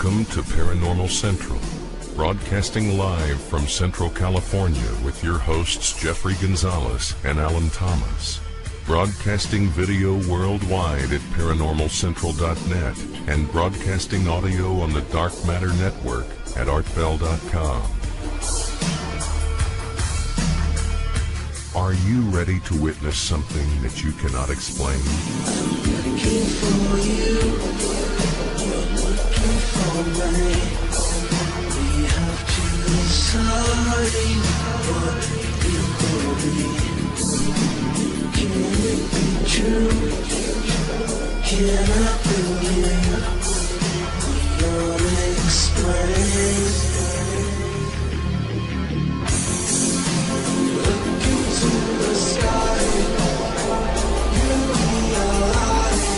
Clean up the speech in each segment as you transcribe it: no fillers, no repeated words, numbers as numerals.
Welcome to Paranormal Central, broadcasting live from Central California with your hosts Jeffrey Gonzalez and Alan Thomas. Broadcasting video worldwide at paranormalcentral.net and broadcasting audio on the Dark Matter Network at artbell.com. Are you ready to witness something that you cannot explain? I'm looking for you. We have to decide what will be. Can it be true? Can I believe? We unexplained. Look into the sky. You realize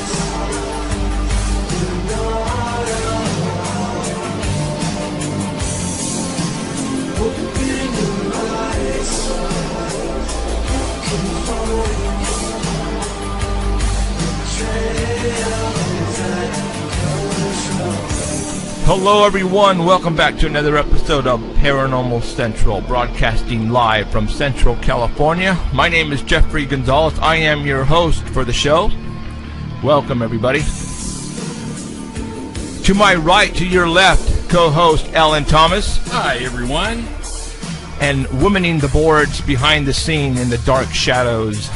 you're not alone. Open your eyes. You can find the trail that goes from. Hello everyone, welcome back to another episode of Paranormal Central, broadcasting live from Central California. My name is Jeffrey Gonzalez. I am your host for the show. Welcome everybody. To my right, to your left, co-host Alan Thomas. Hi everyone. And womaning the boards behind the scene in the dark shadows,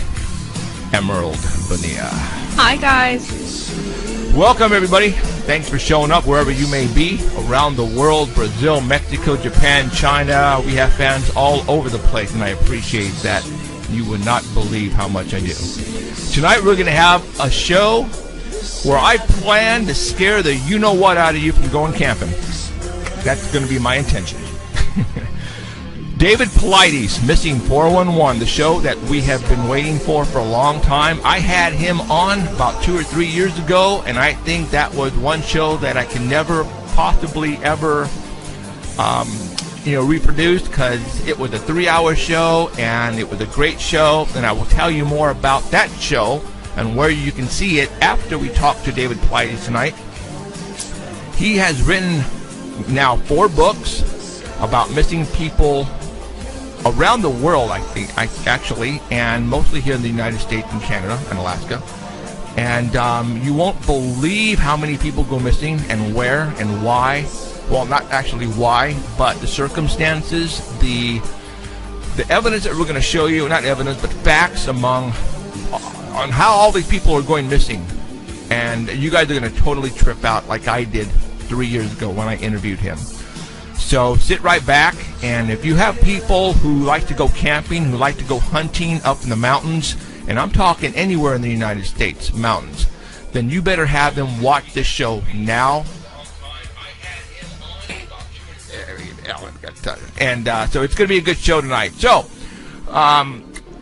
Emerald Bonilla. Hi guys. Welcome everybody. Thanks for showing up wherever you may be around the world, Brazil, Mexico, Japan, China. We have fans all over the place, and I appreciate that. You would not believe how much I do. Tonight we're going to have a show where I plan to scare the you-know-what out of you from going camping. That's going to be my intention. David Paulides, Missing 411, the show that we have been waiting for a long time. I had him on about 2 or 3 years ago, and I think that was one show that I can never possibly ever reproduce, because it was a 3-hour show, and it was a great show, and I will tell you more about that show and where you can see it after we talk to David Paulides tonight. He has written now 4 books about missing people around the world, I think, actually, and mostly here in the United States and Canada and Alaska. And you won't believe how many people go missing and where and why. Well, not actually why, but the circumstances, the evidence that we're going to show you, not evidence, but facts on how all these people are going missing. And you guys are going to totally trip out like I did 3 years ago when I interviewed him. So sit right back, and if you have people who like to go camping, who like to go hunting up in the mountains, and I'm talking anywhere in the United States, mountains, then you better have them watch this show now. And so it's going to be a good show tonight. So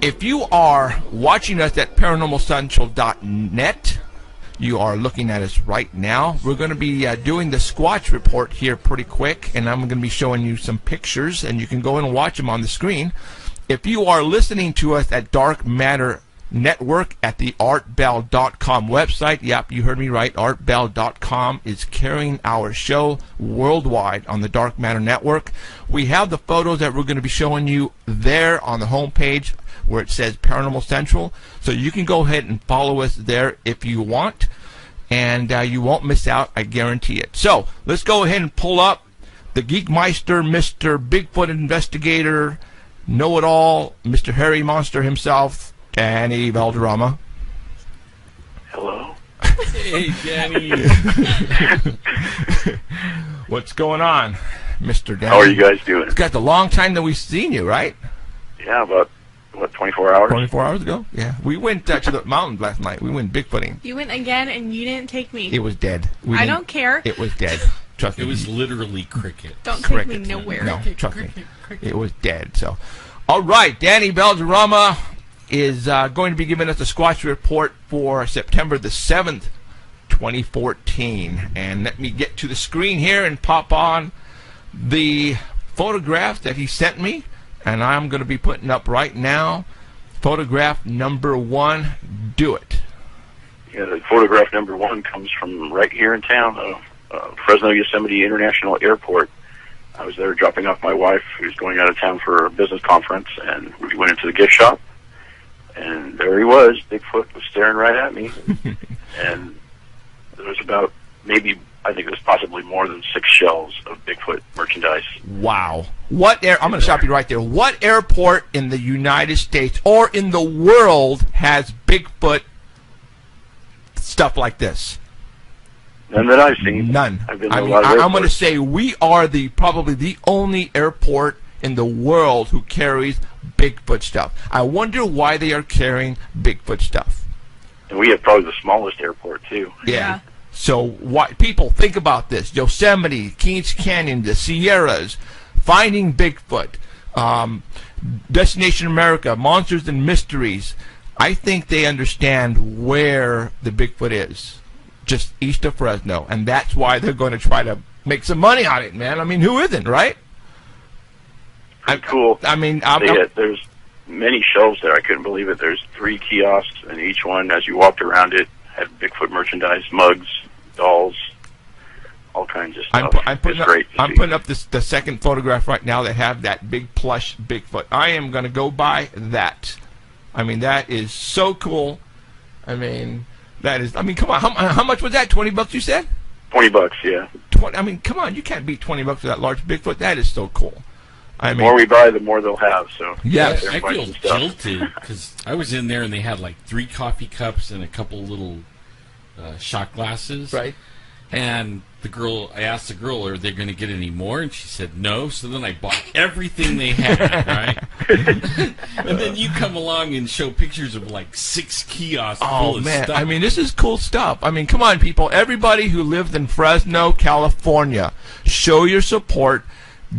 if you are watching us at paranormalcentral.net, you are looking at us right now. We're going to be doing the Squatch report here pretty quick, and I'm going to be showing you some pictures, and you can go and watch them on the screen. If you are listening to us at Dark Matter Network at the artbell.com website, yep, you heard me right, artbell.com is carrying our show worldwide on the Dark Matter Network. We have the photos that we're going to be showing you there on the home page where it says Paranormal Central, so you can go ahead and follow us there if you want, and you won't miss out, I guarantee it. So let's go ahead and pull up the Geekmeister, Mr. Bigfoot Investigator, Know-It-All, Mr. Hairy Monster himself, Danny Valderrama. Hello. Hey, Danny. What's going on, Mr. Danny? How are you guys doing? It's got the long time that we've seen you, right? Yeah, about, 24 hours? 24 hours ago? Yeah. We went to the mountain last night. We went bigfooting. You went again, and you didn't take me. It was dead. I don't care. It was dead. Trust me. It was literally cricket. Don't take me nowhere. No, trust me. It was dead. So, all right, Danny Valderrama is going to be giving us a Squatch report for September the 7th, 2014. And let me get to the screen here and pop on the photographs that he sent me. And I'm going to be putting up right now photograph number 1. Do it. Yeah, the photograph number 1 comes from right here in town. Fresno Yosemite International Airport. I was there dropping off my wife, who's going out of town for a business conference, and we went into the gift shop, and there he was. Bigfoot was staring right at me, and there was about maybe, I think it was possibly more than 6 shelves of Bigfoot merchandise. Wow. I'm going to stop you right there. What airport in the United States or in the world has Bigfoot stuff like this? None that I've seen. None. I've been I to a mean, lot of I'm going to airports. say we are probably the only airport in the world who carries Bigfoot stuff. I wonder why they are carrying Bigfoot stuff. And we have probably the smallest airport, too. Yeah. So people think about this: Yosemite, Kings Canyon, the Sierras, finding Bigfoot, Destination America, Monsters and Mysteries. I think they understand where the Bigfoot is, just east of Fresno, and that's why they're going to try to make some money on it, man. I mean, who isn't, right? Pretty cool. I mean, There's many shelves there. I couldn't believe it. There's 3 kiosks, and each one, as you walked around it, had Bigfoot merchandise, mugs, dolls, all kinds of stuff. I'm It's great to see. putting up the second photograph right now that have that big plush Bigfoot. I am going to go buy that. I mean, that is so cool. I mean, come on. How much was that? $20 you said? $20, yeah. 20. I mean, come on. You can't beat $20 for that large Bigfoot. That is so cool. I The mean, more we buy, the more they'll have. So Yes. they're I buying feel some stuff. jilted because I was in there and they had like 3 coffee cups and a couple little shot glasses. right? And I asked the girl, are they going to get any more? And she said no. So then I bought everything they had, right? And then you come along and show pictures of like 6 kiosks full Oh of man, stuff. I mean, this is cool stuff. I mean, come on, people. Everybody who lives in Fresno, California, show your support.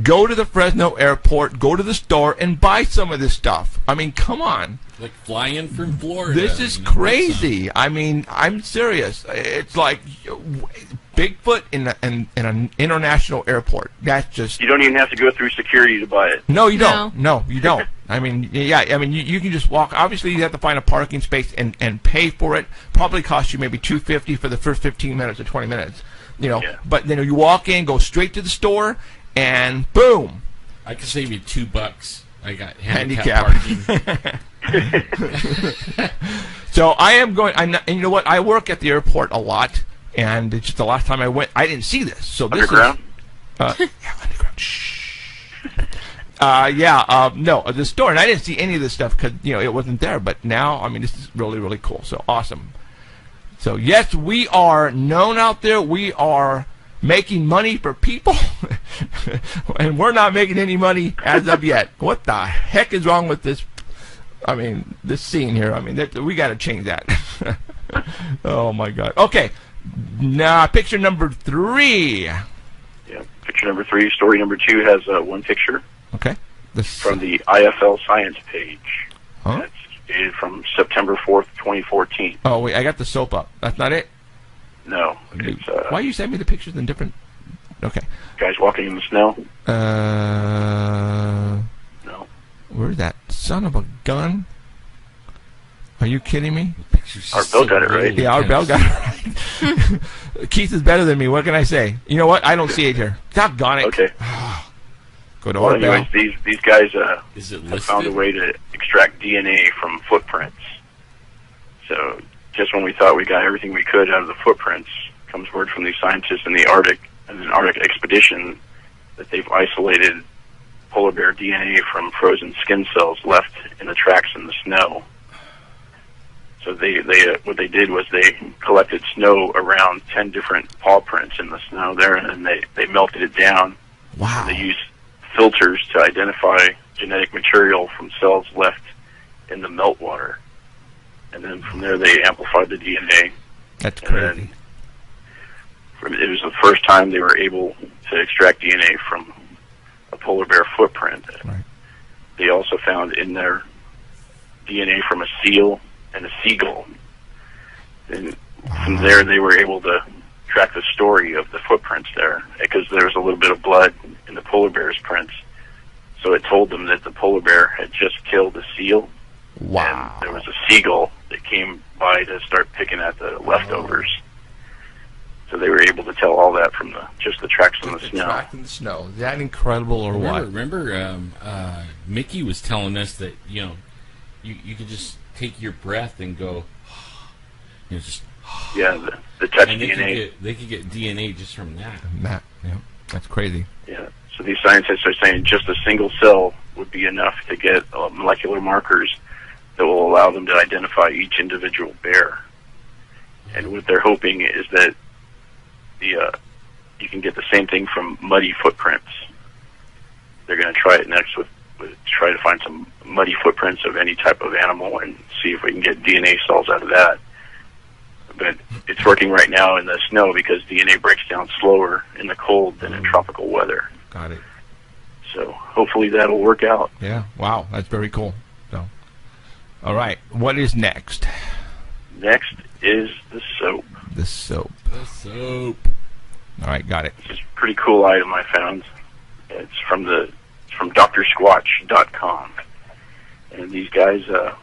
Go to the Fresno airport, go to the store, and buy some of this stuff. I mean, come on. like flying from Florida. This is you know, crazy. I mean, I'm serious. It's like Bigfoot in an international airport. That's just... You don't even have to go through security to buy it. No, you don't. No, you don't. I mean, yeah, I mean, you can just walk. Obviously, you have to find a parking space and pay for it. Probably cost you maybe $2.50 for the first 15 minutes or 20 minutes. You know, Yeah. but then you walk in, go straight to the store, and boom, I could save you $2. I got handicap. handicap parking. So I am going. And you know what? I work at the airport a lot, and it's just the last time I went, I didn't see this. So this Underground? is yeah, underground. Shh. No, the store, and I didn't see any of this stuff because it wasn't there. But now, I mean, this is really, really cool. So awesome. So yes, we are known out there. We are making money for people, and we're not making any money as of yet. What the heck is wrong with this? I mean, this scene here. I mean, we got to change that. Oh my God. Okay, now picture number 3. Yeah. Picture number 3. Story number 2 has one picture Okay. from the IFL Science page. Huh? That's dated from September 4th, 2014. Oh wait, I got the soap up. That's not it. No. It's Why you send me the pictures in different? Okay. guys walking in the snow. No. Where's that son of a gun? Are you kidding me? Picture's Our just Bill so got it right. little Yeah, our kind Bell of- got it right. Keith is better than me. What can I say? You know what? I don't see it here. Doggone it. Okay. Go to Well, our Bell. anyways, these guys Is it have found a listed? way to extract DNA from footprints. So just when we thought we got everything we could out of the footprints, comes word from these scientists in the Arctic, and an Arctic expedition, that they've isolated polar bear DNA from frozen skin cells left in the tracks in the snow. So they what they did was they collected snow around 10 different paw prints in the snow there, and they melted it down. Wow. They used filters to identify genetic material from cells left in the meltwater. And then from there they amplified the DNA. That's And crazy. then it was the first time they were able to extract DNA from a polar bear footprint. Right. They also found in there DNA from a seal and a seagull. And from there they were able to track the story of the footprints there, because there was a little bit of blood in the polar bear's prints. So it told them that the polar bear had just killed a seal. Wow. And there was a seagull that came by to start picking at the leftovers. So they were able to tell all that from just the tracks on the snow. Track in the snow. Is that incredible or what? Remember, Mickey was telling us that you could just take your breath and go, just. Yeah, the touch and DNA. They could get DNA just from that. Yeah, that's crazy. Yeah. So these scientists are saying just a single cell would be enough to get molecular markers that will allow them to identify each individual bear. And what they're hoping is that you can get the same thing from muddy footprints. They're going to try it next with try to find some muddy footprints of any type of animal and see if we can get DNA cells out of that. But it's working right now in the snow because DNA breaks down slower in the cold than in tropical weather. Got it. So hopefully that'll work out. Yeah. Wow, that's very cool. So, all right, what is next? Next is the soap. The soap. The soap. All right, got it. This is a pretty cool item I found. It's from DrSquatch.com, and these guys have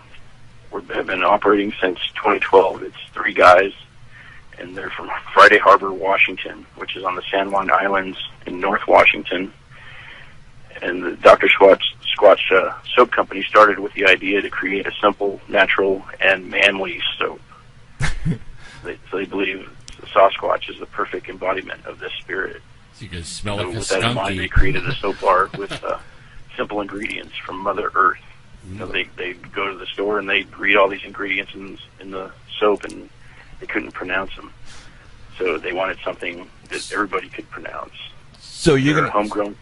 been operating since 2012. It's 3 guys, and they're from Friday Harbor, Washington, which is on the San Juan Islands in North Washington. And the Dr. Squatch soap company started with the idea to create a simple, natural, and manly soap. So they believe the Sasquatch is the perfect embodiment of this spirit. So you can smell So like a with that in mind, they skunky. created a soap bar with simple ingredients from Mother Earth. So they go to the store and they read all these ingredients in the soap, and they couldn't pronounce them. So they wanted something that everybody could pronounce. So you're They're gonna homegrown.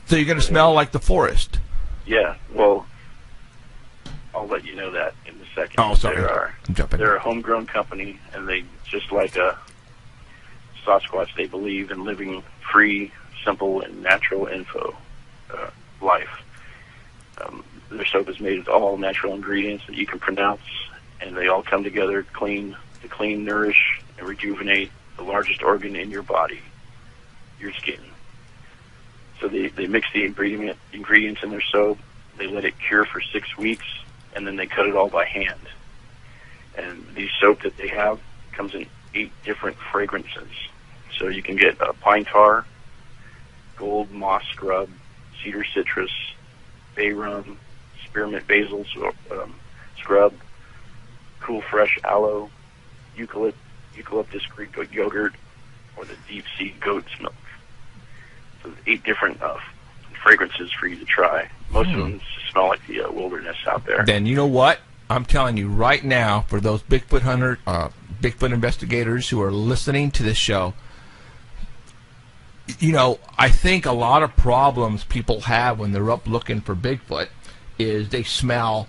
So you're gonna smell like the forest. Yeah, well, I'll let you know that in a second. Oh, sorry. I'm jumping. They're a homegrown company, and they, just like a Sasquatch, they believe in living free, simple, and natural life. Their soap is made with all natural ingredients that you can pronounce, and they all come together to clean, nourish, and rejuvenate the largest organ in your body, your skin. So they mix the ingredients in their soap, they let it cure for 6 weeks, and then they cut it all by hand. And the soap that they have comes in 8 different fragrances. So you can get pine tar, gold moss scrub, cedar citrus, bay rum, spearmint basil scrub, cool fresh aloe, eucalyptus Greek yogurt, or the deep sea goat's milk. So 8 different fragrances for you to try. Most of them smell like the wilderness out there. Then you know what? I'm telling you right now, for those Bigfoot Bigfoot investigators who are listening to this show, I think a lot of problems people have when they're up looking for Bigfoot is they smell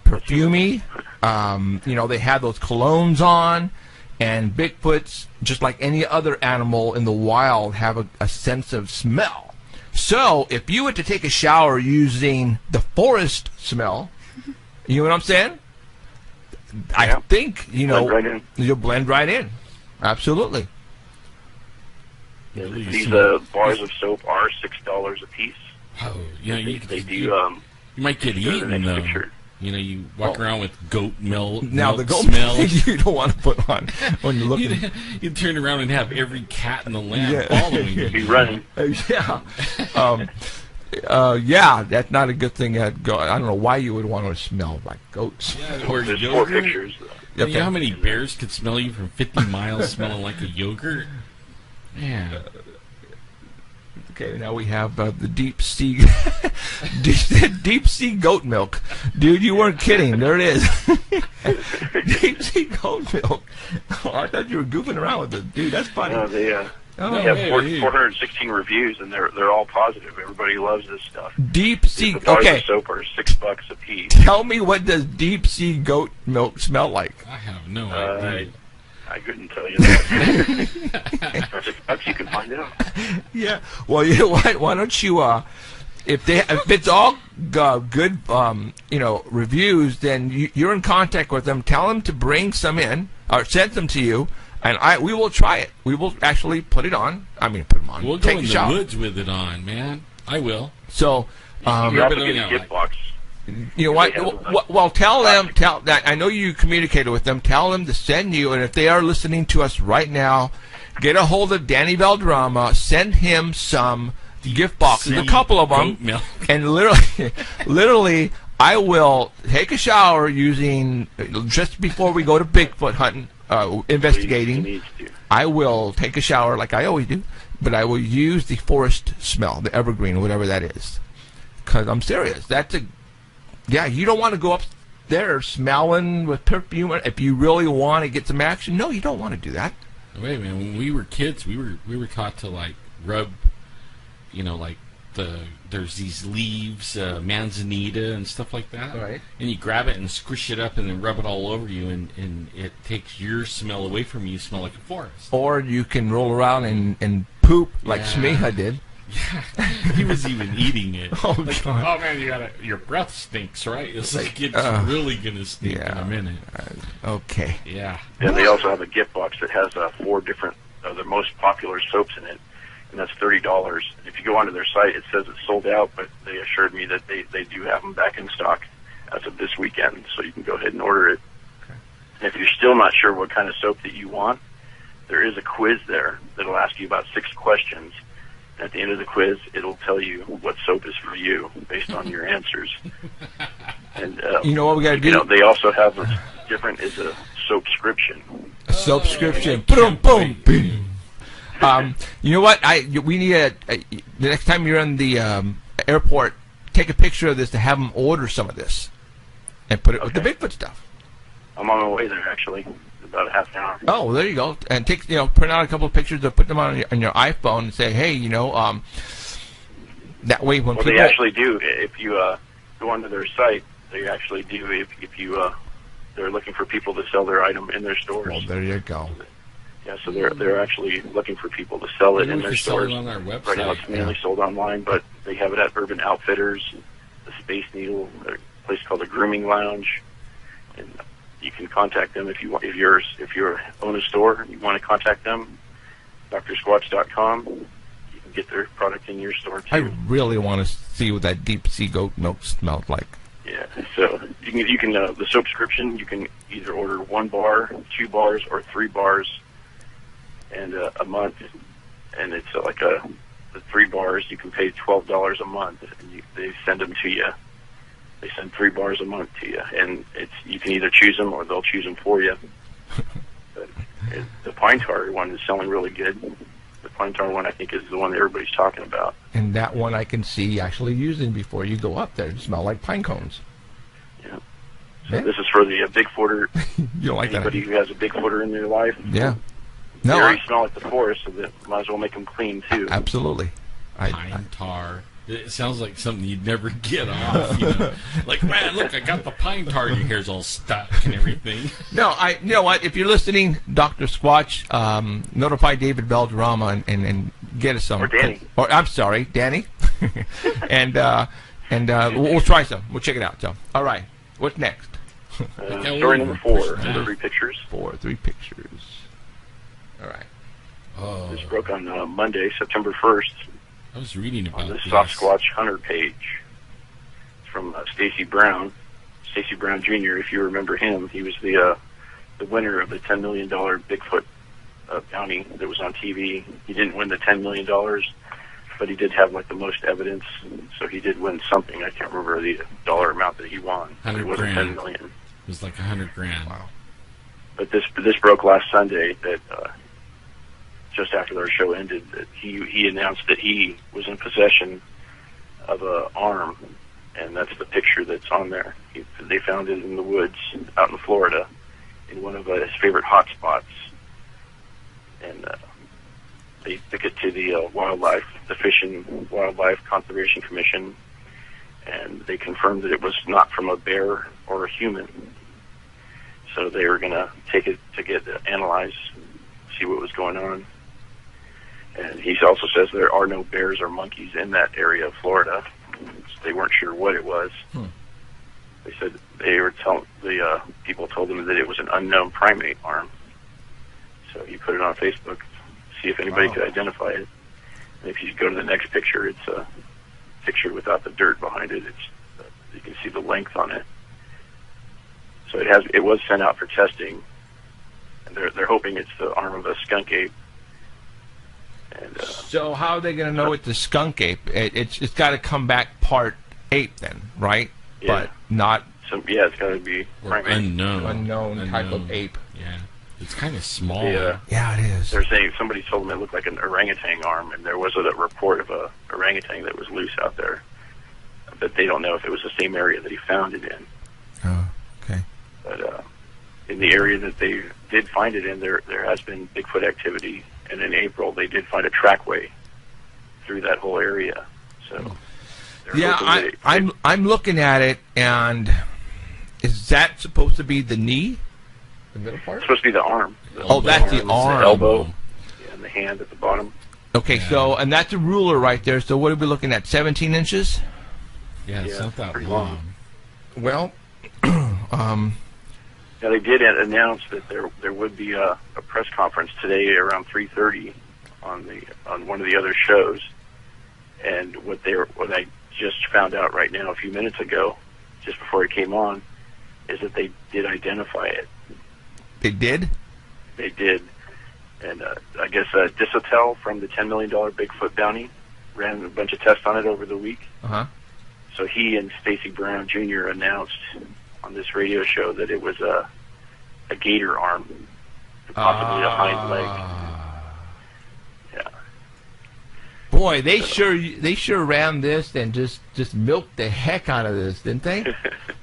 perfumey. They have those colognes on, and Bigfoots, just like any other animal in the wild, have a sense of smell. So if you were to take a shower using the forest smell, you know what I'm saying? I think, Blend right in. you'll blend right in. Absolutely. These bars of soap are $6 a piece. Oh, They do. You might get go to the eaten, next though. picture. You walk around with goat milk. Now milk the goat smell. you don't want to put on when you're looking. You'd turn around and have every cat in the land Yeah. following you. Be running. Yeah, that's not a good thing. I don't know why you would want to smell like goats. Yeah, or There's 4 yogurt. pictures. You know how many bears could smell you from 50 miles smelling like a yogurt? Man. Okay, now we have the deep sea, deep sea goat milk. Dude, you weren't kidding. There it is. Deep sea goat milk. Oh, I thought you were goofing around with it. Dude, that's funny. No, they have hey. 416 reviews, and they're all positive. Everybody loves this stuff. Deep sea. The bars Okay, of soap are $6 a piece. tell me, what does deep sea goat milk smell like? I have no idea. I couldn't tell you that. For $6 you can find out. Yeah. Well, you know what? Why don't you? If it's all good, reviews, then you're in contact with them. Tell them to bring some in or send them to you, and we will try it. We will actually put it on. I mean, put them on. We'll Take go in a the shower. woods with it on, man. I will. You So, can also get a gift box. You know what? Well, tell them. I know you communicated with them. Tell them to send you, and if they are listening to us right now, get a hold of Danny Beldrama. Send him some gift boxes, a couple of them, and literally, I will take a shower using just before we go to Bigfoot hunting, investigating. I will take a shower like I always do, but I will use the forest smell, the evergreen, whatever that is, because I'm serious. You don't want to go up there smelling with perfume if you really want to get some action. No, you don't want to do that. Wait a minute. When we were kids, we were taught to like rub, like there's these leaves, manzanita and stuff like that. Right. And you grab it and squish it up and then rub it all over you, and it takes your smell away from you. You smell like a forest. Or you can roll around and poop like Smeha did. Yeah, he was even eating it. Oh, God. Oh man, your breath stinks, right? It's like it's really gonna stink in a minute. Okay. Yeah. And they also have a gift box that has 4 different of the most popular soaps in it, and that's $30. If you go onto their site, it says it's sold out, but they assured me that they do have them back in stock as of this weekend, so you can go ahead and order it. Okay. And if you're still not sure what kind of soap that you want, there is a quiz there that'll ask you about 6 questions. At the end of the quiz, it'll tell you what soap is for you based on your answers. And you know what we got to do? They also have a different is a soapscription. A soapscription. Boom, boom, boom. You know what? We need the next time you're in the airport, take a picture of this to have them order some of this and put it with the Bigfoot stuff. I'm on my way there actually. About a half an hour. Oh, there you go. And print out a couple of pictures or put them on your iPhone and say, hey, that way when people... they actually do. If you go onto their site, they actually do. If you they're looking for people to sell their item in their stores. Well, there you go. Yeah, so they're actually looking for people to sell it in their stores. Sell it on our website. Right now, it's mainly sold online, but they have it at Urban Outfitters, the Space Needle, a place called the Grooming Lounge, and you can contact them if you want. If you own a store and you want to contact them, drsquatch.com. You can get their product in your store too. I really want to see what that deep sea goat milk smelled like. Yeah, so you can the soapscription. You can either order 1 bar, 2 bars, or 3 bars, and a month. And it's the 3 bars. You can pay $12 a month, and they send them to you. They send 3 bars a month to you, and you can either choose them or they'll choose them for you. But the pine tar one is selling really good. The pine tar one, I think, is the one that everybody's talking about. And that one I can see actually using before you go up there. It smell like pine cones. Yeah. So this is for the Bigfooter. You don't like anybody who has a Bigfooter in their life. Yeah. They already smell like the forest, so that might as well make them clean too. Absolutely. Pine tar. It sounds like something you'd never get off. Like, man, look, I got the pine tar. Your hair's all stuck and everything. No, you know what? If you're listening, Dr. Squatch, notify David Beldrama and get us some. Or Danny. Or I'm sorry, Danny. and we'll try some. We'll check it out. So, all right. What's next? Story number 4. 3 pictures. 3 pictures. All right. Oh. This broke on Monday, September 1st. I was reading about on the this. Soft Squatch Hunter page. It's from Stacy Brown. Stacy Brown Jr., if you remember him, he was the winner of the $10 million Bigfoot bounty that was on TV. He didn't win the $10 million, but he did have the most evidence, so he did win something. I can't remember the dollar amount that he won. It wasn't $10 million. It was like $100,000. Wow. But this broke last Sunday that just after our show ended, that he announced that he was in possession of an arm, and that's the picture that's on there. They found it in the woods out in Florida, in one of his favorite hot spots, and they took it to the Fish and Wildlife Conservation Commission, and they confirmed that it was not from a bear or a human. So they were going to take it to get analyzed, see what was going on. And he also says there are no bears or monkeys in that area of Florida. So they weren't sure what it was. They said the people told them that it was an unknown primate arm. So he put it on Facebook, see if anybody could identify it. And if you go to the next picture, it's a picture without the dirt behind it. You can see the length on it. So it was sent out for testing, and they're hoping it's the arm of a skunk ape. And so how are they going to know it's a skunk ape? It's got to come back part ape then, right? Yeah. But not it's got to be Or unknown type of ape. Yeah. It's kind of small. Yeah, it is. They're saying somebody told them it looked like an orangutan arm, and there was a report of a orangutan that was loose out there. But they don't know if it was the same area that he found it in. Oh, okay. But in the area that they did find it in, there has been Bigfoot activity, and in April they did find a trackway through that whole area. So yeah, I'm looking at it, and is that supposed to be the knee? The middle part? It's supposed to be the arm. That's the arm. The elbow, and the hand at the bottom. Okay, so and that's a ruler right there. So what are we looking at? 17 inches? Yeah, it's not that pretty long. Well, Now they did announce that there would be a press conference today around 3:30 on one of the other shows, and what I just found out right now a few minutes ago, just before it came on, is that they did identify it. They did? They did, and I guess Disotel from the $10 million Bigfoot bounty ran a bunch of tests on it over the week. So he and Stacy Brown Jr. announced on this radio show that it was a gator arm, and possibly a hind leg. Yeah. Boy, they sure ran this and just milked the heck out of this, didn't they?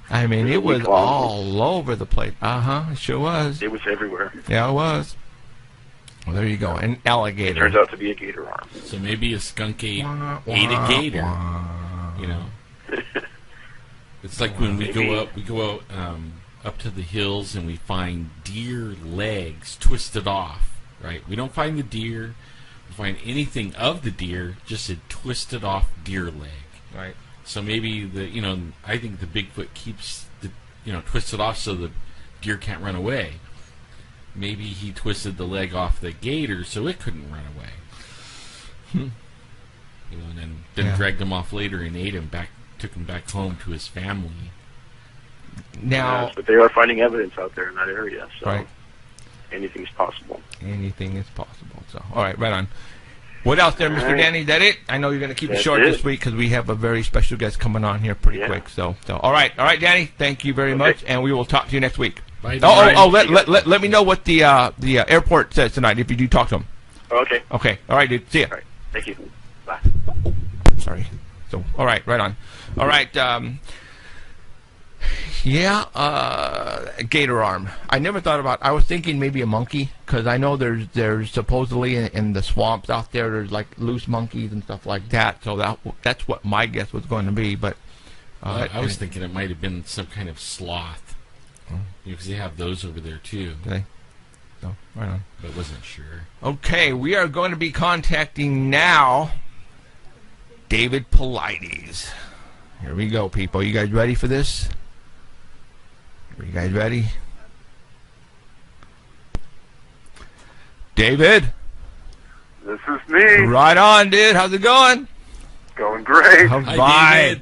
I mean, it was all over the place. It sure was. It was everywhere. Yeah, it was. Well, there you go. An alligator. It turns out to be a gator arm. So maybe a skunk ape ate a gator. You know. It's like when we go out up to the hills and we find deer legs twisted off, right? We don't find the deer, we find anything of the deer, just a twisted off deer leg. Right. So maybe I think the Bigfoot keeps the twisted off so the deer can't run away. Maybe he twisted the leg off the gator so it couldn't run away. And then dragged him off later and ate him back. Took him back home to his family. Now, but they are finding evidence out there in that area, so anything's possible. Anything is possible. So, all right, right on. What else there, Mr. Right. Danny? Is that it? I know you're going to keep it That's short it. this week because we have a very special guest coming on here pretty quick. So, all right, Danny. Thank you very much, and we will talk to you next week. Bye, let me know what the airport says tonight if you do talk to him. Okay. Okay. All right, dude. See ya. All right. Thank you. Bye. Oh, sorry. So, all right, right on. All right. Gator arm. I never thought about. I was thinking maybe a monkey because I know there's supposedly in the swamps out there there's like loose monkeys and stuff like that. So that's what my guess was going to be. But I was thinking it might have been some kind of sloth because they have those over there too. Okay. So right on. But wasn't sure. Okay, we are going to be contacting now David Paulides. Here we go, people. You guys ready for this? Are you guys ready? David? This is me. Right on, dude. How's it going? Going great. All Hi, right. David.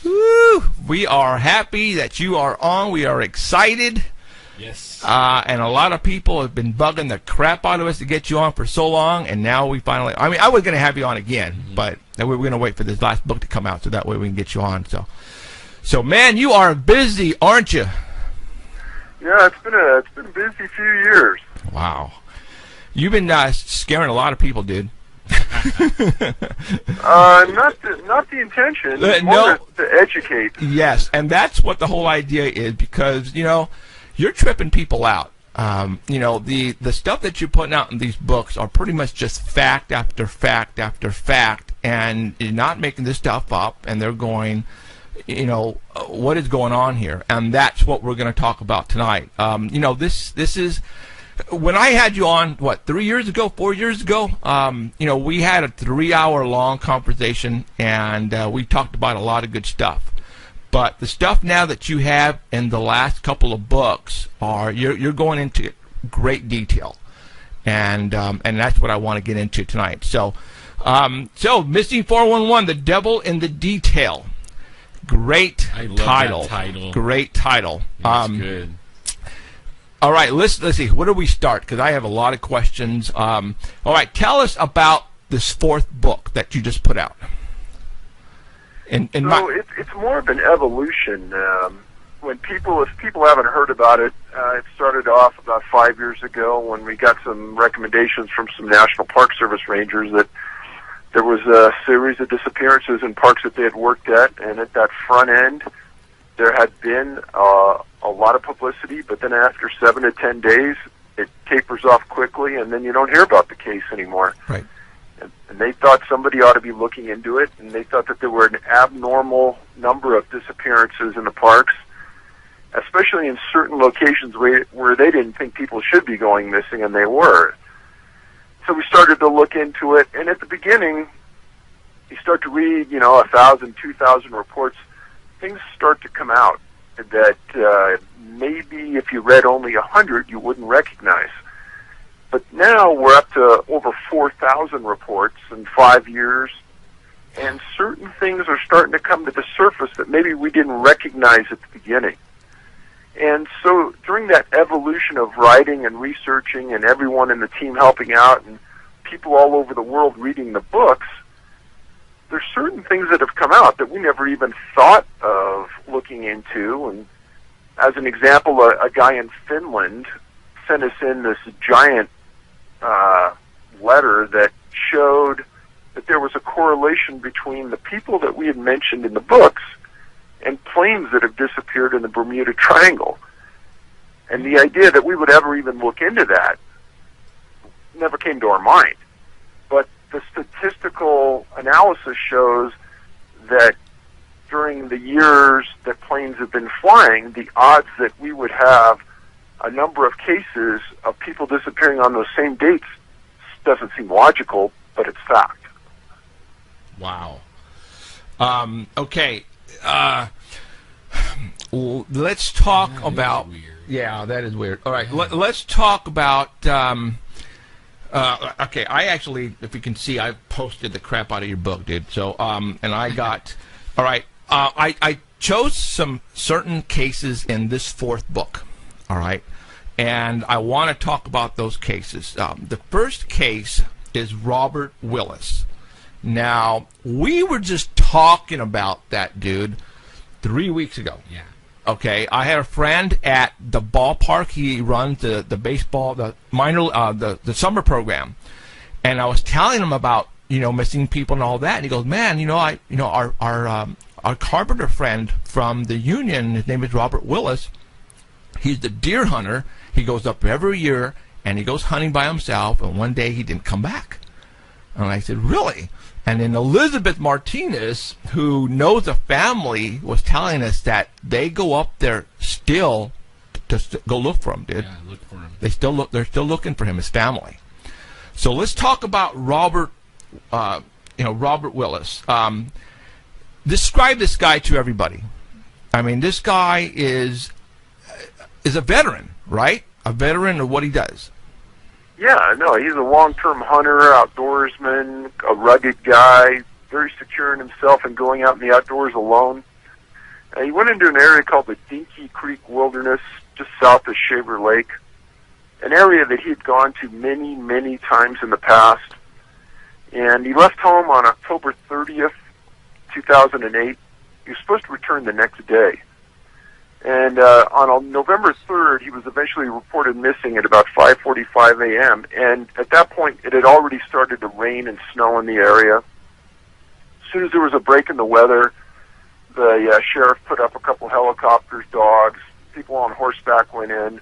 Woo. We are happy that you are on. We are excited. Yes. And a lot of people have been bugging the crap out of us to get you on for so long, and now we finally... I mean, I was going to have you on again, but we were going to wait for this last book to come out so that way we can get you on. So man, you are busy, aren't you? Yeah, it's been a busy few years. Wow. You've been scaring a lot of people, dude. Not the intention. No. To educate. Yes, and that's what the whole idea is because, you're tripping people out. The stuff that you're putting out in these books are pretty much just fact after fact after fact, and you're not making this stuff up, and they're going, what is going on here? And that's what we're going to talk about tonight. This is... When I had you on, 4 years ago, we had a 3-hour-long conversation, and we talked about a lot of good stuff. But the stuff now that you have in the last couple of books you're going into great detail, and that's what I want to get into tonight. So Missing 411, The Devil in the Detail. Great I love title. that title. Great title. That's good. All right, let's see. Where do we start? Because I have a lot of questions. All right, tell us about this fourth book that you just put out. It's more of an evolution. If people haven't heard about it, it started off about 5 years ago when we got some recommendations from some National Park Service rangers that there was a series of disappearances in parks that they had worked at, and at that front end, there had been a lot of publicity, but then after 7 to 10 days, it tapers off quickly, and then you don't hear about the case anymore. Right. And they thought somebody ought to be looking into it, and they thought that there were an abnormal number of disappearances in the parks, especially in certain locations where they didn't think people should be going missing, and they were. So we started to look into it, and at the beginning, you start to read, 1,000, 2,000 reports, things start to come out that maybe if you read only 100, you wouldn't recognize. But now we're up to over 4,000 reports in 5 years, and certain things are starting to come to the surface that maybe we didn't recognize at the beginning. And so during that evolution of writing and researching and everyone in the team helping out and people all over the world reading the books, there's certain things that have come out that we never even thought of looking into. And as an example, a guy in Finland sent us in this giant letter that showed that there was a correlation between the people that we had mentioned in the books and planes that have disappeared in the Bermuda Triangle. And the idea that we would ever even look into that never came to our mind. But the statistical analysis shows that during the years that planes have been flying, the odds that we would have a number of cases of people disappearing on those same dates doesn't seem logical, but it's fact. Wow. Okay. Let's talk about. Weird. Yeah, that is weird. All right, let's talk about. Okay, I actually, if you can see, I posted the crap out of your book, dude. So, and I got. All right, I chose some certain cases in this fourth book. All right, and I want to talk about those cases. The first case is Robert Willis. Now, we were just talking about that dude 3 weeks ago. Yeah. Okay, I had a friend at the ballpark. He runs the baseball, the minor, the summer program, and I was telling him about missing people and all that. And he goes, "Man, our carpenter friend from the union, his name is Robert Willis. He's the deer hunter. He goes up every year and he goes hunting by himself. And one day he didn't come back." And I said, "Really?" And then Elizabeth Martinez, who knows the family, was telling us that they go up there still to go look for him, dude. Yeah, look for him. They're still looking for him, his family. So let's talk about Robert Willis. Describe this guy to everybody. I mean, this guy is a veteran, right? A veteran of what he does. Yeah, no, he's a long-term hunter, outdoorsman, a rugged guy, very secure in himself and going out in the outdoors alone. He went into an area called the Dinky Creek Wilderness, just south of Shaver Lake, an area that he had gone to many, many times in the past. And he left home on October 30th, 2008. He was supposed to return the next day. And on November 3rd, he was eventually reported missing at about 5:45 a.m. And at that point, it had already started to rain and snow in the area. As soon as there was a break in the weather, the sheriff put up a couple helicopters, dogs, people on horseback went in.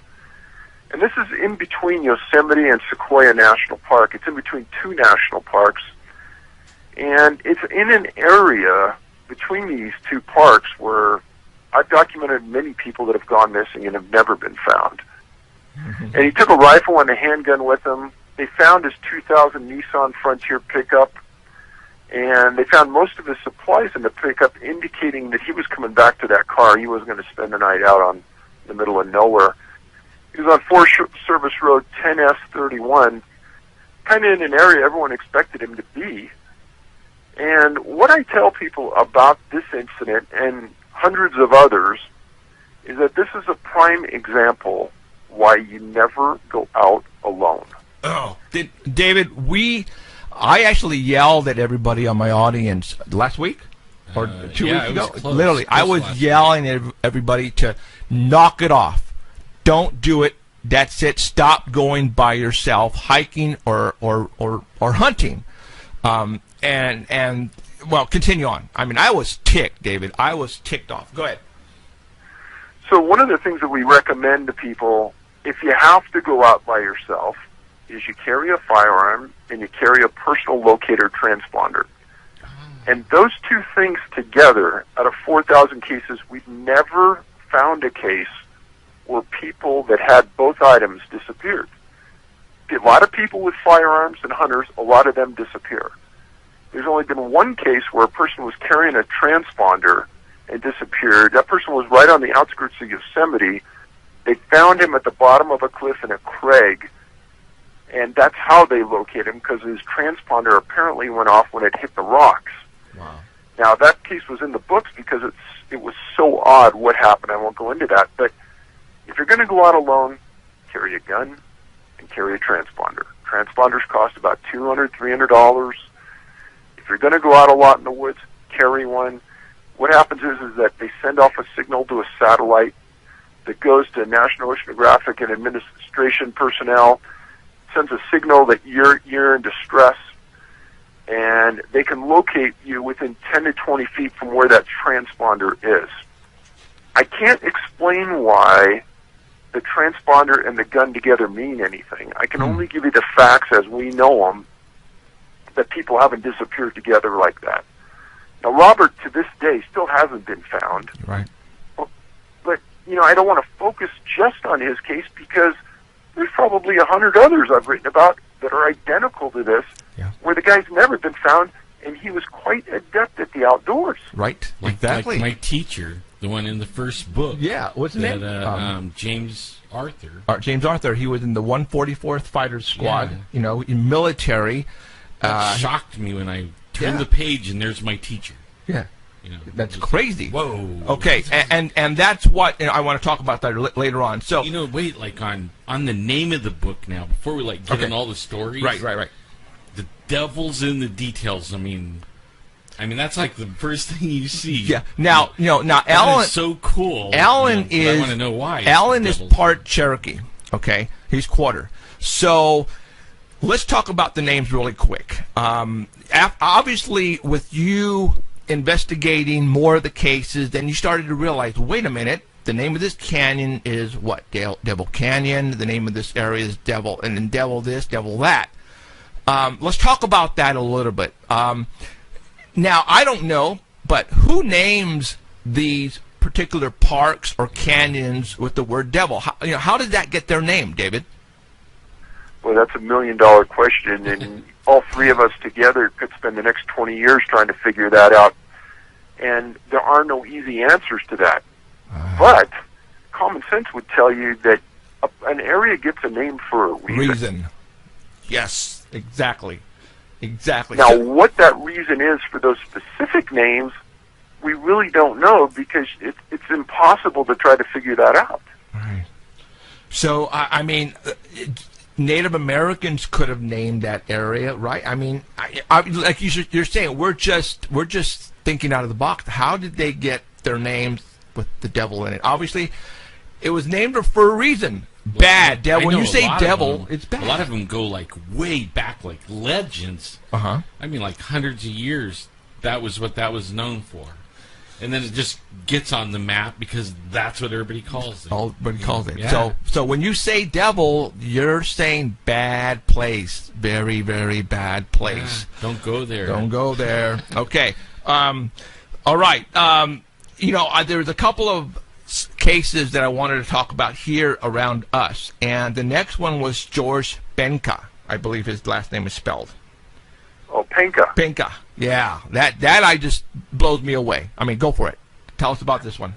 And this is in between Yosemite and Sequoia National Park. It's in between two national parks. And it's in an area between these two parks where I've documented many people that have gone missing and have never been found. And he took a rifle and a handgun with him. They found his 2000 Nissan Frontier pickup, and they found most of his supplies in the pickup, indicating that he was coming back to that car. He wasn't going to spend the night out on the middle of nowhere. He was on Forest Service Road 10S31, kind of in an area everyone expected him to be. And what I tell people about this incident and hundreds of others is that this is a prime example why you never go out alone. Oh, David, I actually yelled at everybody on my audience last week or 2 yeah, weeks it was ago. close. Literally, I Close was last yelling at everybody to knock it off. Don't do it. That's it. Stop going by yourself, hiking or hunting. And well, continue on. I mean, I was ticked, David. I was ticked off. Go ahead. So one of the things that we recommend to people, if you have to go out by yourself, is you carry a firearm and you carry a personal locator transponder. And those two things together, out of 4,000 cases, we've never found a case where people that had both items disappeared. A lot of people with firearms and hunters, a lot of them disappear. There's only been one case where a person was carrying a transponder and disappeared. That person was right on the outskirts of Yosemite. They found him at the bottom of a cliff in a crag, and that's how they located him, because his transponder apparently went off when it hit the rocks. Wow. Now, that case was in the books because it was so odd what happened. I won't go into that. But if you're going to go out alone, carry a gun and carry a transponder. Transponders cost about $200, $300. If you're going to go out a lot in the woods, carry one. What happens is that they send off a signal to a satellite that goes to National Oceanographic and Administration personnel, sends a signal that you're in distress, and they can locate you within 10 to 20 feet from where that transponder is. I can't explain why the transponder and the gun together mean anything. I can only give you the facts as we know them, that people haven't disappeared together like that. Now, Robert, to this day, still hasn't been found. Right. But, I don't want to focus just on his case because there's probably 100 others I've written about that are identical to this, where the guy's never been found, and he was quite adept at the outdoors. Right. Like my teacher, the one in the first book. Yeah. What's his name? James Arthur. James Arthur. He was in the 144th Fighter Squad. Yeah. In military. That shocked me when I turned the page and there's my teacher. Yeah. That's crazy. Whoa. Okay, and that's what I want to talk about that later on. So wait, like on the name of the book now, before we get in all the stories. Right. The devil's in the details. I mean, that's like the first thing you see. Yeah. Now, Alan is so cool. Alan is. I want to know why. Alan is part Cherokee. Okay, he's quarter. So let's talk about the names really quick. Obviously, with you investigating more of the cases, then you started to realize, wait a minute, the name of this canyon is what? Devil Canyon. The name of this area is Devil, and then Devil this, Devil that. Let's talk about that a little bit. Now, I don't know, but who names these particular parks or canyons with the word devil? How did that get their name, David? Well, that's $1 million question, and all three of us together could spend the next 20 years trying to figure that out. And there are no easy answers to that. But common sense would tell you that an area gets a name for a reason. Yes, exactly. Now, what that reason is for those specific names, we really don't know, because it's impossible to try to figure that out. Right. So, Native Americans could have named that area, right? Like you're saying, we're just thinking out of the box. How did they get their names with the devil in it? Obviously, it was named for a reason. Bad devil. When you say devil, it's bad. A lot of them go way back, like legends. Like hundreds of years. That was what that was known for. And then it just gets on the map because that's what everybody calls it. Everybody calls it. Yeah. So when you say devil, you're saying bad place. Very, very bad place. Yeah, don't go there. Don't go there. Okay. All right. There's a couple of cases that I wanted to talk about here around us. And the next one was George Benka. I believe his last name is spelled. Oh, Penka. Penka. Yeah, that I just blows me away. Go for it. Tell us about this one.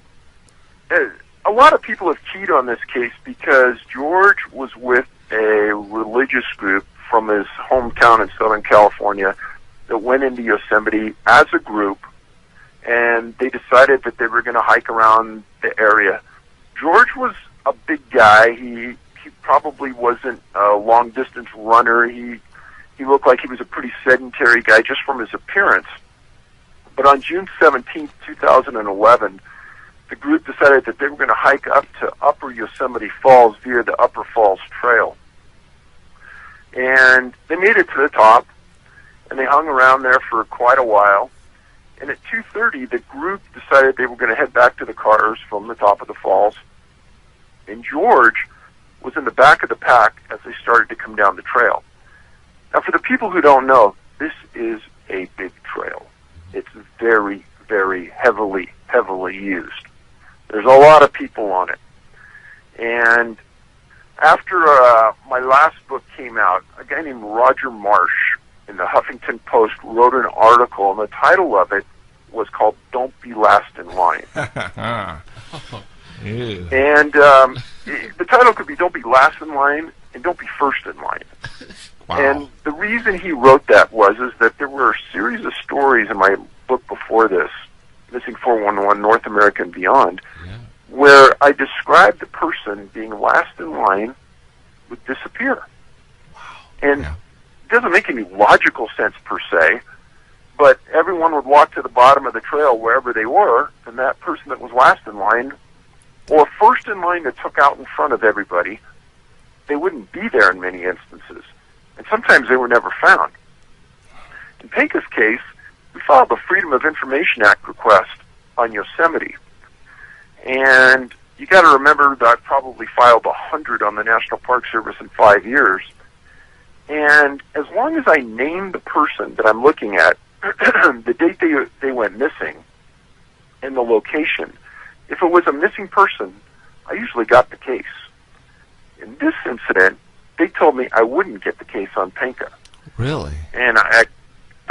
A lot of people have keyed on this case because George was with a religious group from his hometown in Southern California that went into Yosemite as a group, and they decided that they were going to hike around the area. George was a big guy. He probably wasn't a long-distance runner. He looked like he was a pretty sedentary guy just from his appearance. But on June 17th, 2011, the group decided that they were going to hike up to Upper Yosemite Falls via the Upper Falls Trail. And they made it to the top, and they hung around there for quite a while. And at 2:30, the group decided they were going to head back to the cars from the top of the falls. And George was in the back of the pack as they started to come down the trail. Now, for the people who don't know, this is a big trail. It's very, very heavily used. There's a lot of people on it. And after my last book came out, a guy named Roger Marsh in the Huffington Post wrote an article, and the title of it was called "Don't Be Last in Line." And the title could be "Don't Be Last in Line" and "Don't Be First in Line." Wow. And the reason he wrote that was that there were a series of stories in my book before this, Missing 411 North America and Beyond, where I described the person being last in line would disappear. Wow. And it doesn't make any logical sense per se, but everyone would walk to the bottom of the trail wherever they were, and that person that was last in line, or first in line that took out in front of everybody, they wouldn't be there in many instances. And sometimes they were never found. In Penka's case, we filed a Freedom of Information Act request on Yosemite. And you got to remember that I've probably filed 100 on the National Park Service in 5 years. And as long as I name the person that I'm looking at, the date they went missing, and the location, if it was a missing person, I usually got the case. In this incident, they told me I wouldn't get the case on Penka. Really? And I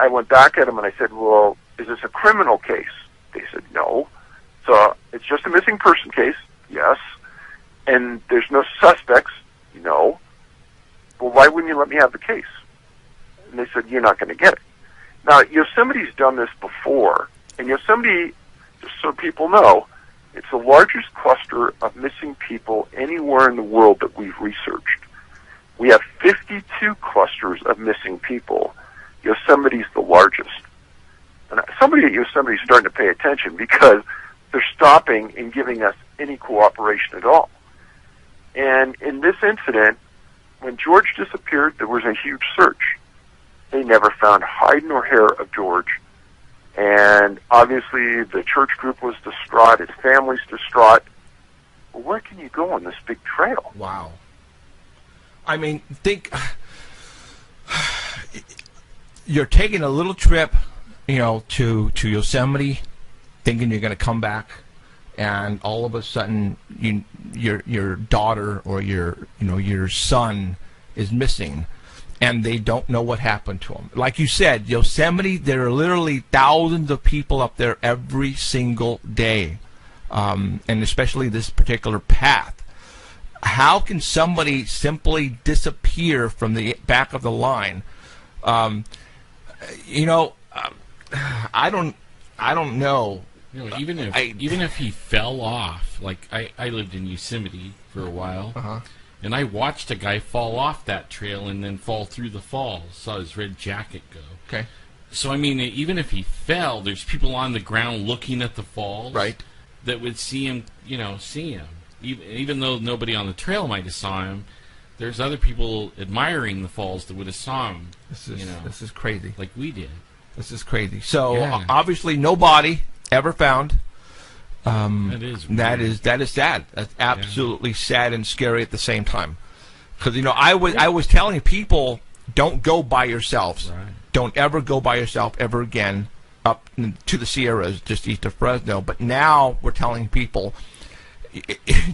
went back at them and I said, well, is this a criminal case? They said, no. So it's just a missing person case? Yes. And there's no suspects? No. Well, why wouldn't you let me have the case? And they said, you're not going to get it. Now, Yosemite's done this before. And Yosemite, just so people know, it's the largest cluster of missing people anywhere in the world that we've researched. We have 52 clusters of missing people. Yosemite's the largest. And somebody at Yosemite is starting to pay attention because they're stopping and giving us any cooperation at all. And in this incident, when George disappeared, there was a huge search. They never found hide nor hair of George. And obviously the church group was distraught, his family's distraught. Well, where can you go on this big trail? Wow. I mean, think you're taking a little trip, to Yosemite, thinking you're going to come back, and all of a sudden, your daughter or your son is missing, and they don't know what happened to him. Like you said, Yosemite, there are literally thousands of people up there every single day, and especially this particular path. How can somebody simply disappear from the back of the line? I don't know. Even if he fell off, like I lived in Yosemite for a while, and I watched a guy fall off that trail and then fall through the falls. Saw his red jacket go. Okay. So I mean, even if he fell, there's people on the ground looking at the falls, right, that would see him. Even though nobody on the trail might have saw him, there's other people admiring the falls that would have saw him. This is crazy. Like we did. This is crazy. So obviously, no body ever found. That is sad. That's absolutely sad and scary at the same time. Because I was telling people, don't go by yourselves. Right. Don't ever go by yourself ever again up to the Sierras, just east of Fresno. But now we're telling people,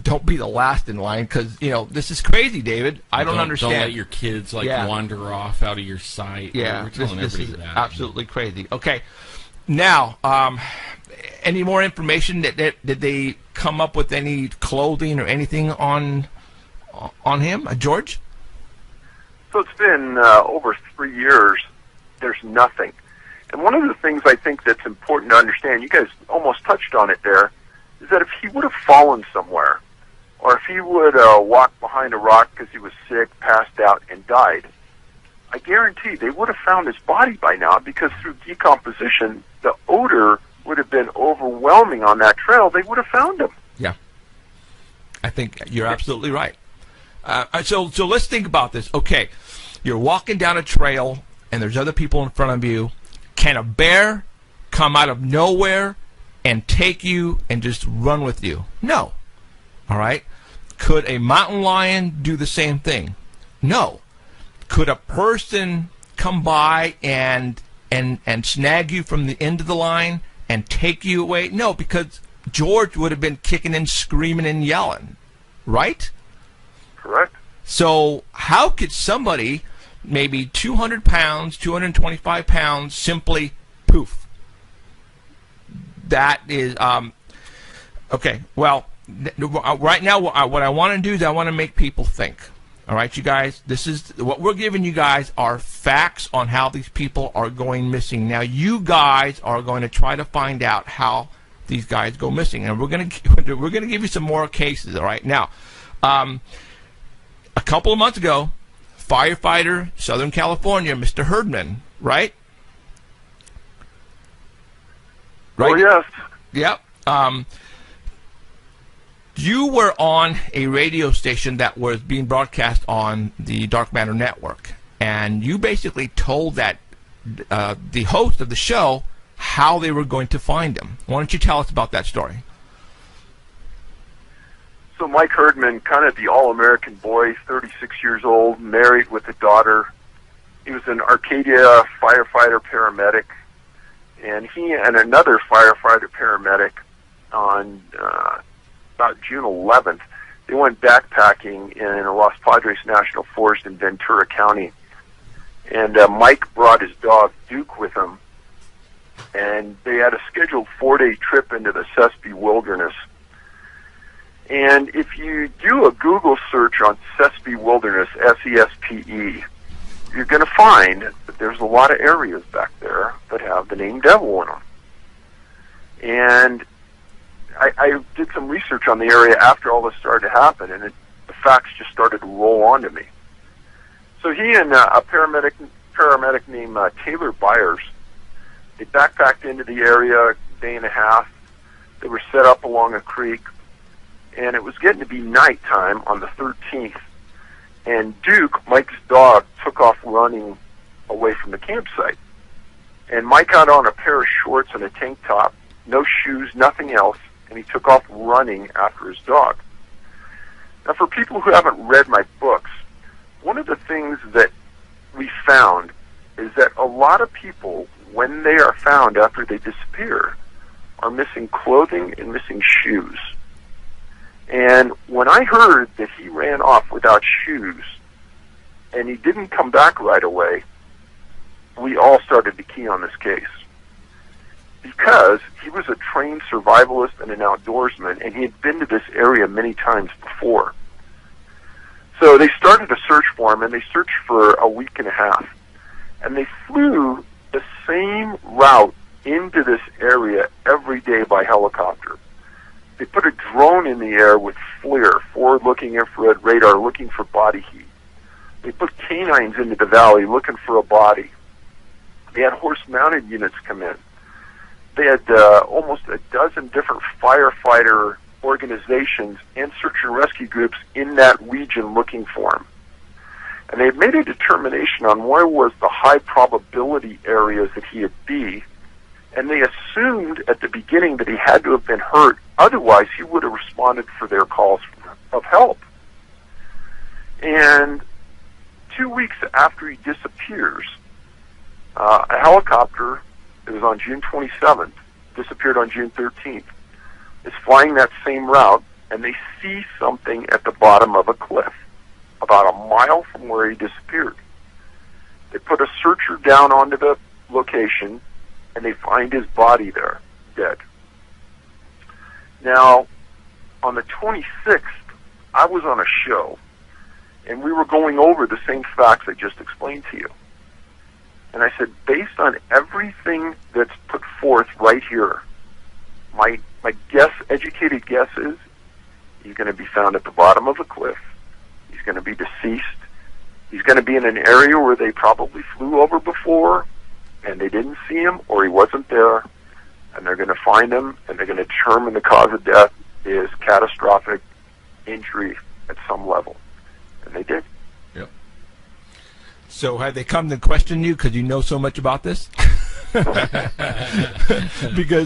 don't be the last in line, because this is crazy, David. I don't understand. Don't let your kids wander off out of your sight. Yeah, we're telling this is that. absolutely crazy. Okay, now, any more information? Did they come up with any clothing or anything on him, George? So it's been over 3 years. There's nothing. And one of the things I think that's important to understand, you guys almost touched on it there, is that if he would have fallen somewhere, or if he would walk behind a rock because he was sick, passed out, and died, I guarantee they would have found his body by now, because through decomposition, the odor would have been overwhelming on that trail. They would have found him. Yeah. I think you're absolutely right. So let's think about this. Okay, you're walking down a trail, and there's other people in front of you. Can a bear come out of nowhere and take you and just run with you? No. All right? Could a mountain lion do the same thing? No. Could a person come by and snag you from the end of the line and take you away? No, because George would have been kicking and screaming and yelling. Right? Correct. So how could somebody, maybe 200 pounds, 225 pounds, simply poof? That is, okay, well, right now what I want to do is I want to make people think. All right, you guys, this is what we're giving you guys are facts on how these people are going missing. Now, you guys are going to try to find out how these guys go missing, and we're going to give you some more cases. All right, now, a couple of months ago, firefighter, Southern California, Mr. Herdman, right? Oh, yes. Yep. You were on a radio station that was being broadcast on the Dark Matter Network, and you basically told that the host of the show how they were going to find him. Why don't you tell us about that story? So Mike Herdman, kind of the all-American boy, 36 years old, married with a daughter. He was an Arcadia firefighter paramedic, and he and another firefighter paramedic on about June 11th, they went backpacking in Los Padres National Forest in Ventura County. And Mike brought his dog, Duke, with him, and they had a scheduled 4-day trip into the Sespe Wilderness. And if you do a Google search on Sespe Wilderness, S-E-S-P-E, you're going to find that there's a lot of areas back there that have the name Devil in them. And I did some research on the area after all this started to happen, and the facts just started to roll onto me. So he and a paramedic named Taylor Byers, they backpacked into the area a day and a half. They were set up along a creek, and it was getting to be nighttime on the 13th. And Duke, Mike's dog, took off running away from the campsite. And Mike had on a pair of shorts and a tank top, no shoes, nothing else, and he took off running after his dog. Now, for people who haven't read my books, one of the things that we found is that a lot of people, when they are found after they disappear, are missing clothing and missing shoes. And when I heard that he ran off without shoes and he didn't come back right away, we all started to key on this case. Because he was a trained survivalist and an outdoorsman, and he had been to this area many times before. So they started a search for him, and they searched for a week and a half. And they flew the same route into this area every day by helicopter. They put a drone in the air with FLIR, forward-looking infrared radar, looking for body heat. They put canines into the valley looking for a body. They had horse-mounted units come in. They had almost a dozen different firefighter organizations and search and rescue groups in that region looking for him. And they made a determination on where was the high probability areas that he would be, and they assumed at the beginning that he had to have been hurt, otherwise he would have responded for their calls of help. And 2 weeks after he disappears, a helicopter, it was on June 27th, disappeared on June 13th, is flying that same route, and they see something at the bottom of a cliff, about a mile from where he disappeared. They put a searcher down onto the location, and they find his body there, dead. Now, on the 26th, I was on a show, and we were going over the same facts I just explained to you. And I said, based on everything that's put forth right here, my guess, educated guess is he's going to be found at the bottom of a cliff. He's going to be deceased. He's going to be in an area where they probably flew over before and they didn't see him, or he wasn't there, and they're going to find him, and they're going to determine the cause of death is catastrophic injury at some level. And they did. Yep. So have they come to question you because you know so much about this? Because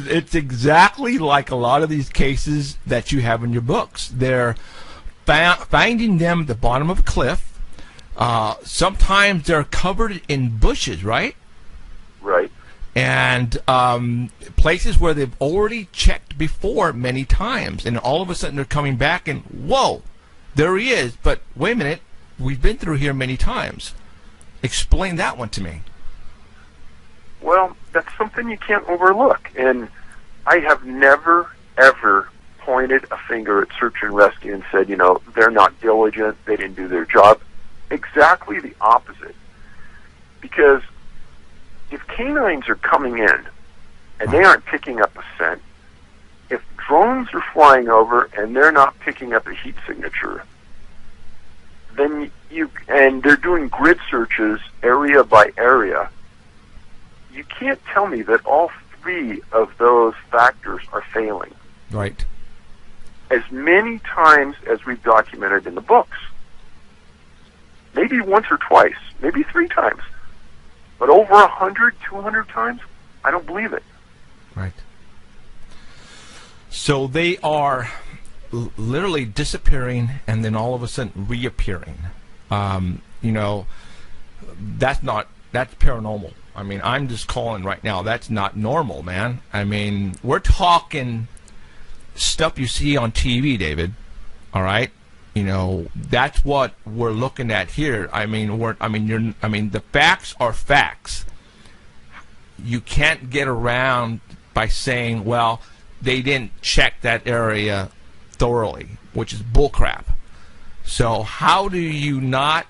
it's exactly like a lot of these cases that you have in your books. They're finding them at the bottom of a cliff. Sometimes they're covered in bushes, right? Right. And places where they've already checked before many times. And all of a sudden they're coming back and, whoa, there he is. But wait a minute, we've been through here many times. Explain that one to me. Well, that's something you can't overlook. And I have never, ever pointed a finger at search and rescue and said, they're not diligent, they didn't do their job. Exactly the opposite. Because if canines are coming in and they aren't picking up a scent, if drones are flying over and they're not picking up a heat signature, then and they're doing grid searches area by area, you can't tell me that all three of those factors are failing. Right. As many times as we've documented in the books. Maybe once or twice, maybe 3 times. But over 100, 200 times, I don't believe it. Right. So they are literally disappearing and then all of a sudden reappearing. That's paranormal. I mean, I'm just calling right now, that's not normal, man. I mean, we're talking stuff you see on TV, David. All right? That's what we're looking at here. The facts are facts. You can't get around by saying, well, they didn't check that area thoroughly, which is bullcrap. So how do you not?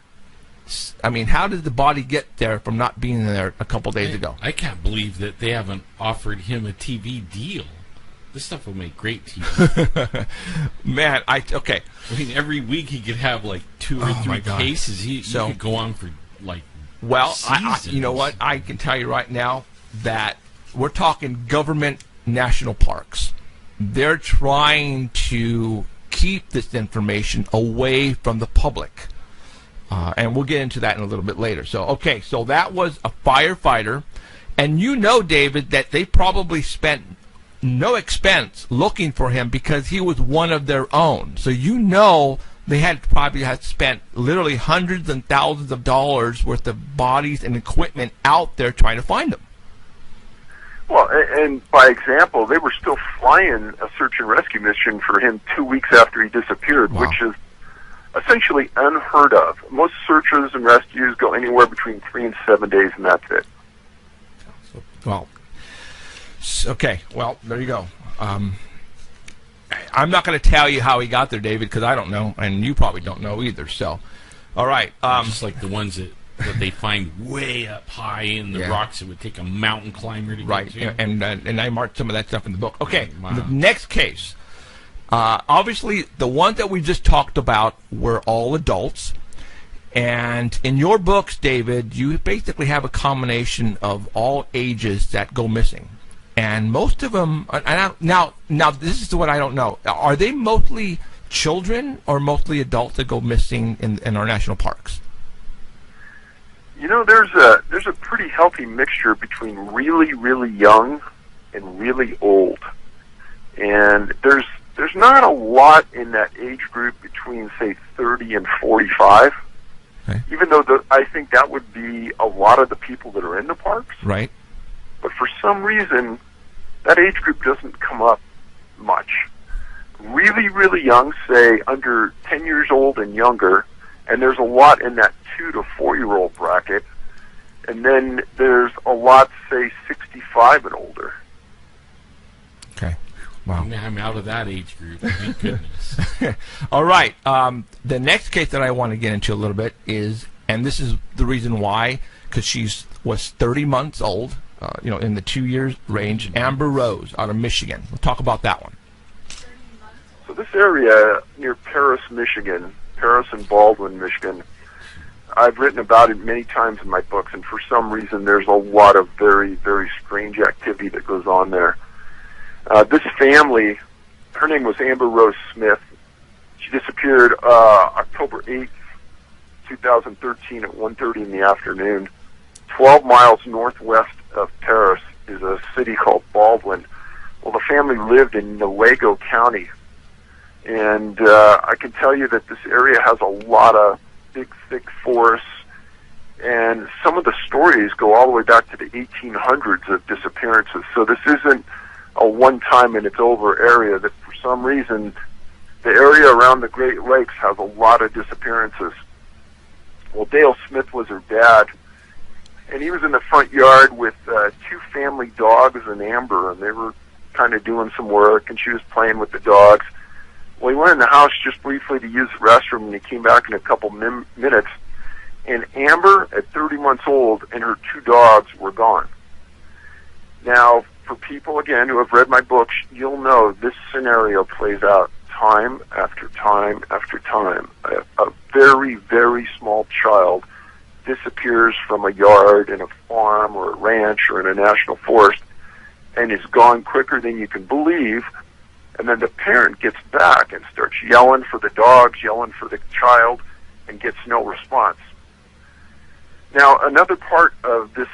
How did the body get there from not being there a couple days ago? I can't believe that they haven't offered him a TV deal. This stuff will make great TV. Man, okay. I mean, every week he could have like 2 or 3 cases. He could go on for like seasons. You know what? I can tell you right now that we're talking government national parks. They're trying to keep this information away from the public. And we'll get into that in a little bit later. So that was a firefighter. And David, that they probably spent no expense looking for him because he was one of their own. So they probably had spent literally hundreds and thousands of dollars worth of bodies and equipment out there trying to find him. Well, and by example, they were still flying a search and rescue mission for him 2 weeks after he disappeared, which is essentially unheard of. Most searches and rescues go anywhere between 3 and 7 days, and that's it. Well, okay. Well, there you go. I'm not going to tell you how he got there, David, because I don't know, and you probably don't know either. So, all right. Just like the ones that they find way up high in the rocks, it would take a mountain climber to get to. And I marked some of that stuff in the book. Okay, The next case. Obviously, the ones that we just talked about were all adults. And in your books, David, you basically have a combination of all ages that go missing. And most of them, now this is what I don't know. Are they mostly children or mostly adults that go missing in our national parks? There's a pretty healthy mixture between really, really young and really old. And there's not a lot in that age group between, say, 30 and 45. Okay. Even though I think that would be a lot of the people that are in the parks. Right. But for some reason, that age group doesn't come up much. Really, really young, say under 10 years old and younger, and there's a lot in that 2 to 4-year-old bracket, and then there's a lot, say, 65 and older. Okay. Wow. I'm out of that age group. Thank goodness. All right. The next case that I want to get into a little bit is, and this is the reason why, because was 30 months old, in the 2 years range. Amber Rose out of Michigan. We'll talk about that one. So this area near Paris, Michigan, Paris and Baldwin, Michigan, I've written about it many times in my books, and for some reason there's a lot of very, very strange activity that goes on there. This family, her name was Amber Rose Smith. She disappeared October 8th, 2013 at 1:30 in the afternoon. 12 miles northwest of Paris is a city called Baldwin. Well, the family lived in Newaygo County, and I can tell you that this area has a lot of big, thick forests, and some of the stories go all the way back to the 1800s of disappearances. So this isn't a one-time and it's over area. That for some reason, the area around the Great Lakes has a lot of disappearances. Well, Dale Smith was her dad, and he was in the front yard with two family dogs and Amber, and they were kind of doing some work, and she was playing with the dogs. Well, he went in the house just briefly to use the restroom, and he came back in a couple minutes, and Amber, at 30 months old, and her two dogs were gone. Now, for people, again, who have read my books, you'll know this scenario plays out time after time after time. A very, very small child disappears from a yard in a farm or a ranch or in a national forest and is gone quicker than you can believe, and then the parent gets back and starts yelling for the dogs, yelling for the child, and gets no response. Now, another part of this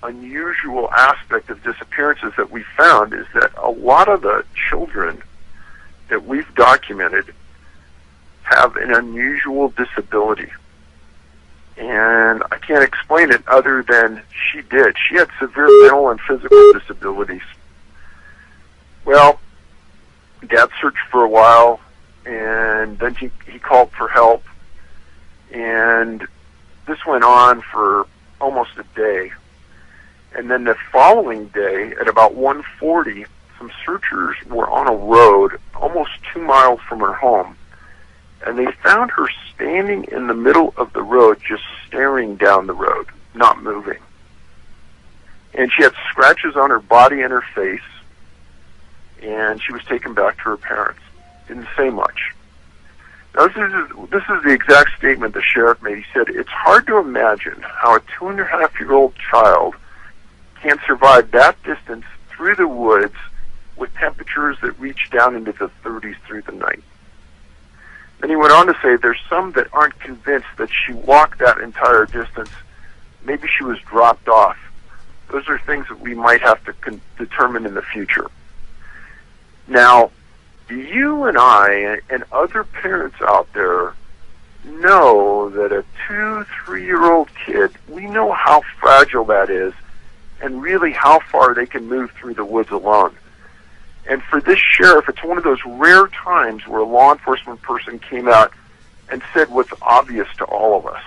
unusual aspect of disappearances that we found is that a lot of the children that we've documented have an unusual disability. And I can't explain it other than she did. She had severe mental and physical disabilities. Well, Dad searched for a while, and then he called for help, and this went on for almost a day. And then the following day, at about 1:40, some searchers were on a road almost 2 miles from her home, and they found her standing in the middle of the road, just staring down the road, not moving. And she had scratches on her body and her face, and she was taken back to her parents. Didn't say much. Now, this is the exact statement the sheriff made. He said, "It's hard to imagine how a 2.5-year-old child can survive that distance through the woods with temperatures that reach down into the 30s through the night." Then he went on to say there's some that aren't convinced that she walked that entire distance. Maybe she was dropped off. Those are things that we might have to determine in the future. Now, you and I and other parents out there know that a 2-3-year-old kid, we know how fragile that is and really how far they can move through the woods alone. And for this sheriff, it's one of those rare times where a law enforcement person came out and said what's obvious to all of us.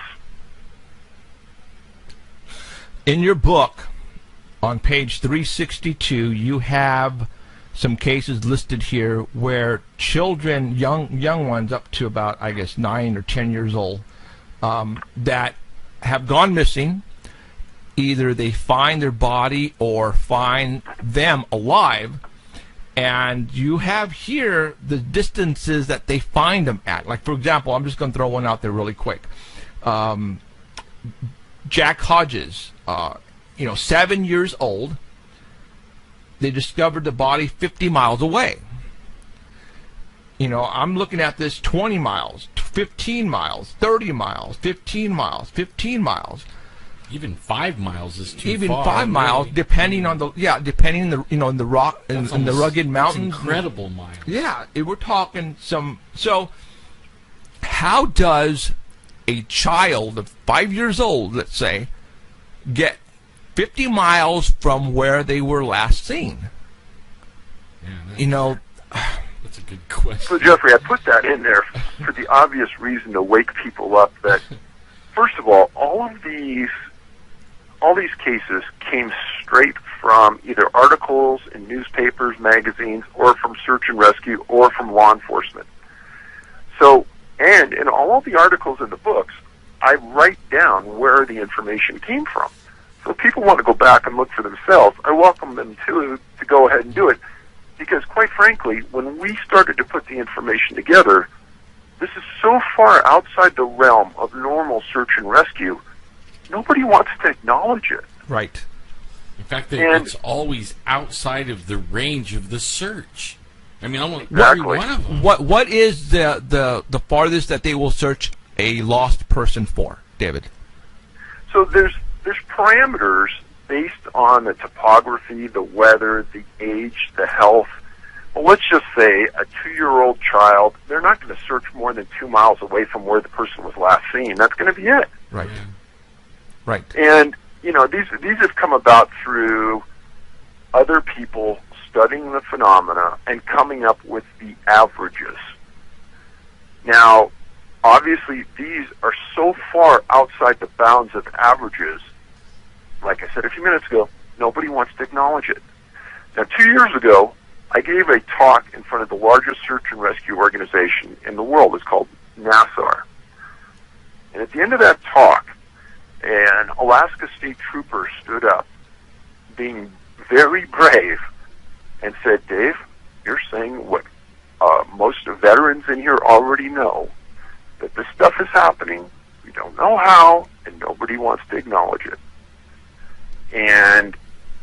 In your book, on page 362, you have some cases listed here where children, young ones up to about, I guess, 9 or 10 years old, that have gone missing. Either they find their body or find them alive, and you have here the distances that they find them at. Like, for example, I'm just going to throw one out there really quick. Jack Hodges, 7 years old. They discovered the body 50 miles away. I'm looking at this 20 miles, 15 miles, 30 miles, 15 miles, 15 miles. Even 5 miles is too far. Even 5 miles, really. depending on the in the rock in the rugged mountains. Incredible miles. Yeah, we're talking some. So, how does a child of 5 years old, let's say, get 50 miles from where they were last seen? Yeah, that's a good question. So, Jeffrey, I put that in there for the obvious reason to wake people up that, first of all these cases came straight from either articles in newspapers, magazines, or from search and rescue, or from law enforcement. So, and in all of the articles in the books, I write down where the information came from. So if people want to go back and look for themselves, I welcome them to go ahead and do it. Because quite frankly, when we started to put the information together, this is so far outside the realm of normal search and rescue, nobody wants to acknowledge it. Right. In fact, it's always outside of the range of the search. I mean, almost Exactly. every one of them. What is the farthest that they will search a lost person for, David? So there's parameters based on the topography, the weather, the age, the health. Well, let's just say a 2-year-old child, they're not going to search more than 2 miles away from where the person was last seen. That's going to be it. Right. Right. And, you know, these have come about through other people studying the phenomena and coming up with the averages. Now, obviously, these are so far outside the bounds of averages. Like I said a few minutes ago, nobody wants to acknowledge it. Now, 2 years ago, I gave a talk in front of the largest search and rescue organization in the world. It's called NASAR. And at the end of that talk, an Alaska State Trooper stood up, being very brave, and said, "Dave, you're saying what most veterans in here already know, that this stuff is happening, we don't know how, and nobody wants to acknowledge it." And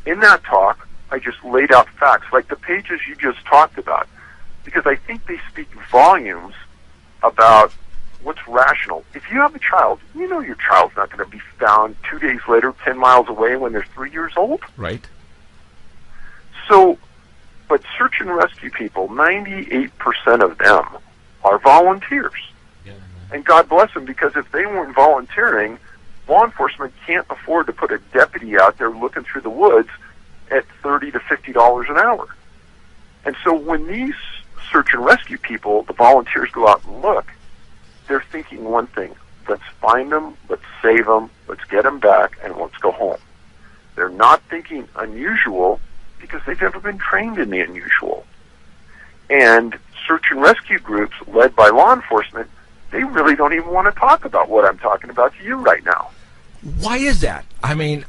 in that talk, I just laid out facts, like the pages you just talked about, because I think they speak volumes about what's rational. If you have a child, you know your child's not going to be found 2 days later, 10 miles away when they're 3 years old. Right. So, but search and rescue people, 98% of them are volunteers. Yeah. And God bless them, because if they weren't volunteering, law enforcement can't afford to put a deputy out there looking through the woods at $30 to $50 an hour. And so when these search and rescue people, the volunteers, go out and look, they're thinking one thing: let's find them, let's save them, let's get them back, and let's go home. They're not thinking unusual because they've never been trained in the unusual. And search and rescue groups led by law enforcement, they really don't even want to talk about what I'm talking about to you right now. Why is that? I mean,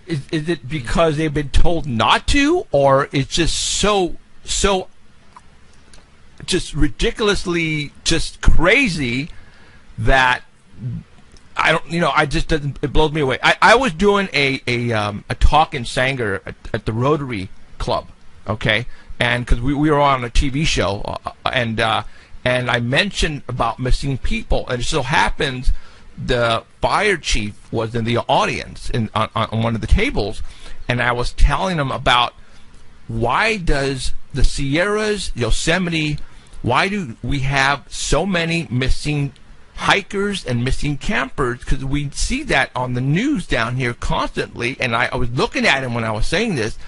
is it because they've been told not to, or it's just so just ridiculously just crazy that I don't, I just doesn't, it blows me away. I was doing a talk in Sanger at the Rotary Club, okay, and because we were on a TV show, and I mentioned about missing people, and it so happens the fire chief was in the audience on one of the tables, and I was telling him about why does the Sierras, Yosemite, why do we have so many missing hikers and missing campers? Because we see that on the news down here constantly. And I was looking at him when I was saying this,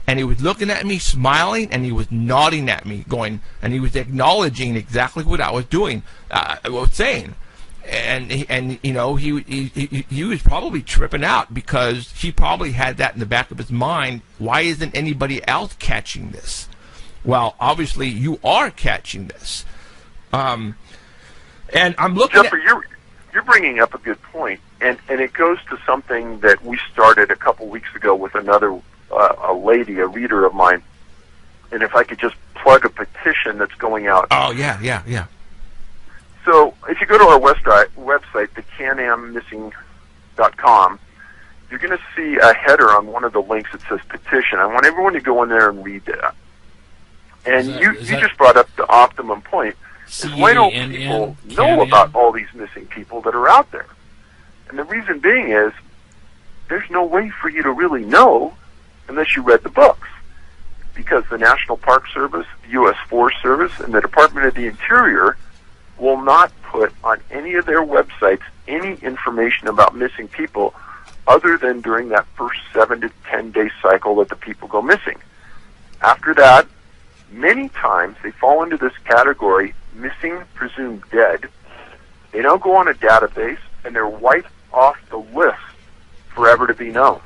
and he was looking at me, smiling, and he was nodding at me, going, and he was acknowledging exactly what I was doing, I was saying. And he was probably tripping out, because he probably had that in the back of his mind. Why isn't anybody else catching this? Well, obviously you are catching this. And I'm looking Jeffrey, you're bringing up a good point, and it goes to something that we started a couple weeks ago with another a lady, a reader of mine. And if I could just plug a petition that's going out. Oh, yeah. So if you go to our website, the canammissing.com, you're going to see a header on one of the links that says petition. I want everyone to go in there and read that. And you just brought up the optimum point. Why don't people know about all these missing people that are out there? And the reason being is there's no way for you to really know unless you read the books. Because the National Park Service, the U.S. Forest Service, and the Department of the Interior will not put on any of their websites any information about missing people other than during that first 7 to 10 day cycle that the people go missing. After that, many times they fall into this category, missing, presumed dead. They don't go on a database, and they're wiped off the list forever to be known.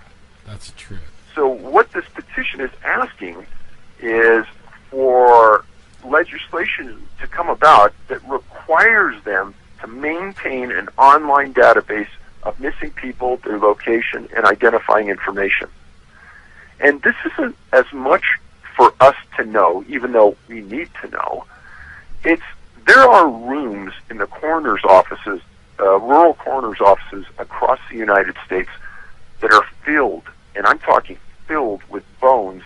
That's a trip. So what this petition is asking is for legislation to come about that requires them to maintain an online database of missing people, their location, and identifying information. And this isn't as much for us to know, even though we need to know. There are rooms in the coroner's offices, rural coroner's offices across the United States that are filled, and I'm talking filled, with bones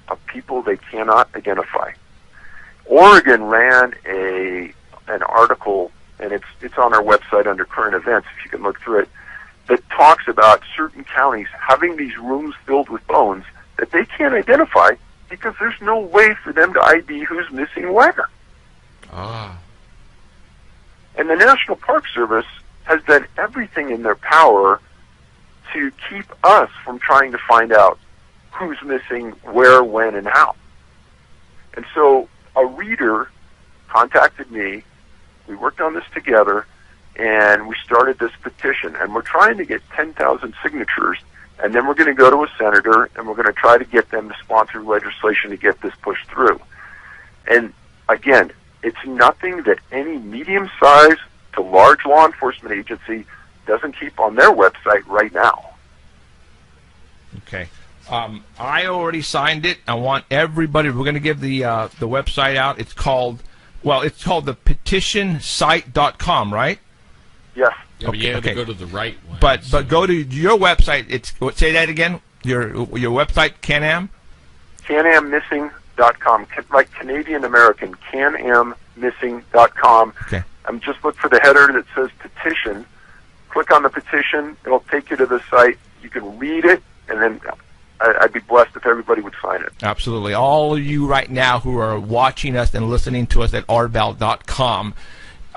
of people they cannot identify. Oregon ran an article, and it's on our website under current events, if you can look through it, that talks about certain counties having these rooms filled with bones that they can't identify because there's no way for them to ID who's missing where. Ah. And the National Park Service has done everything in their power to keep us from trying to find out who's missing where, when, and how. And so a reader contacted me. We worked on this together, and we started this petition. And we're trying to get 10,000 signatures, and then we're going to go to a senator, and we're going to try to get them to sponsor legislation to get this pushed through. And again, it's nothing that any medium-sized to large law enforcement agency doesn't keep on their website right now. Okay. I already signed it. I want everybody. We're going to give the website out. It's called the petitionsite.com, right? Yes. Yeah, but you have to go to the right one. But go to your website. Say that again. Your website, Can-Am? CanAmMissing.com, like Canadian American, CanAmMissing.com. Okay. Just look for the header that says petition. Click on the petition. It'll take you to the site. You can read it, and then I'd be blessed if everybody would sign it. Absolutely. All of you right now who are watching us and listening to us at rbal.com,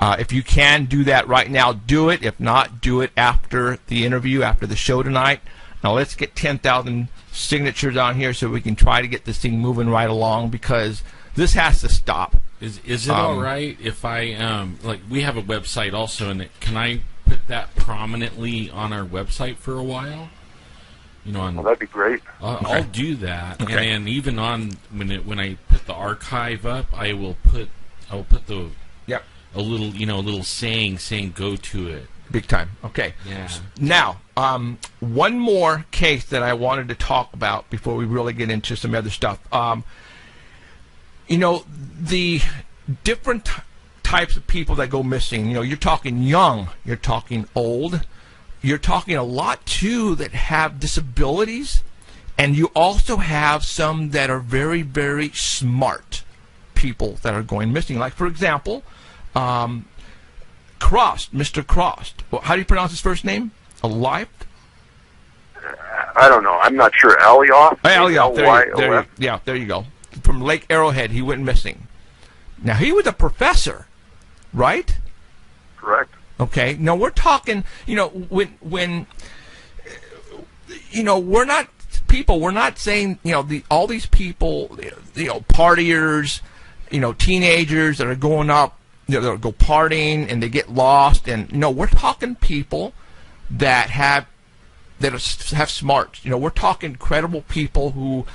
if you can do that right now, do it. If not, do it after the interview, after the show tonight. Now let's get 10,000 signatures on here so we can try to get this thing moving right along, because this has to stop. Is it all right if I we have a website also, and can I put that prominently on our website for a while? Well, that'd be great. I'll do that, Okay. and even on when I put the archive up, I will put the a little saying go to it. Big time. Okay. Yeah. Now, one more case that I wanted to talk about before we really get into some other stuff. The different types of people that go missing. You're talking young, you're talking old, you're talking a lot too that have disabilities, and you also have some that are very, very smart people that are going missing. Like, for example, Crost, Mr. Crost. Well, how do you pronounce his first name? Alive? I don't know. I'm not sure. Alioth? Alioth. Alioth. There you go. From Lake Arrowhead, he went missing. Now, he was a professor, right? Correct. Okay. Now, we're talking, when we're not people, we're not saying, all these people, partiers, teenagers that are going up, they'll go partying and they get lost, and we're talking people that have smarts. We're talking credible people who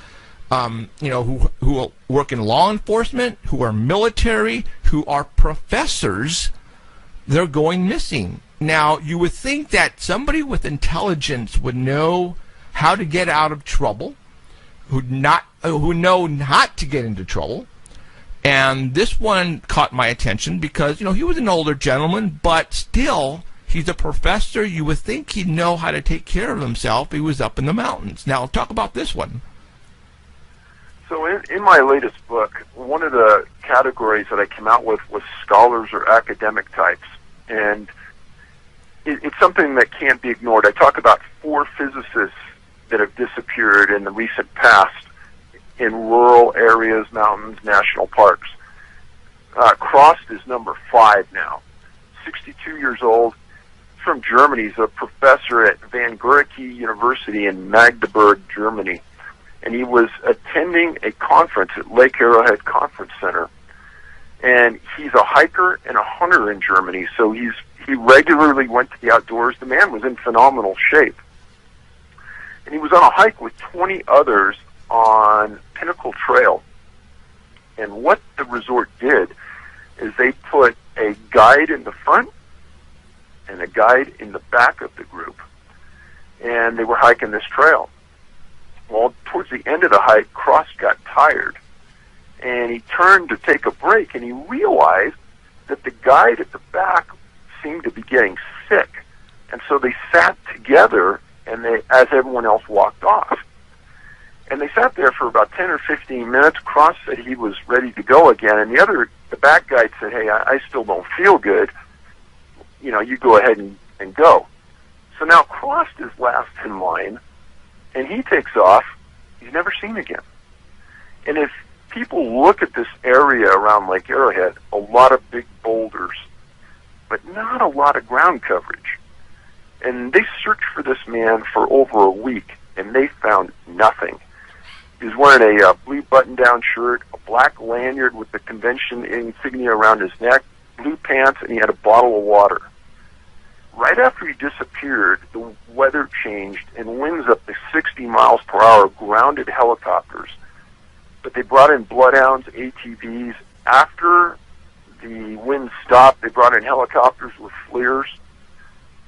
work in law enforcement, who are military, who are professors. They're going missing. Now, you would think that somebody with intelligence would know how to get out of trouble, who know not to get into trouble. And this one caught my attention because, he was an older gentleman, but still, he's a professor. You would think he'd know how to take care of himself. He was up in the mountains. Now, talk about this one. So in my latest book, one of the categories that I came out with was scholars or academic types. And it's something that can't be ignored. I talk about 4 physicists that have disappeared in the recent past in rural areas, mountains, national parks. Crost is number 5 now, 62 years old, from Germany. He's a professor at Van Gurke University in Magdeburg, Germany. And he was attending a conference at Lake Arrowhead Conference Center. And he's a hiker and a hunter in Germany, so he regularly went to the outdoors. The man was in phenomenal shape. And he was on a hike with 20 others on Pinnacle Trail. And what the resort did is they put a guide in the front and a guide in the back of the group. And they were hiking this trail. Well, towards the end of the hike, Cross got tired. And he turned to take a break, and he realized that the guide at the back seemed to be getting sick. And so they sat together, and as everyone else walked off. And they sat there for about 10 or 15 minutes. Cross said he was ready to go again, and the back guide said, hey, I still don't feel good. You know, you go ahead and go. So now Cross is last in line, and he takes off. He's never seen again. And if people look at this area around Lake Arrowhead, a lot of big boulders, but not a lot of ground coverage. And they searched for this man for over a week, and they found nothing. He was wearing a blue button-down shirt, a black lanyard with the convention insignia around his neck, blue pants, and he had a bottle of water. Right after he disappeared, the weather changed, and winds up to 60 miles per hour grounded helicopters. But they brought in bloodhounds, ATVs. After the wind stopped, they brought in helicopters with FLIRs,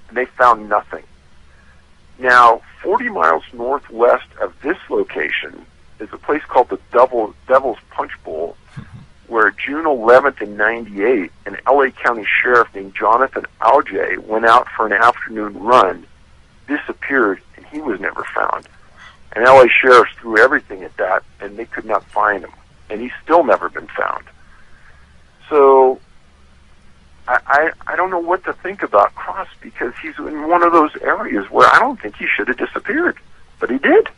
and they found nothing. Now, 40 miles northwest of this location is a place called the Devil's Punch Bowl, where June 11th in 98, an L.A. County sheriff named Jonathan Auger went out for an afternoon run, disappeared, and he was never found. And L.A. sheriffs threw everything at that, and they could not find him. And he's still never been found. So I don't know what to think about Cross, because he's in one of those areas where I don't think he should have disappeared. But he did.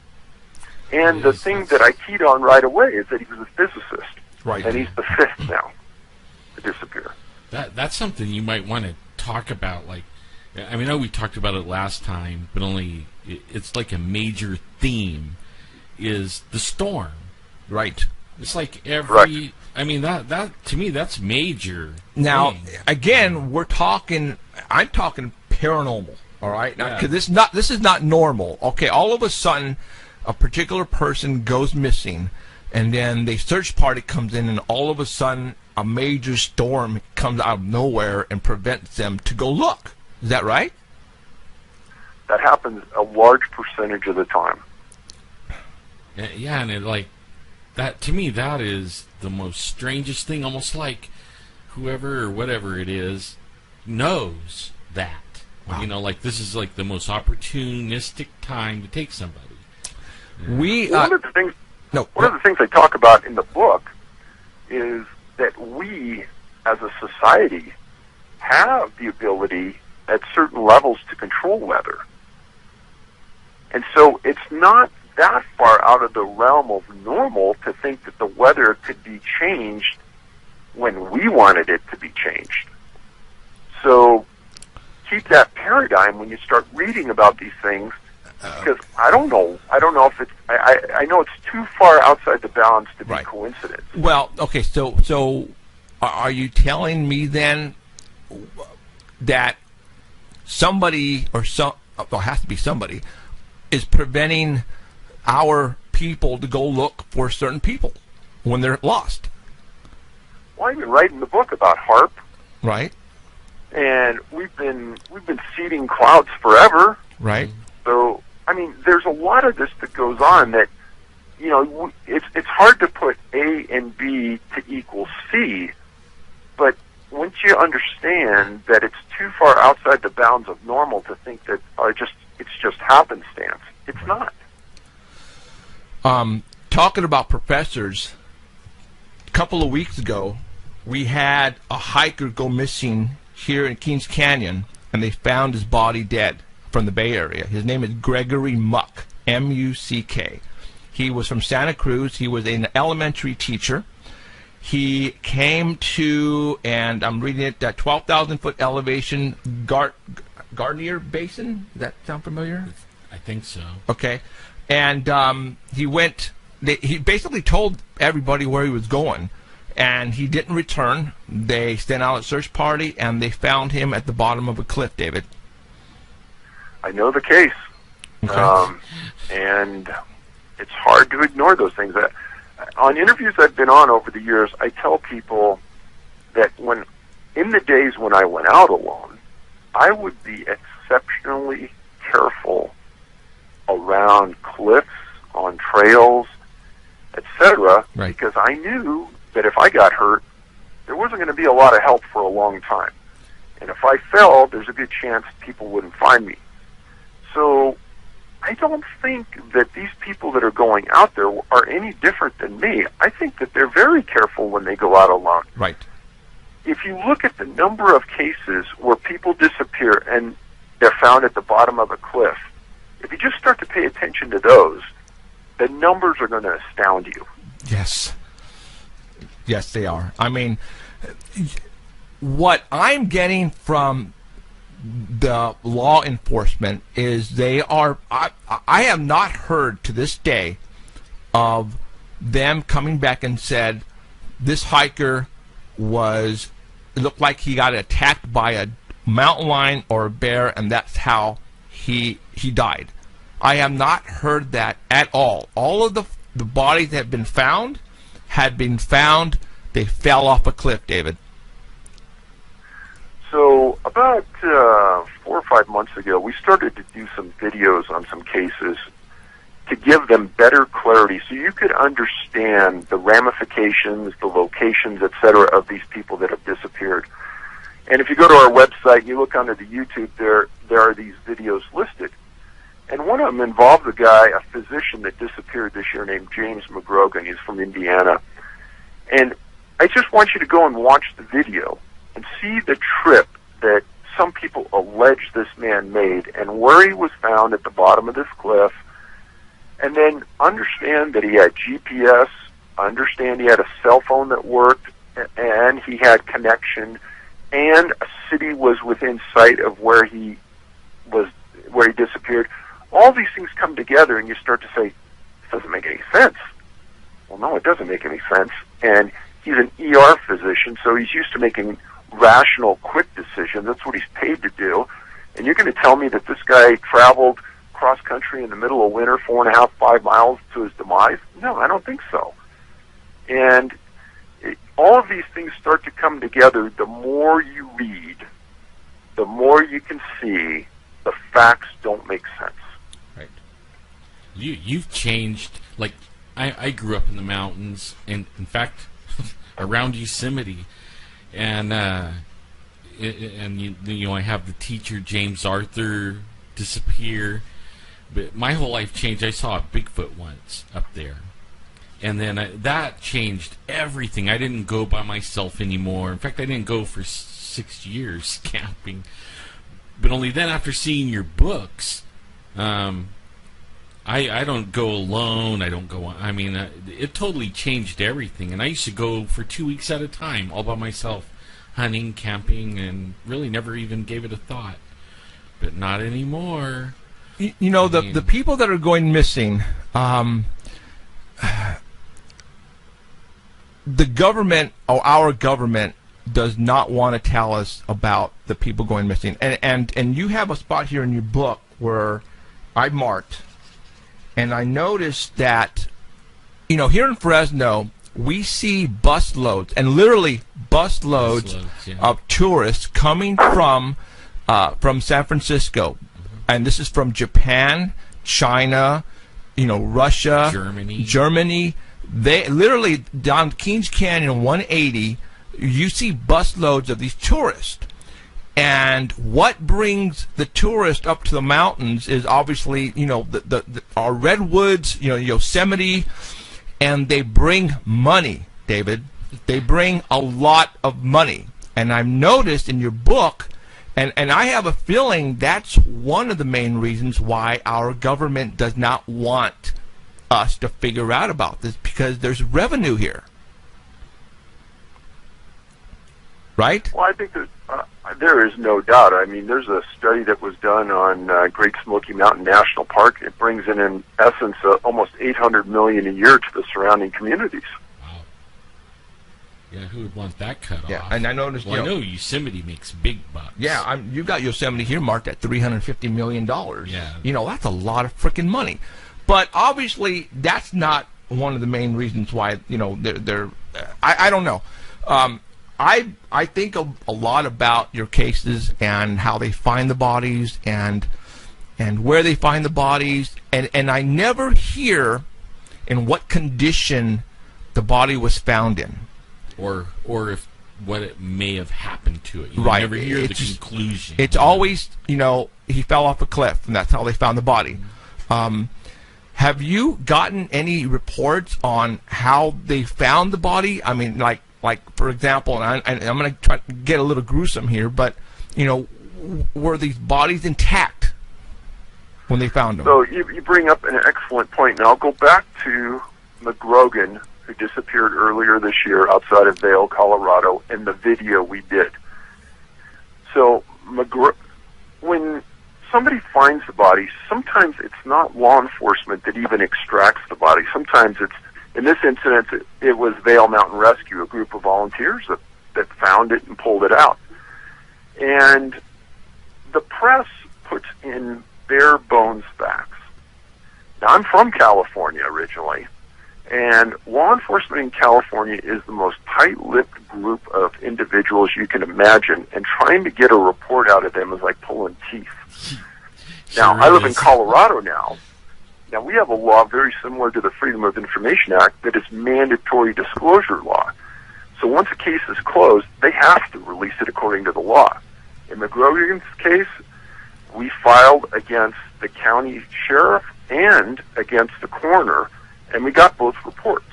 And the thing that I keyed on right away is that he was a physicist. Right. And he's the fifth now to disappear. That's something you might want to talk about. Like, I mean, I know we talked about it last time, but only it's like a major theme is the storm. Right. It's like every. Right. I mean, that to me, that's major. Now, thing. again, I'm talking paranormal, all right? Now, 'cause this is not normal. Okay, all of a sudden, a particular person goes missing, and then the search party comes in, and all of a sudden, a major storm comes out of nowhere and prevents them to go look. Is that right? That happens a large percentage of the time. Yeah, and it like that to me, that is the most strangest thing. Almost like whoever or whatever it is knows that. Wow. You know, like this is like the most opportunistic time to take somebody. One of the things I talk about in the book is that we, as a society, have the ability at certain levels to control weather. And so it's not that far out of the realm of normal to think that the weather could be changed when we wanted it to be changed. So keep that paradigm when you start reading about these things, because I don't know if it's, I know it's too far outside the bounds to be coincidence. Well, okay, so are you telling me then that somebody, or well, it has to be somebody, is preventing our people to go look for certain people when they're lost? Well, I've been writing the book about HARP. Right. And we've been seeding clouds forever. Right. So, I mean, there's a lot of this that goes on that, you know, it's hard to put A and B to equal C, but once you understand that it's too far outside the bounds of normal to think that it's just happenstance, it's not. Talking about professors, a couple of weeks ago, we had a hiker go missing here in Kings Canyon, and they found his body dead from the Bay Area. His name is Gregory Muck, M-U-C-K. He was from Santa Cruz. He was an elementary teacher. He came to, and I'm reading it, that 12,000-foot elevation Gardner Basin. Does that sound familiar? I think so. Okay. And he went, he basically told everybody where he was going, and he didn't return. They sent out a search party, and they found him at the bottom of a cliff, David. I know the case. Okay. And it's hard to ignore those things. On interviews I've been on over the years, I tell people that in the days when I went out alone, I would be exceptionally careful around cliffs, on trails, etc., Right. because I knew that if I got hurt, there wasn't going to be a lot of help for a long time. And if I fell, there's a good chance people wouldn't find me. So I don't think that these people that are going out there are any different than me. I think that they're very careful when they go out alone. Right. If you look at the number of cases where people disappear and they're found at the bottom of a cliff, if you just start to pay attention to those, the numbers are going to astound you. Yes. Yes, they are. I mean, what I'm getting from the law enforcement is they are, I have not heard to this day of them coming back and said, this hiker it looked like he got attacked by a mountain lion or a bear, and that's how he died. I have not heard that at all. All of the bodies that had been found, they fell off a cliff, David. So about 4 or 5 months ago, we started to do some videos on some cases to give them better clarity so you could understand the ramifications, the locations, etc., of these people that have disappeared. And if you go to our website and you look under the YouTube, there are these videos listed. And one of them involved a physician that disappeared this year named James McGrogan. He's from Indiana. And I just want you to go and watch the video and see the trip that some people allege this man made and where he was found at the bottom of this cliff. And then understand that he had GPS, understand he had a cell phone that worked, and he had connection, and a city was within sight of where he disappeared. All these things come together, and you start to say, this doesn't make any sense. Well, no, it doesn't make any sense. And he's an ER physician, so he's used to making rational, quick decisions. That's what he's paid to do. And you're going to tell me that this guy traveled cross-country in the middle of winter, 4.5, 5 miles to his demise? No, I don't think so. And all of these things start to come together. The more you read, the more you can see the facts don't make sense. Right. You've changed. Like, I grew up in the mountains, and in fact, around Yosemite, and I have the teacher James Arthur disappear. But my whole life changed. I saw a Bigfoot once up there. And then that changed everything. I didn't go by myself anymore. In fact, I didn't go for 6 years camping. But only then, after seeing your books, I don't go alone. I don't go. I mean, it totally changed everything. And I used to go for 2 weeks at a time, all by myself, hunting, camping, and really never even gave it a thought. But not anymore. You know, the people that are going missing, the government, or our government, does not want to tell us about the people going missing. And you have a spot here in your book where I marked, and I noticed that, you know, here in Fresno, we see busloads, and literally busloads of tourists coming from San Francisco. And this is from Japan, China, you know, Russia, Germany. They literally, down Kings Canyon 180, you see busloads of these tourists. And what brings the tourists up to the mountains is obviously, you know, our redwoods, you know, Yosemite, and they bring money, David. They bring a lot of money. And I've noticed in your book, and I have a feeling that's one of the main reasons why our government does not want us to figure out about this, because there's revenue here. Right? Well, I think that there is no doubt. I mean, there's a study that was done on Great Smoky Mountain National Park. It brings in essence, almost $800 million a year to the surrounding communities. Yeah, who would want that cut Yeah, off? and I noticed. Well, I know Yosemite makes big bucks. Yeah, you got Yosemite here marked at $350 million. Yeah. That's a lot of freaking money. But obviously, that's not one of the main reasons why, they're I don't know. I think a lot about your cases and how they find the bodies and where they find the bodies, and I never hear in what condition the body was found in. Or if what it may have happened to it. You Right. never hear the It's- conclusion. It's always, he fell off a cliff, and that's how they found the body. Have you gotten any reports on how they found the body? I mean, like for example, and I'm going to try to get a little gruesome here, but, were these bodies intact when they found them? So you bring up an excellent point. Now I'll go back to McGrogan, who disappeared earlier this year outside of Vail, Colorado, and the video we did. So when somebody finds the body, sometimes it's not law enforcement that even extracts the body. Sometimes it's, in this incident, it was Vail Mountain Rescue, a group of volunteers that found it and pulled it out. And the press puts in bare bones facts. Now, I'm from California originally, and law enforcement in California is the most tight-lipped group of individuals you can imagine, and trying to get a report out of them is like pulling teeth. Now, I live in Colorado now. Now, we have a law very similar to the Freedom of Information Act that is mandatory disclosure law. So once a case is closed, they have to release it according to the law. In McGrogan's case, we filed against the county sheriff and against the coroner, and we got both reports.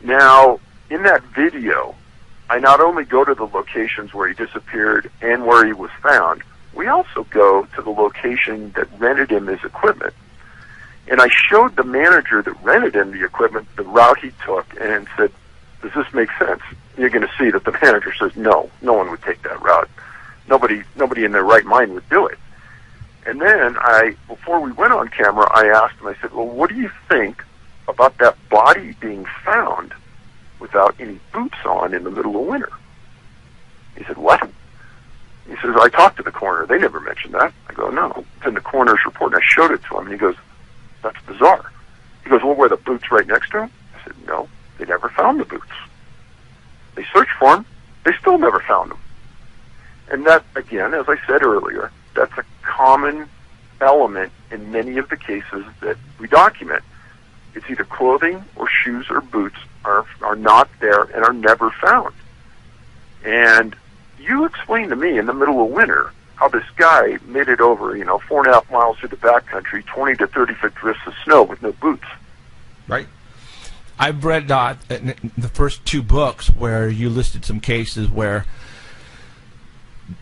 Now, in that video, I not only go to the locations where he disappeared and where he was found, we also go to the location that rented him his equipment. And I showed the manager that rented him the equipment the route he took and said, does this make sense? You're going to see that the manager says, no one would take that route. Nobody in their right mind would do it. And then before we went on camera, I asked him, I said, well, what do you think about that body being found without any boots on in the middle of winter? He said, what? He says, I talked to the coroner. They never mentioned that. I go, no, it's in the coroner's report. And I showed it to him, and he goes, that's bizarre. He goes, well, were the boots right next to him? I said, no, they never found the boots. They searched for them. They still never found them. And that, again, as I said earlier, that's a common element in many of the cases that we document. It's either clothing or shoes or boots are not there and are never found. And you explain to me in the middle of winter how this guy made it over, 4.5 miles through the backcountry, 20 to 30-foot drifts of snow with no boots. Right. I've read the first 2 books where you listed some cases where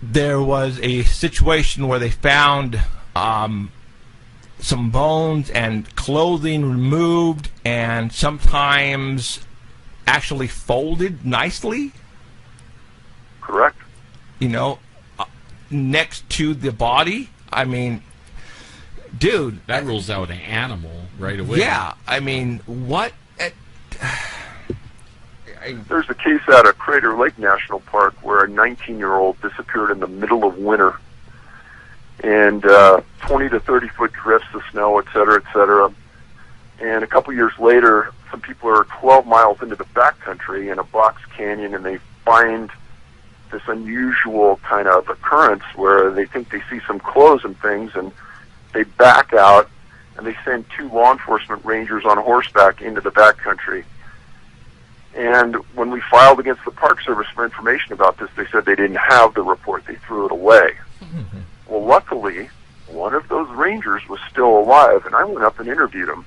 there was a situation where they found some bones and clothing removed and sometimes actually folded nicely. Correct. Next to the body. I mean, dude. That rules out an animal right away. Yeah. I mean, what? There's a case out of Crater Lake National Park where a 19-year-old disappeared in the middle of winter. And 20 to 30-foot drifts of snow, et cetera, et cetera. And a couple years later, some people are 12 miles into the backcountry in a box canyon, and they find this unusual kind of occurrence where they think they see some clothes and things, and they back out, and they send 2 law enforcement rangers on horseback into the backcountry. And when we filed against the Park Service for information about this, they said they didn't have the report. They threw it away. Mm-hmm. Well, luckily, one of those rangers was still alive, and I went up and interviewed him.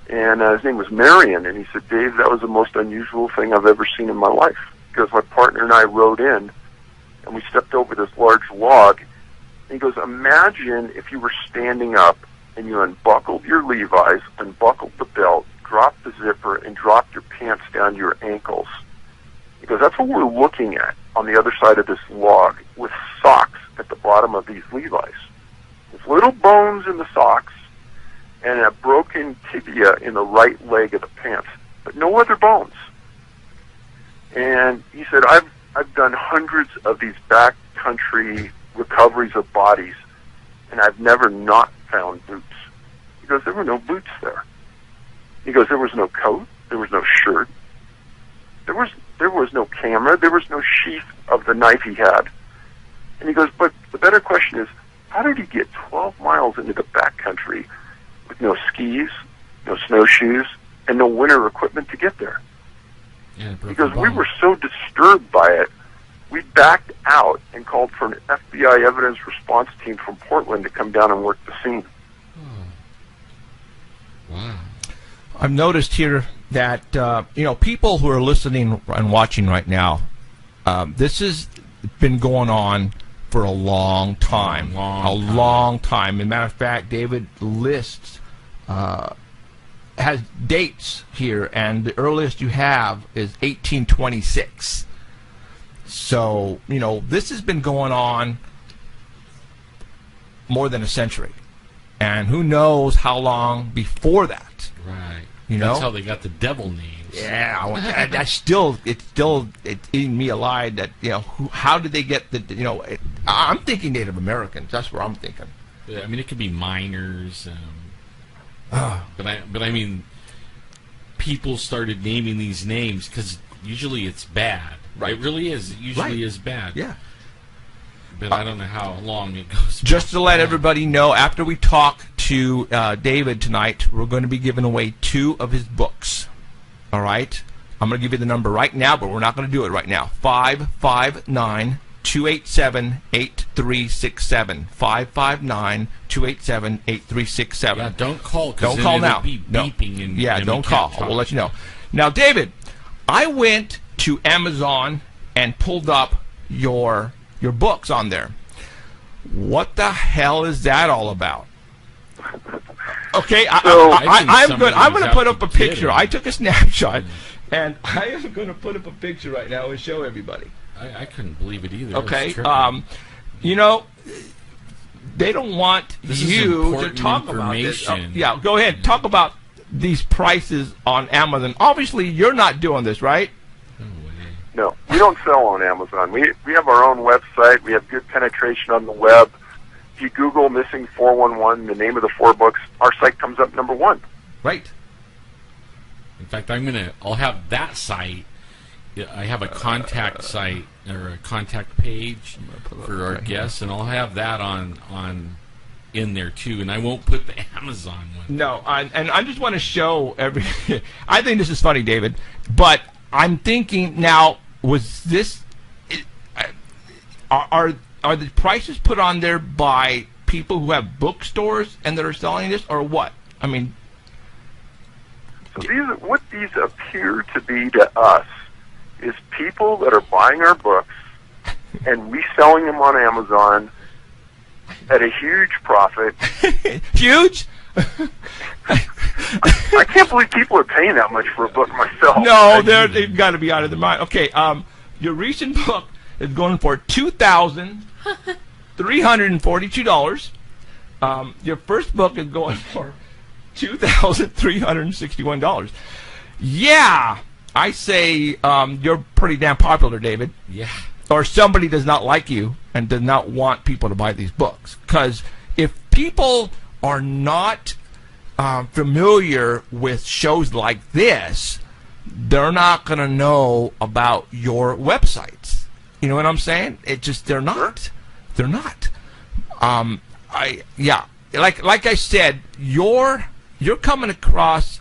And his name was Marion, and he said, Dave, that was the most unusual thing I've ever seen in my life. Because my partner and I rode in, and we stepped over this large log. And he goes, imagine if you were standing up, and you unbuckled your Levi's, unbuckled the belt, dropped the zipper, and dropped your pants down to your ankles. He goes, that's what we're looking at on the other side of this log, with socks at the bottom of these Levi's. With little bones in the socks, and a broken tibia in the right leg of the pants, but no other bones. And he said, I've done hundreds of these backcountry recoveries of bodies, and I've never not found boots. He goes, there were no boots there. He goes, there was no coat, there was no shirt, there was no camera, there was no sheath of the knife he had. And he goes, but the better question is, how did he get 12 miles into the backcountry with no skis, no snowshoes, and no winter equipment to get there? Yeah, Because we were so disturbed by it, we backed out and called for an FBI evidence response team from Portland to come down and work the scene. Wow. I've noticed here that people who are listening and watching right now, this has been going on for a long time. Long time. As a matter of fact, David lists has dates here, and the earliest you have is 1826. So, this has been going on more than a century. And who knows how long before that. Right. You That's know? how they got the devil names. Yeah, it's eating me alive that, how did they get I'm thinking Native Americans. That's what I'm thinking. I mean, it could be miners. But I mean, people started naming these names because usually it's bad. Right. It really is. It usually is bad. Yeah. But I don't know how long it goes. Just to let everybody know, after we talk to David tonight, we're going to be giving away 2 of his books. All right? I'm going to give you the number right now, but we're not going to do it right now. 559-287-8367. 559-287-8367. Yeah, don't call. Don't call now. Be beeping and don't call. We'll let you know. Now, David, I went to Amazon and pulled up your books on there. What the hell is that all about? Okay, I'm going to put up a picture. I took a snapshot, and I am going to put up a picture right now and show everybody. I couldn't believe it either. Okay, they don't want you to talk about this. Yeah, go ahead. Talk about these prices on Amazon. Obviously, you're not doing this, right? No, we don't sell on Amazon. We have our own website. We have good penetration on the web. If you Google Missing 411, the name of the 4 books, our site comes up number 1. Right. In fact, I'll have that site. I have a contact site or a contact page for our guests, and I'll have that on in there too. And I won't put the Amazon one. No, and I just want to show I think this is funny, David, but I'm thinking now, was this are the prices put on there by people who have bookstores and that are selling this, or what? I mean, so what these appear to be to us is people that are buying our books and reselling them on Amazon at a huge profit. Huge? I can't believe people are paying that much for a book myself. No, they've got to be out of their mind. Okay, your recent book is going for $2,342. Your first book is going for $2,361. Yeah, I say you're pretty damn popular, David. Yeah. Or somebody does not like you and does not want people to buy these books. Because if people are not familiar with shows like this, they're not going to know about your websites. You know what I'm saying? They're not. They're not. Like I said, you're coming across.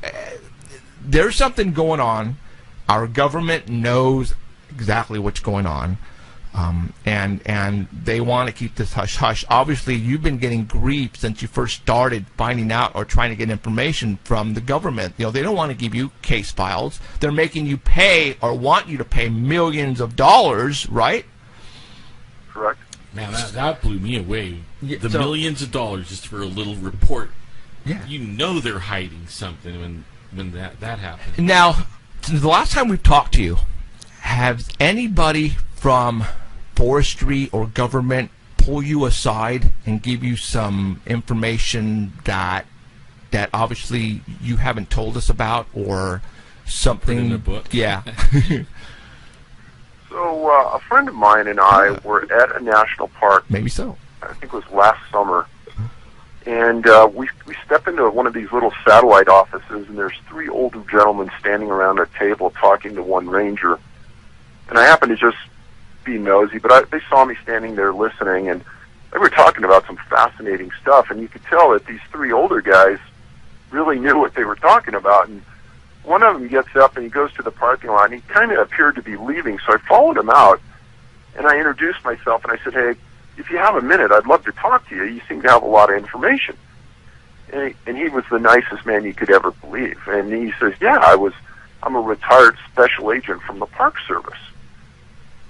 There's something going on. Our government knows exactly what's going on. And they want to keep this hush-hush. Obviously, you've been getting grief since you first started finding out or trying to get information from the government. They don't want to give you case files. They're making you pay or want you to pay millions of dollars, right? Correct. Man, that blew me away. Yeah, the millions of dollars just for a little report. Yeah. They're hiding something when that happens. Now, since the last time we've talked to you, has anybody from forestry or government pull you aside and give you some information that obviously you haven't told us about, or something? Put in a book? Yeah. So a friend of mine and I were at a national park. Maybe so. I think it was last summer. And we step into one of these little satellite offices, and there's three older gentlemen standing around a table talking to one ranger. And I happened to just be nosy, but they saw me standing there listening, and they were talking about some fascinating stuff. And you could tell that these three older guys really knew what they were talking about. And one of them gets up and he goes to the parking lot, and he kind of appeared to be leaving. So I followed him out, and I introduced myself, and I said, "Hey, if you have a minute, I'd love to talk to you. You seem to have a lot of information." And he was the nicest man you could ever believe. And he says, "Yeah, I'm a retired special agent from the Park Service."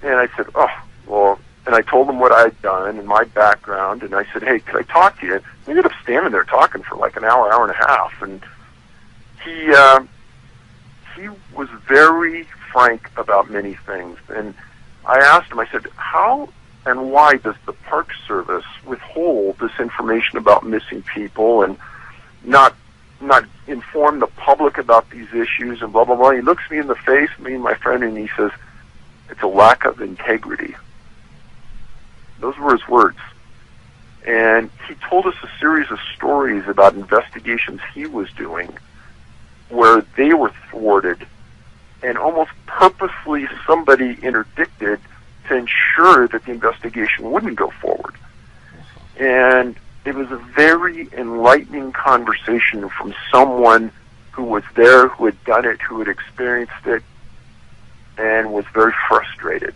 And I said, "Oh, well," and I told him what I had done and my background, and I said, "Hey, could I talk to you?" And we ended up standing there talking for like an hour, hour and a half, and he was very frank about many things. And I asked him, I said, "How and why does the Park Service withhold this information about missing people and not inform the public about these issues and blah, blah, blah?" He looks me in the face, me and my friend, and he says, "It's a lack of integrity." Those were his words. And he told us a series of stories about investigations he was doing where they were thwarted, and almost purposely somebody interdicted to ensure that the investigation wouldn't go forward. And it was a very enlightening conversation from someone who was there, who had done it, who had experienced it, and was very frustrated.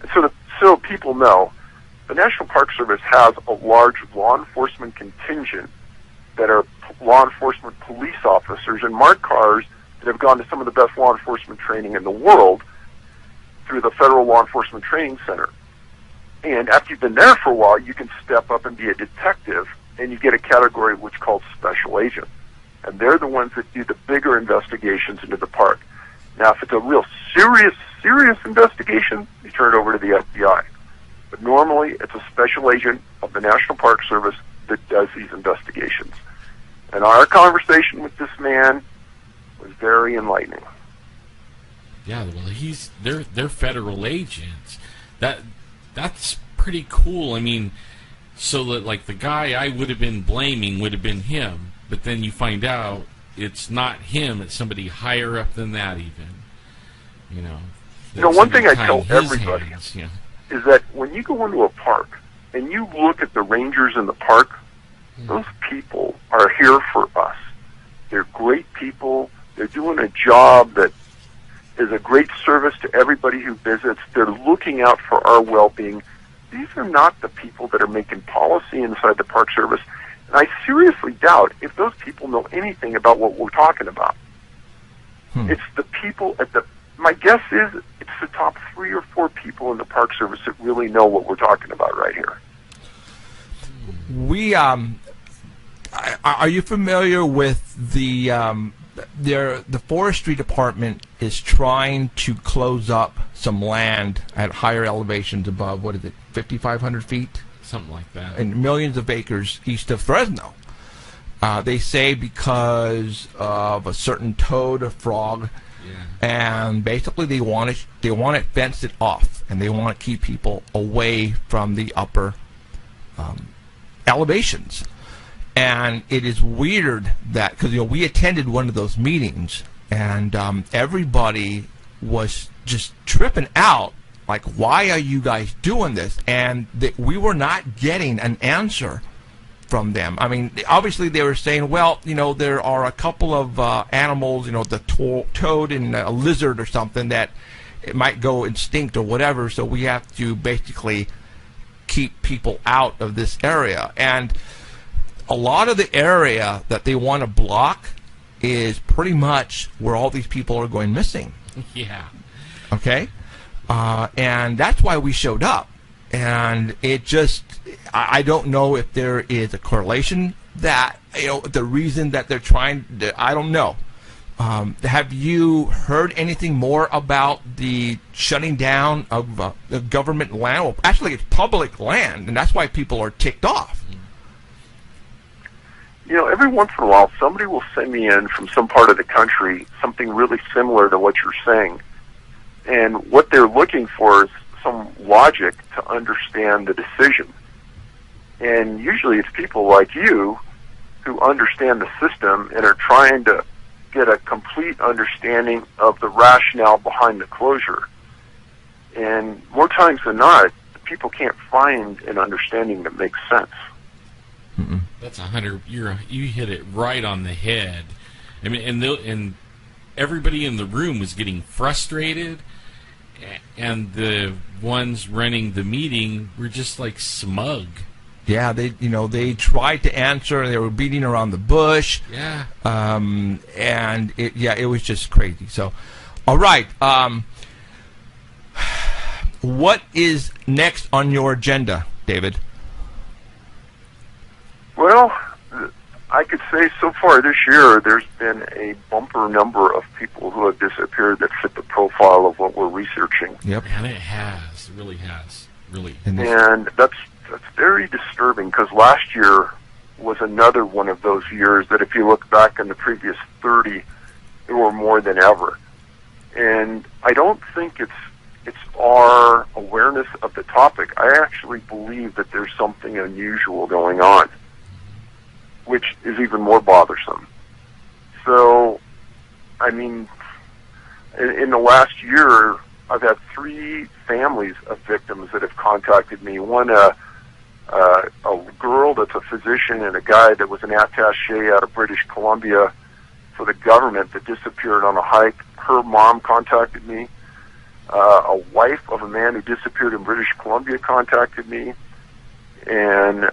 And so people know, the National Park Service has a large law enforcement contingent that are law enforcement police officers and marked cars that have gone to some of the best law enforcement training in the world through the Federal Law Enforcement Training Center. And after you've been there for a while, you can step up and be a detective, and you get a category which is called special agent. And they're the ones that do the bigger investigations into the park. Now, if it's a real serious investigation, you turn it over to the FBI. But normally, it's a special agent of the National Park Service that does these investigations. And our conversation with this man was very enlightening. Yeah, well, they're federal agents. That's pretty cool. I mean, so that like the guy I would have been blaming would have been him, but then you find out it's not him; it's somebody higher up than that, even. One thing I tell everybody hands, is that when you go into a park and you look at the rangers in the park, those people are here for us. They're great people. They're doing a job that is a great service to everybody who visits. They're looking out for our well-being. These are not the people that are making policy inside the Park Service. And I seriously doubt if those people know anything about what we're talking about. It's the people my guess is it's the top 3 or 4 people in the Park Service that really know what we're talking about right here. We are you familiar with the forestry department is trying to close up some land at higher elevations above, 5,500 feet? Something like that. And millions of acres east of Fresno. They say because of a certain toad or frog, and basically they want it fenced it off, and they want to keep people away from the upper elevations. And it is weird that, because we attended one of those meetings, and everybody was just tripping out, like, why are you guys doing this? And we were not getting an answer from them. I mean, obviously they were saying, well, there are a couple of animals, the toad and a lizard or something that it might go extinct or whatever, so we have to basically keep people out of this area. And a lot of the area that they want to block is pretty much where all these people are going missing. Yeah. Okay? And that's why we showed up. And it just, I don't know if there is a correlation that, the reason that they're trying, I don't know. Have you heard anything more about the shutting down of the government land? Well, actually, it's public land, and that's why people are ticked off. Every once in a while, somebody will send me in from some part of the country something really similar to what you're saying. And what they're looking for is some logic to understand the decision. And usually it's people like you who understand the system and are trying to get a complete understanding of the rationale behind the closure. And more times than not, people can't find an understanding that makes sense. That's 100. You hit it right on the head. I mean, and everybody in the room was getting frustrated, and the ones running the meeting were just like smug. Yeah, they tried to answer. They were beating around the bush. Yeah. And it was just crazy. So, all right. What is next on your agenda, David? Well, I could say so far this year there's been a bumper number of people who have disappeared that fit the profile of what we're researching. Yep. And it has. It really has. Really. And that's very disturbing, because last year was another one of those years that if you look back in the previous 30, there were more than ever. And I don't think it's our awareness of the topic. I actually believe that there's something unusual going on, which is even more bothersome. So, I mean, in the last year, I've had 3 families of victims that have contacted me. One, a girl that's a physician, and a guy that was an attaché out of British Columbia for the government that disappeared on a hike. Her mom contacted me. A wife of a man who disappeared in British Columbia contacted me. And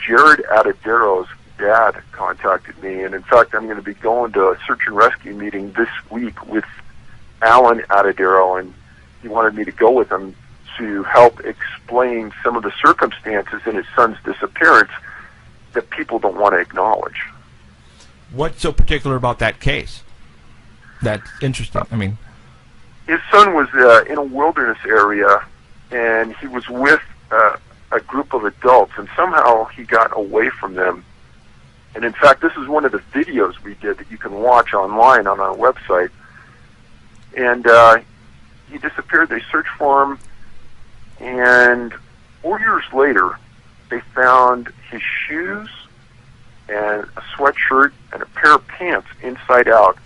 Jared Adadero's dad contacted me. And in fact, I'm going to be going to a search and rescue meeting this week with Alan Adadero, and he wanted me to go with him to help explain some of the circumstances in his son's disappearance that people don't want to acknowledge. What's so particular about that case? That's interesting. I mean, his son was in a wilderness area, and he was with a group of adults, and somehow he got away from them. And in fact, this is one of the videos we did that you can watch online on our website. And he disappeared. They searched for him, and 4 years later, they found his shoes and a sweatshirt and a pair of pants inside out,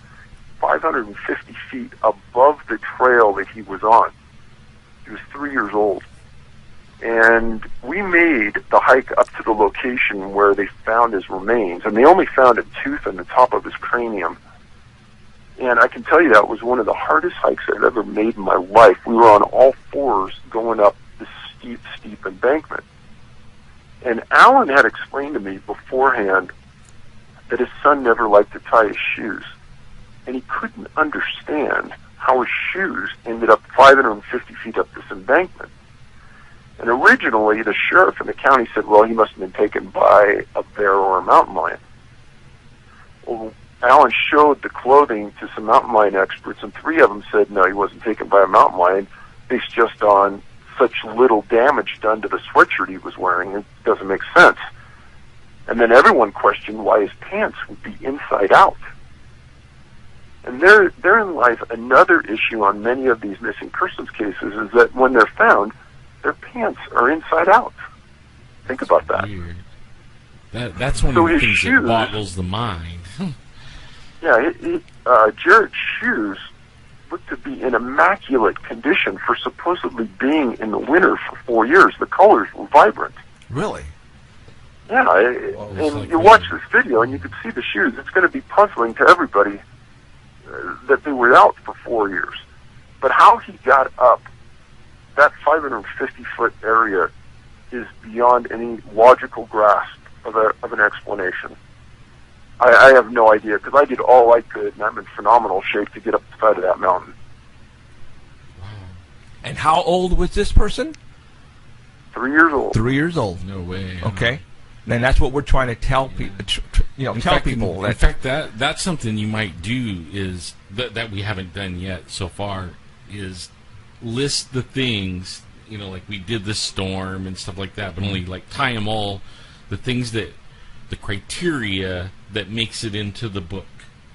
550 feet above the trail that he was on. He was 3 years old. And we made the hike up to the location where they found his remains, and they only found a tooth in the top of his cranium. And I can tell you that was one of the hardest hikes I've ever made in my life. We were on all fours going up this steep embankment. And Alan had explained to me beforehand that his son never liked to tie his shoes. And he couldn't understand how his shoes ended up 550 feet up this embankment. And originally, the sheriff in the county said, well, he must have been taken by a bear or a mountain lion. Well, Alan showed the clothing to some mountain lion experts, and 3 of them said, no, he wasn't taken by a mountain lion, based just on such little damage done to the sweatshirt he was wearing. It doesn't make sense. And then everyone questioned why his pants would be inside out. And therein lies another issue on many of these missing persons cases, is that when they're found, their pants are inside out. Think about that. Weird. That's one of the things that boggles the mind. Yeah, Jared's shoes looked to be in immaculate condition for supposedly being in the winter for 4 years. The colors were vibrant. really? Yeah, and you watch this video and you can see the shoes. It's going to be puzzling to everybody that they were out for 4 years. But how he got up that 550-foot area is beyond any logical grasp of an explanation. I have no idea, because I did all I could, and I'm in phenomenal shape to get up the side of that mountain. And how old was this person? 3 years old. 3 years old. No way. Okay. And that's what we're trying to tell people. In fact, that's something you might do is that we haven't done yet so far is list the things, like we did the storm and stuff like that, but only like tie them all, the things that the criteria that makes it into the book.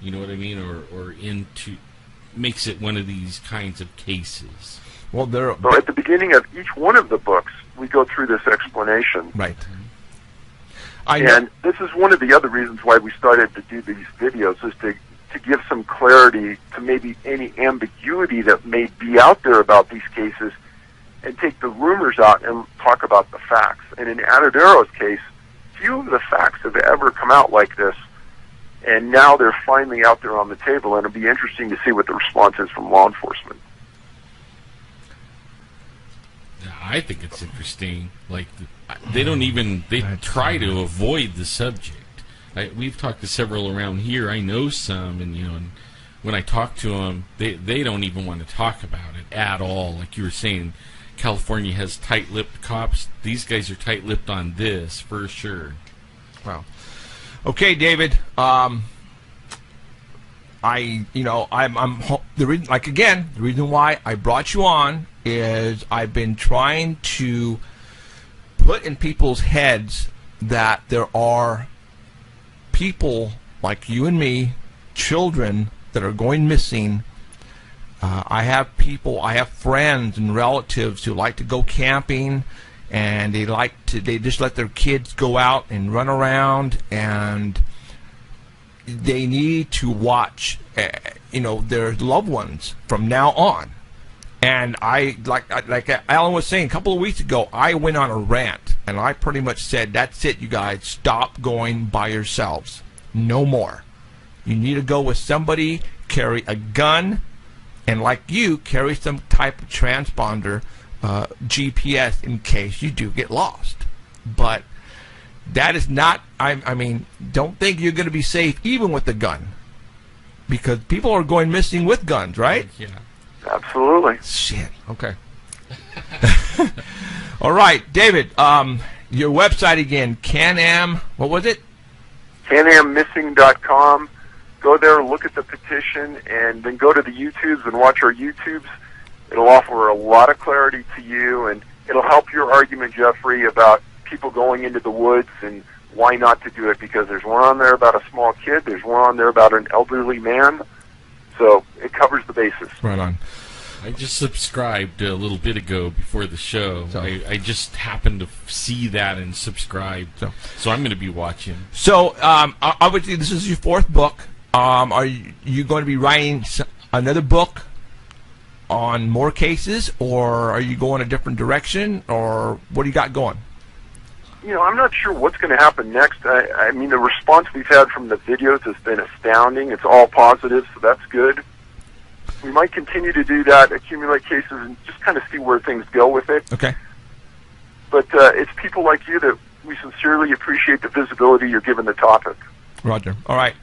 You know what I mean, or into makes it one of these kinds of cases. Well, they're So at the beginning of each one of the books, we go through this explanation. right. I know. And this is one of the other reasons why we started to do these videos, is to give some clarity to maybe any ambiguity that may be out there about these cases, and take the rumors out and talk about the facts. And in Adadero's case, few of the facts have ever come out like this, and now they're finally out there on the table, and it'll be interesting to see what the response is from law enforcement. I think it's interesting. Like, they don't even, they try to avoid the subject. We've talked to several around here. I know some, and and when I talk to them, they don't even want to talk about it at all. Like you were saying, California has tight-lipped cops. These guys are tight-lipped on this for sure. Wow. Okay, David. I'm the reason, the reason why I brought you on is I've been trying to put in people's heads that there are people like you and me, children that are going missing. I have friends and relatives who like to go camping, and they just let their kids go out and run around, and they need to watch, their loved ones from now on. And like Alan was saying a couple of weeks ago, I went on a rant, and I pretty much said, that's it, you guys, stop going by yourselves. No more. You need to go with somebody, carry a gun, and like you, carry some type of transponder, GPS, in case you do get lost. But that is not, don't think you're going to be safe even with the gun. Because people are going missing with guns, right? Yeah. Absolutely. Shit. Okay. All right, David. Your website again, Can-Am. What was it? CanAmMissing.com. Go there, look at the petition, and then go to the YouTubes and watch our YouTubes. It'll offer a lot of clarity to you, and it'll help your argument, Jeffrey, about people going into the woods and why not to do it. Because there's one on there about a small kid. There's one on there about an elderly man. So it covers the bases. Right on. I just subscribed a little bit ago before the show. So- I just happened to see that and subscribed. So I'm going to be watching. So, obviously, this is your fourth book. Are you going to be writing another book on more cases, or are you going a different direction, or what do you got going? I'm not sure what's going to happen next. I mean, the response we've had from the videos has been astounding. It's all positive, so that's good. We might continue to do that, accumulate cases, and just kind of see where things go with it. Okay. But it's people like you that we sincerely appreciate the visibility you're giving the topic. Roger. All right.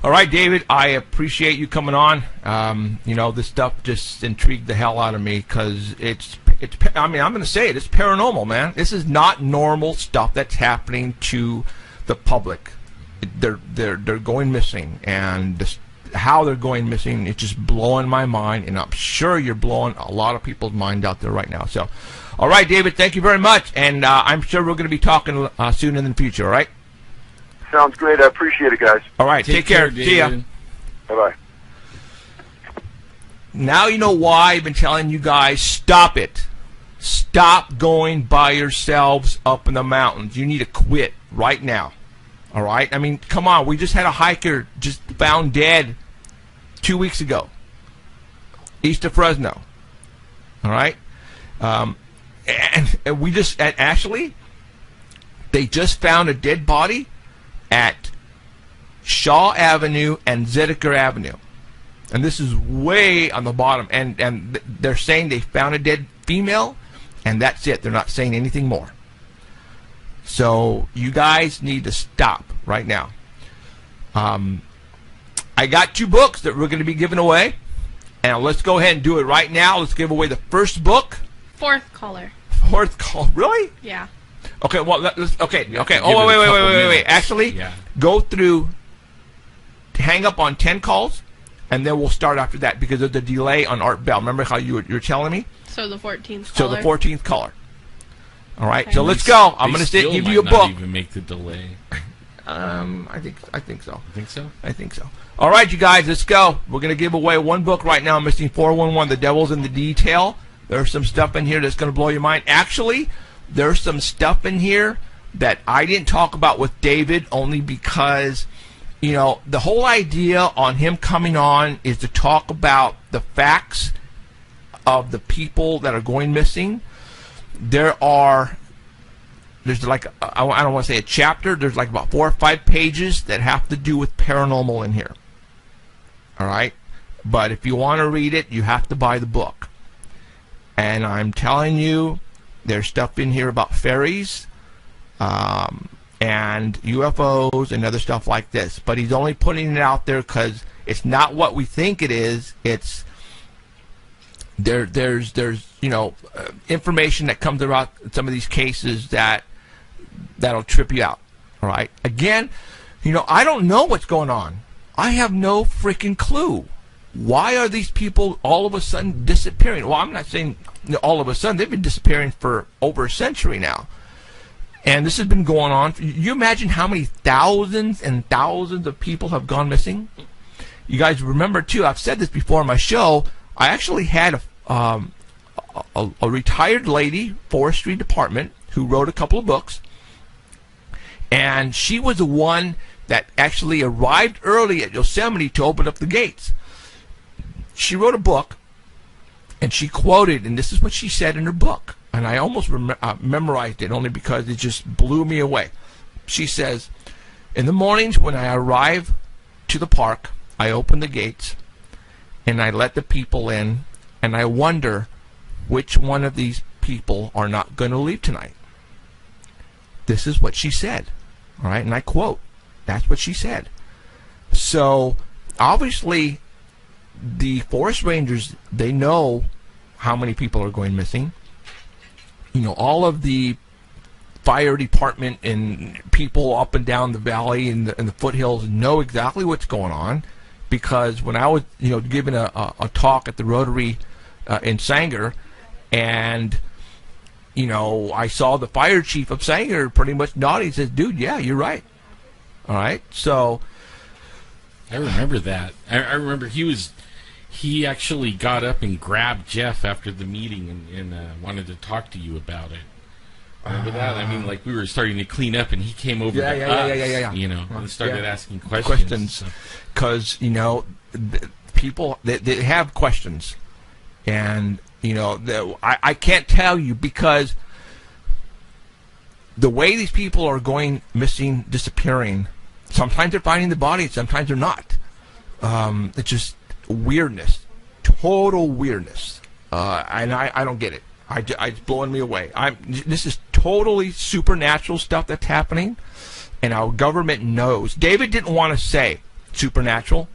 All right, David, I appreciate you coming on. This stuff just intrigued the hell out of me because I'm going to say it, it's paranormal, man. This is not normal stuff that's happening to the public. They're going missing, and how they're going missing, it's just blowing my mind, and I'm sure you're blowing a lot of people's mind out there right now. So, all right, David, thank you very much, and I'm sure we're going to be talking soon in the future, all right? Sounds great. I appreciate it, guys. All right, take care. See ya. David. Bye-bye. Now you know why I've been telling you guys, stop it. Stop going by yourselves up in the mountains. You need to quit right now. All right? I mean, come on. We just had a hiker just found dead 2 weeks ago, east of Fresno. All right? And we just, actually, they just found a dead body at Shaw Avenue and Zedeker Avenue. And this is way on the bottom. And they're saying they found a dead female, and that's it. They're not saying anything more. So you guys need to stop right now. I got 2 books that we're going to be giving away. And let's go ahead and do it right now. Let's give away the first book. Fourth caller. Fourth call. Really? Yeah. Okay, well, let's, okay. give Oh, it a wait. couple minutes. Actually, Yeah. go through, hang up on 10 calls, and then we'll start after that because of the delay on Art Bell. Remember how you were telling me? So the 14th So caller. the 14th caller. All right, Okay. so let's go. I'm They going to still give might you a not book. even make the delay. I think so. You think so? I think so. All right, you guys, let's go. We're going to give away 1 book right now, Missing 411, The Devil's in the Detail. There's some stuff in here that's going to blow your mind. Actually, there's some stuff in here that I didn't talk about with David only because, you know, the whole idea on him coming on is to talk about the facts of the people that are going missing. There's like, I don't want to say a chapter, there's like about 4 or 5 pages that have to do with paranormal in here. All right? But if you want to read it, you have to buy the book. And I'm telling you, there's stuff in here about fairies, and UFOs and other stuff like this. But he's only putting it out there because it's not what we think it is. It's there's you know, information that comes about some of these cases that'll trip you out. All right. Again, you know, I don't know what's going on. I have no freaking clue. Why are these people all of a sudden disappearing? Well, I'm not saying all of a sudden. They've been disappearing for over a century now. And this has been going on. You imagine how many thousands and thousands of people have gone missing? You guys remember, too, I've said this before on my show, I actually had a retired lady, forestry department, who wrote a couple of books. And she was the one that actually arrived early at Yosemite to open up the gates. She wrote a book, and she quoted, and this is what she said in her book, and I almost memorized it only because it just blew me away. She says, in the mornings when I arrive to the park, I open the gates, and I let the people in, and I wonder which one of these people are not going to leave tonight. This is what she said, all right, and I quote, that's what she said. So, obviously, the forest rangers, they know how many people are going missing. You know, all of the fire department and people up and down the valley and the foothills know exactly what's going on, because when I was, you know, giving a talk at the Rotary in Sanger, and, you know, I saw the fire chief of Sanger pretty much nodding. He says, dude, yeah, you're right. All right, so I remember that. I remember he actually got up and grabbed Jeff after the meeting and wanted to talk to you about it. Remember that? I mean, like, we were starting to clean up, and he came over to us, you know, and started asking questions. Because, you know, people, they have questions. And, you know, I can't tell you, because the way these people are going missing, disappearing, sometimes they're finding the body, sometimes they're not. It's just weirdness, total weirdness, and I don't get it. It's blowing me away. This is totally supernatural stuff that's happening, and our government knows. David didn't want to say supernatural,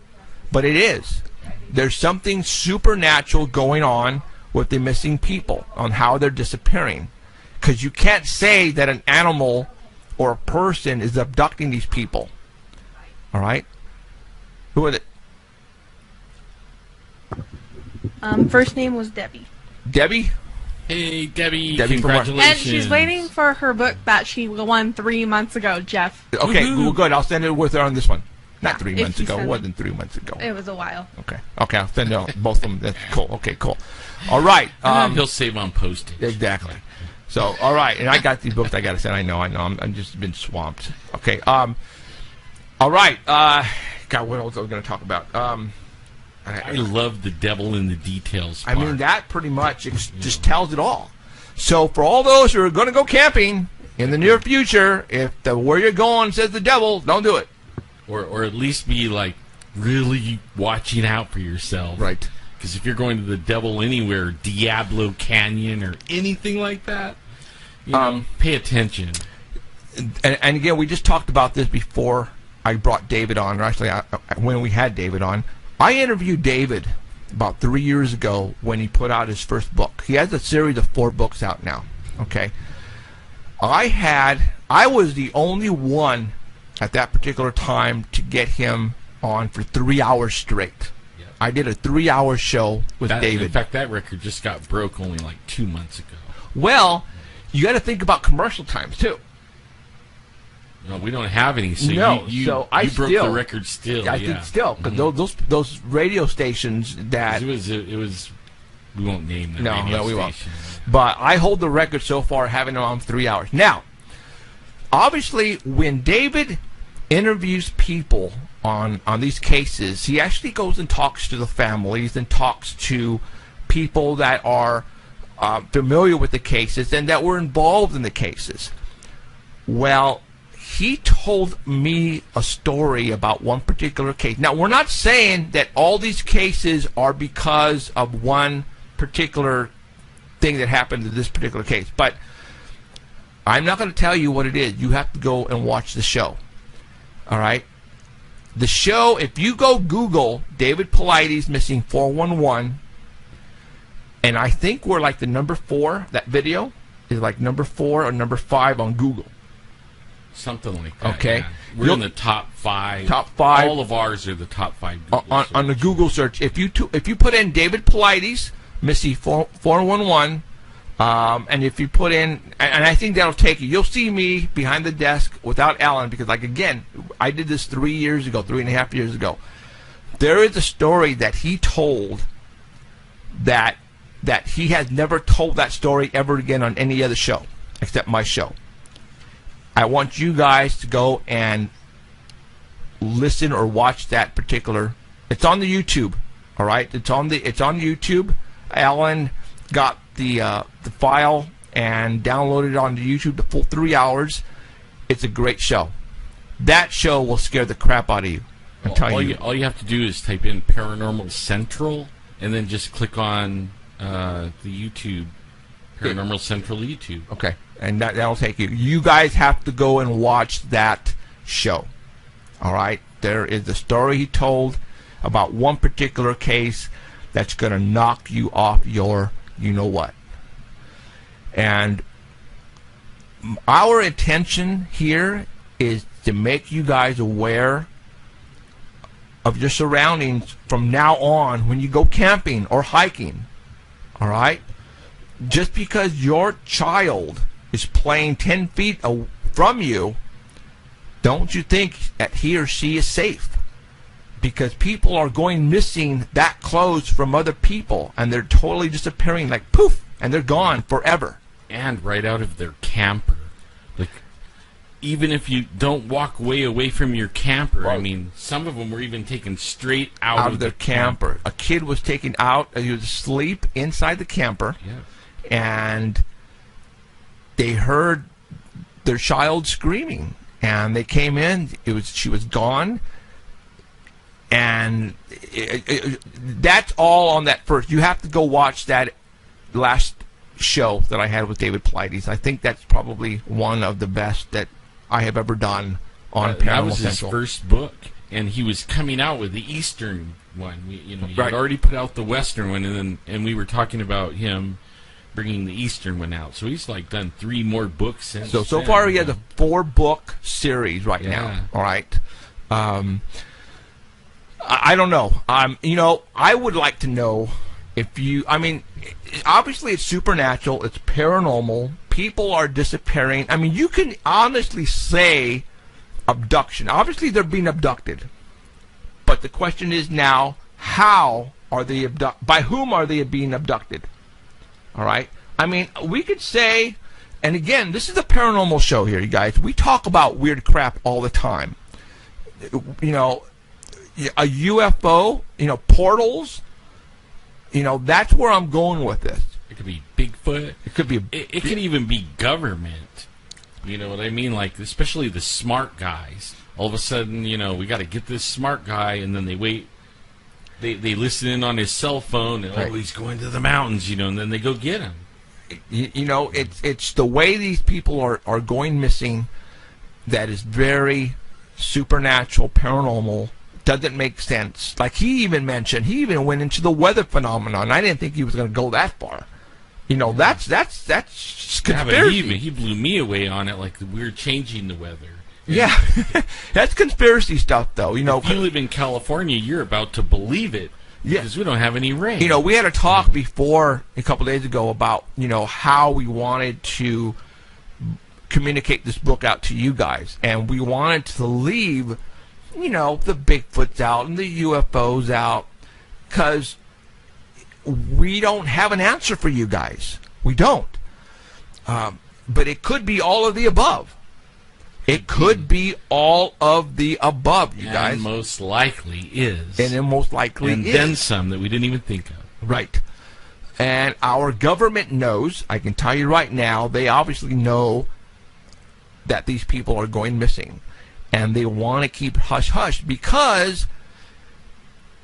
but it is. There's something supernatural going on with the missing people, on how they're disappearing, because you can't say that an animal or a person is abducting these people. All right, who is it? First name was Debbie. Debbie? Hey, Debbie, Debbie, congratulations. And she's waiting for her book that she won 3 months ago, Jeff. Okay, well, good. I'll send it with her on this one. Not Yeah, 3 if months you ago. It send wasn't 3 months ago. It was a while. Okay, I'll send it on both of them. That's cool. Okay, cool. All right. He'll save on postage. Exactly. So, all right. And I got these books I got to send. I know. I'm just been swamped. Okay. All right. God, what else was I going to talk about? I love the devil in the details part. I mean, that pretty much just tells it all. So for all those who are going to go camping in the near future, if where you're going says the devil, don't do it. Or at least be, like, really watching out for yourself. Right. Because if you're going to the Devil Anywhere, Diablo Canyon, or anything like that, you know, pay attention. And again, we just talked about this before I brought David on, or actually when we had David on. I interviewed David about 3 years ago when he put out his first book. He has a series of 4 books out now. Okay. I was the only one at that particular time to get him on for 3 hours straight. Yep. I did a 3-hour show with David. In fact, that record just got broke only like 2 months ago. Well, you got to think about commercial times too. No, we don't have any. So no, you broke the record still. I think still, because those radio stations that it was We won't name the No, radio we won't. station. But I hold the record so far, having it on 3 hours. Now, obviously, when David interviews people on these cases, he actually goes and talks to the families and talks to people that are familiar with the cases and that were involved in the cases. Well, he told me a story about one particular case. Now, we're not saying that all these cases are because of one particular thing that happened in this particular case, but I'm not going to tell you what it is. You have to go and watch the show. All right? The show, if you go Google David Paulides missing 411, and I think we're like the number 4, that video is like number 4 or number 5 on Google. Something like that. Okay. Yeah. We're in the top 5. Top 5. All of ours are the top 5 Google on the Google search. If you put in David Paulides missing 411, and if you put in, and I think that'll take you. You'll see me behind the desk without Alan because, like, again, I did this 3.5 years ago. There is a story that he told that he has never told that story ever again on any other show except my show. I want you guys to go and listen or watch that particular. It's on the YouTube. All right, it's on YouTube. Alan got the file and downloaded it onto YouTube, the full 3 hours. It's a great show. That show will scare the crap out of you. I'm telling you. All you have to do is type in Paranormal Central and then just click on the YouTube, Paranormal Central YouTube. Okay, and that'll take you. You guys have to go and watch that show. All right? There is a story he told about one particular case that's going to knock you off your you-know-what. And our intention here is to make you guys aware of your surroundings from now on when you go camping or hiking. All right? Just because your child is playing 10 feet from you, don't you think that he or she is safe? Because people are going missing that close from other people, and they're totally disappearing like poof, and they're gone forever. And right out of their camper. Like, even if you don't walk way away from your camper, Right. I mean, some of them were even taken straight out of their camper. A kid was taken out. He was asleep inside the camper, Yeah. and they heard their child screaming, and they came in. She was gone, and that's all on that first. You have to go watch that last show that I had with David Paulides. I think that's probably one of the best that I have ever done on Paranormal That was Central. his first book, and he was coming out with the Eastern one. He Right. had already put out the Western one, and we were talking about him bringing the Eastern one out. So he's like done 3 more books since. So then. far he has a 4-book series right Yeah. now. All right. I don't know. I would like to know if you. I mean, obviously it's supernatural. It's paranormal. People are disappearing. I mean, you can honestly say abduction. Obviously they're being abducted. But the question is now, how are they abducted? By whom are they being abducted? All right. I mean, we could say, and again, this is a paranormal show here, you guys. We talk about weird crap all the time. You know, a UFO, portals. That's where I'm going with this. It could be Bigfoot. It could be. It could even be government. You know what I mean? Like, especially the smart guys. All of a sudden, we got to get this smart guy, and then they wait. They listen in on his cell phone, and Right. he's going to the mountains, and then they go get him. It's the way these people are going missing that is very supernatural, paranormal. Doesn't make sense. Like he even went into the weather phenomenon. I didn't think he was going to go that far. That's Yeah, but conspiracy. he blew me away on it, like we're changing the weather. Yeah, that's conspiracy stuff, though. If you live in California, you're about to believe it Yeah. because we don't have any rain. We had a talk before a couple days ago about how we wanted to communicate this book out to you guys, and we wanted to leave the Bigfoots out and the UFOs out, because we don't have an answer for you guys. We don't. But it could be all of the above. It could be all of the above, you guys. And most likely is. And it most likely and is. then some that we didn't even think of. Right. And our government knows, I can tell you right now, they obviously know that these people are going missing. And they want to keep hush-hush because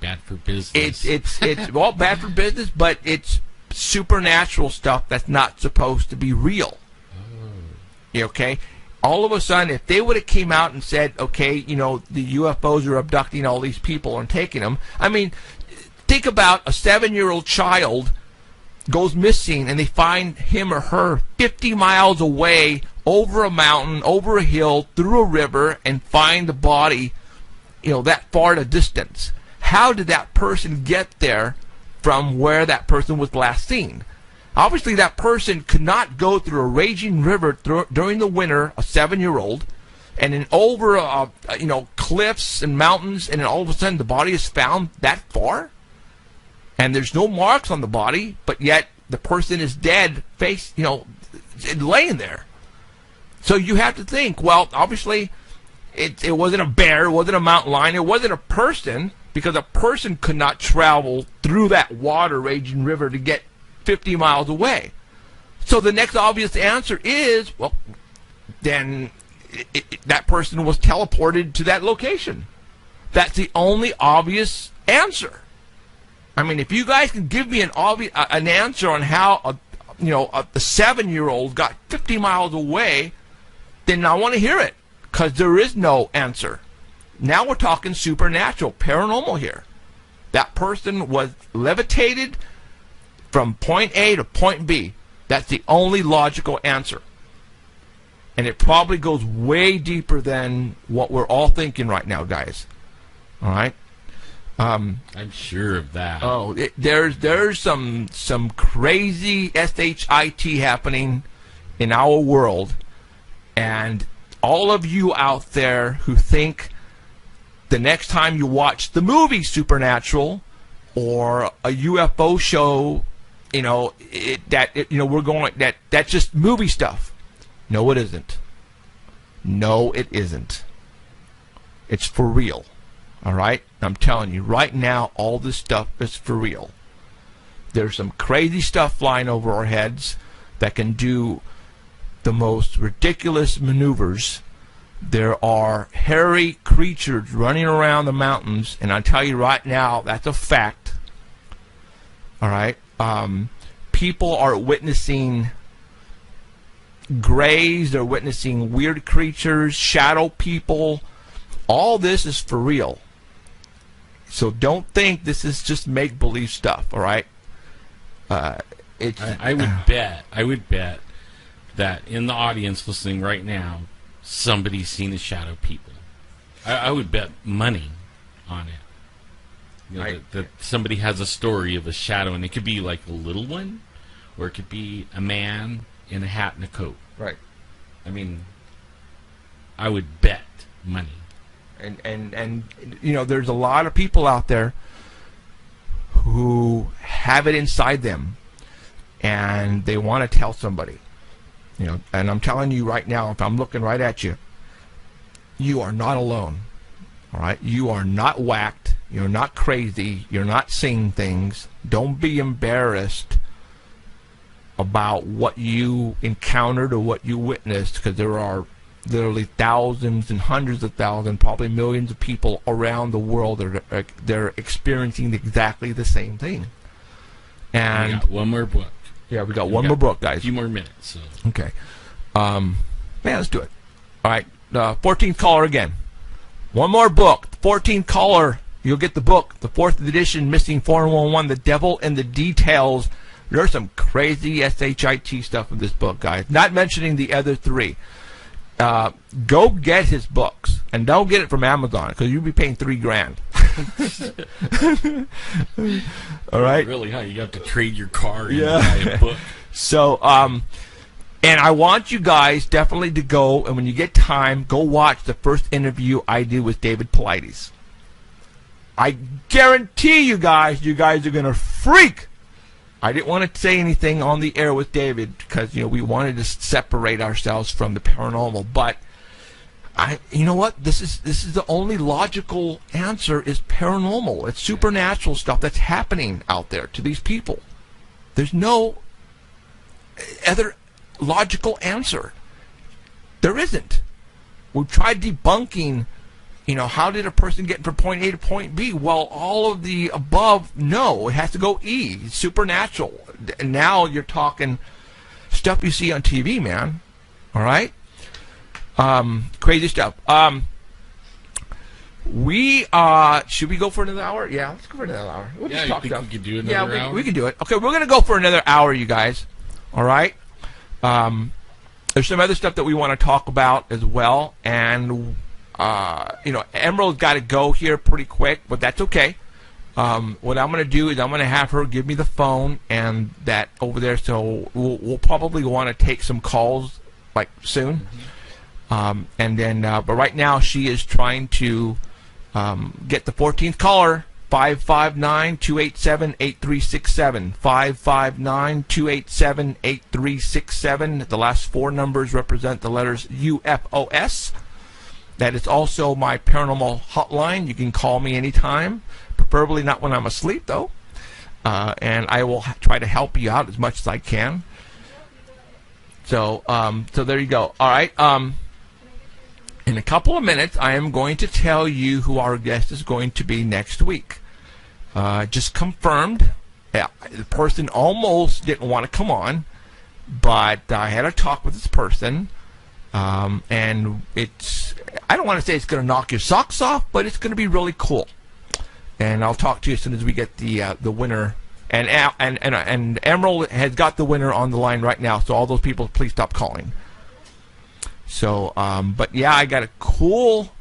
bad for business. It's well, bad for business, but it's supernatural stuff that's not supposed to be real. Okay? All of a sudden, if they would have came out and said, okay, you know, the UFOs are abducting all these people and taking them. I mean, think about a 7-year-old child goes missing and they find him or her 50 miles away over a mountain, over a hill, through a river, and find the body, you know, that far at a distance. How did that person get there from where that person was last seen? Obviously, that person could not go through a raging river during the winter, a 7-year-old, and then over, you know, cliffs and mountains, and then all of a sudden the body is found that far, and there's no marks on the body, but yet the person is dead, you know, laying there. So you have to think, well, obviously, it wasn't a bear, it wasn't a mountain lion, it wasn't a person, because a person could not travel through that water raging river to get 50 miles away. So the next obvious answer is, well, then that person was teleported to that location. That's the only obvious answer. I mean, if you guys can give me an answer on how a 7-year-old got 50 miles away, then I want to hear it, because there is no answer. Now we're talking supernatural, paranormal here. That person was levitated from point A to point B. That's the only logical answer. And it probably goes way deeper than what we're all thinking right now, guys. All right? I'm sure of that. Oh, there's some crazy shit happening in our world. And all of you out there who think the next time you watch the movie Supernatural or a UFO show, you know, we're going that's just movie stuff. No, it isn't. No, it isn't. It's for real. All right? I'm telling you, right now, all this stuff is for real. There's some crazy stuff flying over our heads that can do the most ridiculous maneuvers. There are hairy creatures running around the mountains, and I tell you right now, that's a fact. All right? People are witnessing grays, they're witnessing weird creatures, shadow people. All this is for real. So don't think this is just make-believe stuff, all right? I would bet that in the audience listening right now, somebody's seen the shadow people. I would bet money on it. You know, that somebody has a story of a shadow, and it could be like a little one, or it could be a man in a hat and a coat. Right. I mean, I would bet money. And you know, there's a lot of people out there who have it inside them, and they want to tell somebody. You know, and I'm telling you right now, if I'm looking right at you, you are not alone. All right? You are not whacked. You're not crazy. You're not seeing things. Don't be embarrassed about what you encountered or what you witnessed, because there are literally thousands and hundreds of thousands, probably millions of people around the world that they're experiencing exactly the same thing. And we got one more book. Yeah, we got one more book, guys. A few more minutes. So. Okay. Yeah, let's do it. All right. 14th caller again. One more book. 14th caller, you'll get the book. The 4th edition, Missing 411, The Devil in the Details. There's some crazy shit stuff in this book, guys. Not mentioning the other 3. Go get his books, and don't get it from Amazon, because you'll be paying $3,000. All right. Really, huh? You have to trade your car and buy a book. So, and I want you guys definitely to go, and when you get time, go watch the first interview I did with David Paulides. I guarantee you guys are going to freak I didn't want to say anything on the air with David because, we wanted to separate ourselves from the paranormal. But you know what? This is the only logical answer is paranormal. It's supernatural stuff that's happening out there to these people. There's no other logical answer. There isn't. We've tried debunking, how did a person get from point A to point B? Well, all of the above, no. It has to go E. It's supernatural. And now you're talking stuff you see on TV, man. All right? Crazy stuff. Should we go for another hour? Yeah, let's go for another hour. We'll just talk we could do another hour? Yeah, we can do it. Okay, we're going to go for another hour, you guys. All right? There's some other stuff that we want to talk about as well. And, Emerald's got to go here pretty quick, but that's okay. What I'm going to do is I'm going to have her give me the phone and that over there. So we'll probably want to take some calls, like, soon. Mm-hmm. And then, but right now she is trying to get the 14th caller, 559-287-8367. 559-287-8367. The last four numbers represent the letters UFOS. That is also my paranormal hotline. You can call me anytime, preferably not when I'm asleep, though. And I will try to help you out as much as I can. So there you go. All right. In a couple of minutes, I am going to tell you who our guest is going to be next week. Just confirmed. The person almost didn't want to come on, but I had a talk with this person, and I don't want to say it's going to knock your socks off, but it's going to be really cool. And I'll talk to you as soon as we get the winner. And Emerald has got the winner on the line right now, so all those people, please stop calling. So, but yeah, I got a cool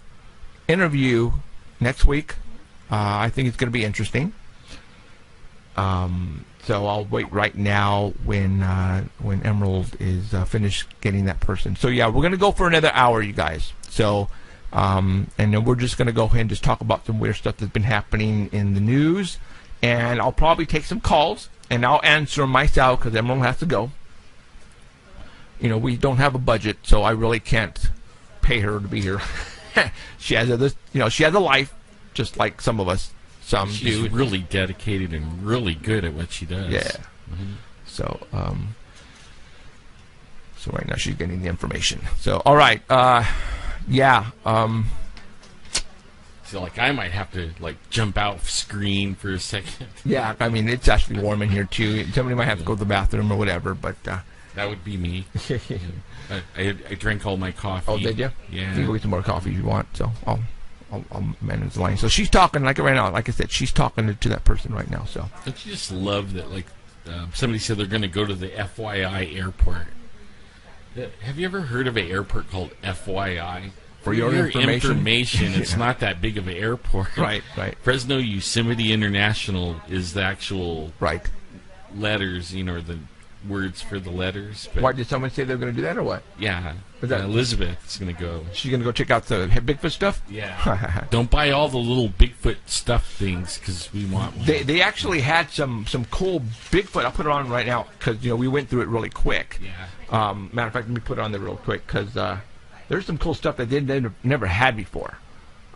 interview next week. I think it's going to be interesting. So I'll wait right now when Emerald is finished getting that person. So yeah, we're going to go for another hour, you guys. So, and then we're just going to go ahead and just talk about some weird stuff that's been happening in the news. And I'll probably take some calls, and I'll answer them myself because Emerald has to go. We don't have a budget, so I really can't pay her to be here. She has she has a life, just like some of us. She's really dedicated and really good at what she does. Yeah. Mm-hmm. So right now she's getting the information. So all right, yeah. So I might have to jump out screen for a second. Yeah, I mean it's actually warm in here too. Somebody might have to go to the bathroom or whatever, but. That would be me. I drank all my coffee. Oh, did you? Yeah. You can go get some more coffee if you want. So I'll manage the line. So she's talking right now. Like I said, she's talking to that person right now. So don't you just love that? Somebody said they're going to go to the FYI airport. Have you ever heard of an airport called FYI? For your information, it's not that big of an airport. Right. Fresno Yosemite International is the actual letters. The words for the letters. Why did someone say they're going to do that or what? Yeah. Elizabeth's going to go. She's going to go check out the Bigfoot stuff? Yeah. Don't buy all the little Bigfoot stuff things because we want one. They actually had some cool Bigfoot. I'll put it on right now because we went through it really quick. Yeah. Matter of fact, let me put it on there real quick because there's some cool stuff that they never had before.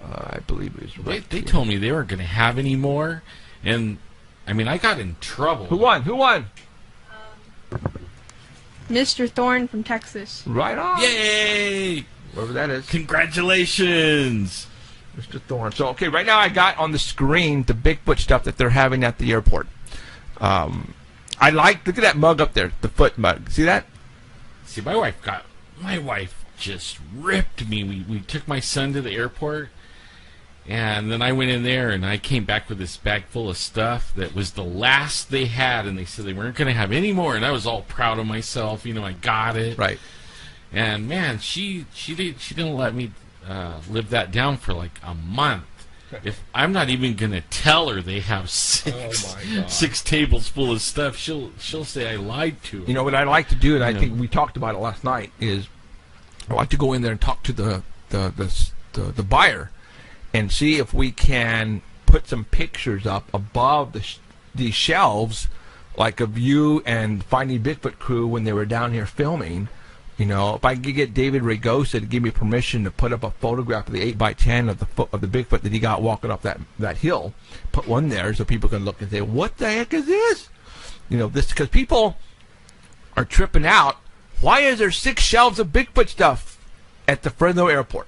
I believe it was right. They told me they weren't going to have any more, and I mean I got in trouble. Who won? Mr. Thorne from Texas. Right on. Yay! Whoever that is. Congratulations, Mr. Thorne. So, okay, right now I got on the screen the Bigfoot stuff that they're having at the airport. Look at that mug up there, the foot mug. See that? See, my wife just ripped me. We took my son to the airport, and then I went in there, and I came back with this bag full of stuff that was the last they had, and they said they weren't going to have any more, and I was all proud of myself. I got it. Right. And, man, she didn't let me live that down for a month. If I'm not even going to tell her they have six tables full of stuff, she'll say I lied to her. What I like to do, and I think we talked about it last night, is I like to go in there and talk to the buyer and see if we can put some pictures up above the shelves, like of you and Finding Bigfoot crew when they were down here filming. You know, if I could get David Ragosa to give me permission to put up a photograph of the 8x10 of the Bigfoot that he got walking up that hill, put one there so people can look and say, what the heck is this? You know, this because people are tripping out. Why is there 6 shelves of Bigfoot stuff at the Fresno airport?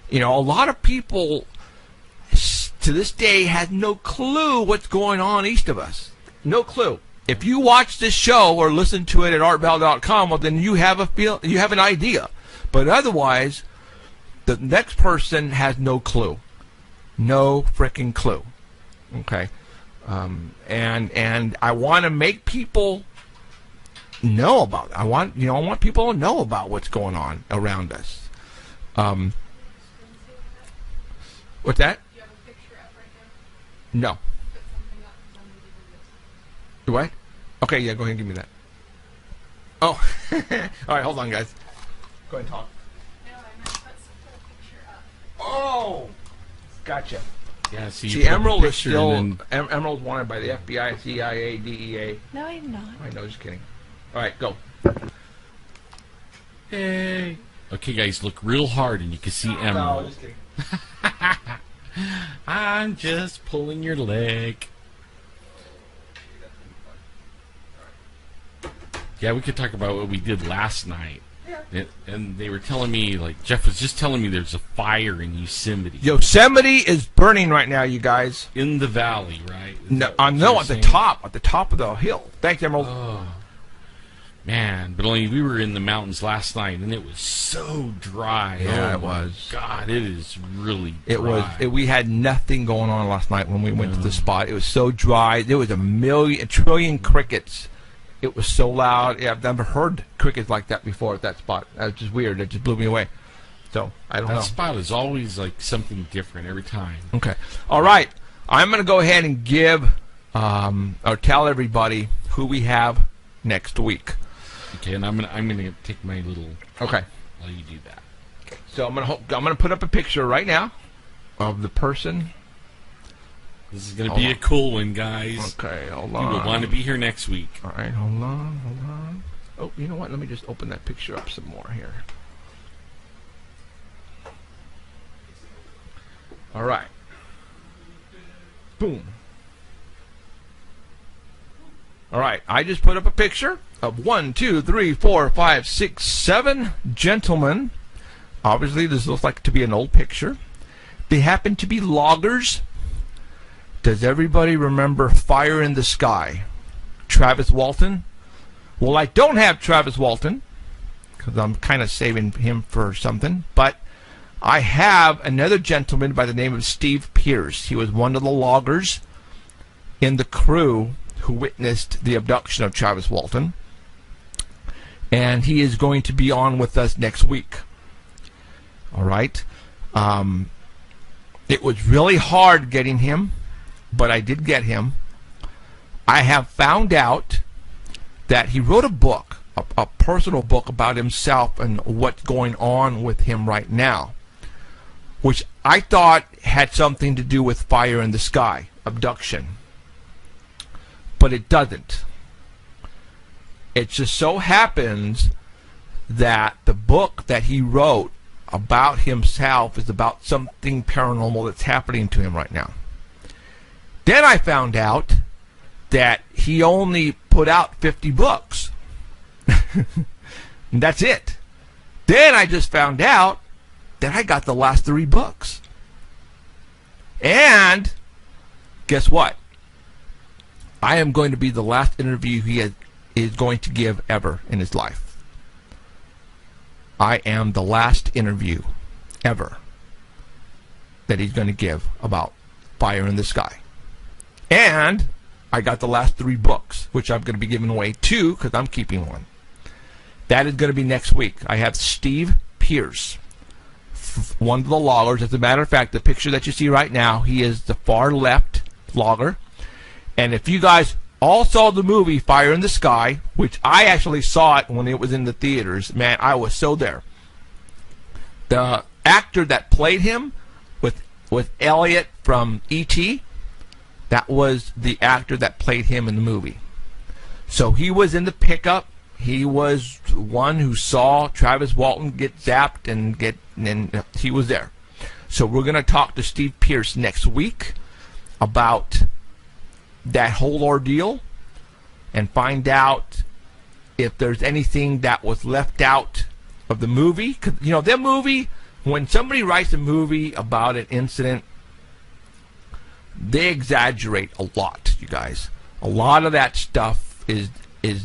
You know, a lot of people to this day has no clue what's going on east of us. No clue. If you watch this show or listen to it at artbell.com, well, then you have an idea. But otherwise, the next person has no clue. No freaking clue. Okay? And I want to make people know about it. I want people to know about what's going on around us. What's that? Do you have a picture up right No. now? Put something up for somebody to do this. Do what? Okay, yeah, go ahead and give me that. Oh, all right, hold on, guys. Go ahead and talk. No, I meant put a picture up. Oh, gotcha. Yeah, See, Emerald is still Emerald's wanted by the FBI, CIA, DEA. No, I'm not. I know, just kidding. All right, go. Hey. Okay, guys, look real hard and you can see Emerald. No, just kidding. I'm just pulling your leg. Yeah, we could talk about what we did last night. Yeah. And they were telling me, like, Jeff was just telling me there's a fire in Yosemite. Yosemite is burning right now, you guys. In the valley, right? No, at the top of the hill. Thanks, Emerald. Oh, man, but only we were in the mountains last night, and it was so dry. Yeah, oh it was. God, it is really dry. It was. We had nothing going on last night when we went to the spot. It was so dry. There was a trillion crickets. It was so loud. Yeah, I've never heard crickets like that before at that spot. That was just weird. It just blew me away. So, I don't know. That spot is always like something different every time. Okay. All right. I'm going to go ahead and give or tell everybody who we have next week. Okay, and I'm gonna take my little. Okay. While you do that. So I'm gonna put up a picture right now of the person. This is gonna be a cool one, guys. Okay, hold on. You will want to be here next week. All right, hold on. Oh, you know what? Let me just open that picture up some more here. All right. Boom. All right, I just put up a picture of 1, 2, 3, 4, 5, 6, 7 gentlemen. Obviously, this looks like to be an old picture. They happen to be loggers. Does everybody remember Fire in the Sky? Travis Walton? Well, I don't have Travis Walton because I'm kind of saving him for something. But I have another gentleman by the name of Steve Pierce. He was one of the loggers in the crew who witnessed the abduction of Travis Walton. And he is going to be on with us next week. All right. It was really hard getting him, but I did get him. I have found out that he wrote a book, a personal book about himself and what's going on with him right now, which I thought had something to do with Fire in the Sky, abduction. But it doesn't. It just so happens that the book that he wrote about himself is about something paranormal that's happening to him right now. Then I found out that he only put out 50 books. And that's it. Then I just found out that I got the last 3 books. And guess what? I am going to be the last interview he is going to give ever in his life. I am the last interview ever that he's going to give about Fire in the Sky. And I got the last 3 books, which I'm going to be giving away 2 because I'm keeping one. That is going to be next week. I have Steve Pierce, one of the loggers. As a matter of fact, the picture that you see right now, he is the far left logger. And if you guys all saw the movie Fire in the Sky, which I actually saw it when it was in the theaters, man, I was so there. The actor that played him with Elliot from E.T., that was the actor that played him in the movie. So he was in the pickup. He was one who saw Travis Walton get zapped and he was there. So we're going to talk to Steve Pierce next week about that whole ordeal and find out if there's anything that was left out of the movie. 'Cause, the movie, when somebody writes a movie about an incident, they exaggerate a lot, you guys. A lot of that stuff is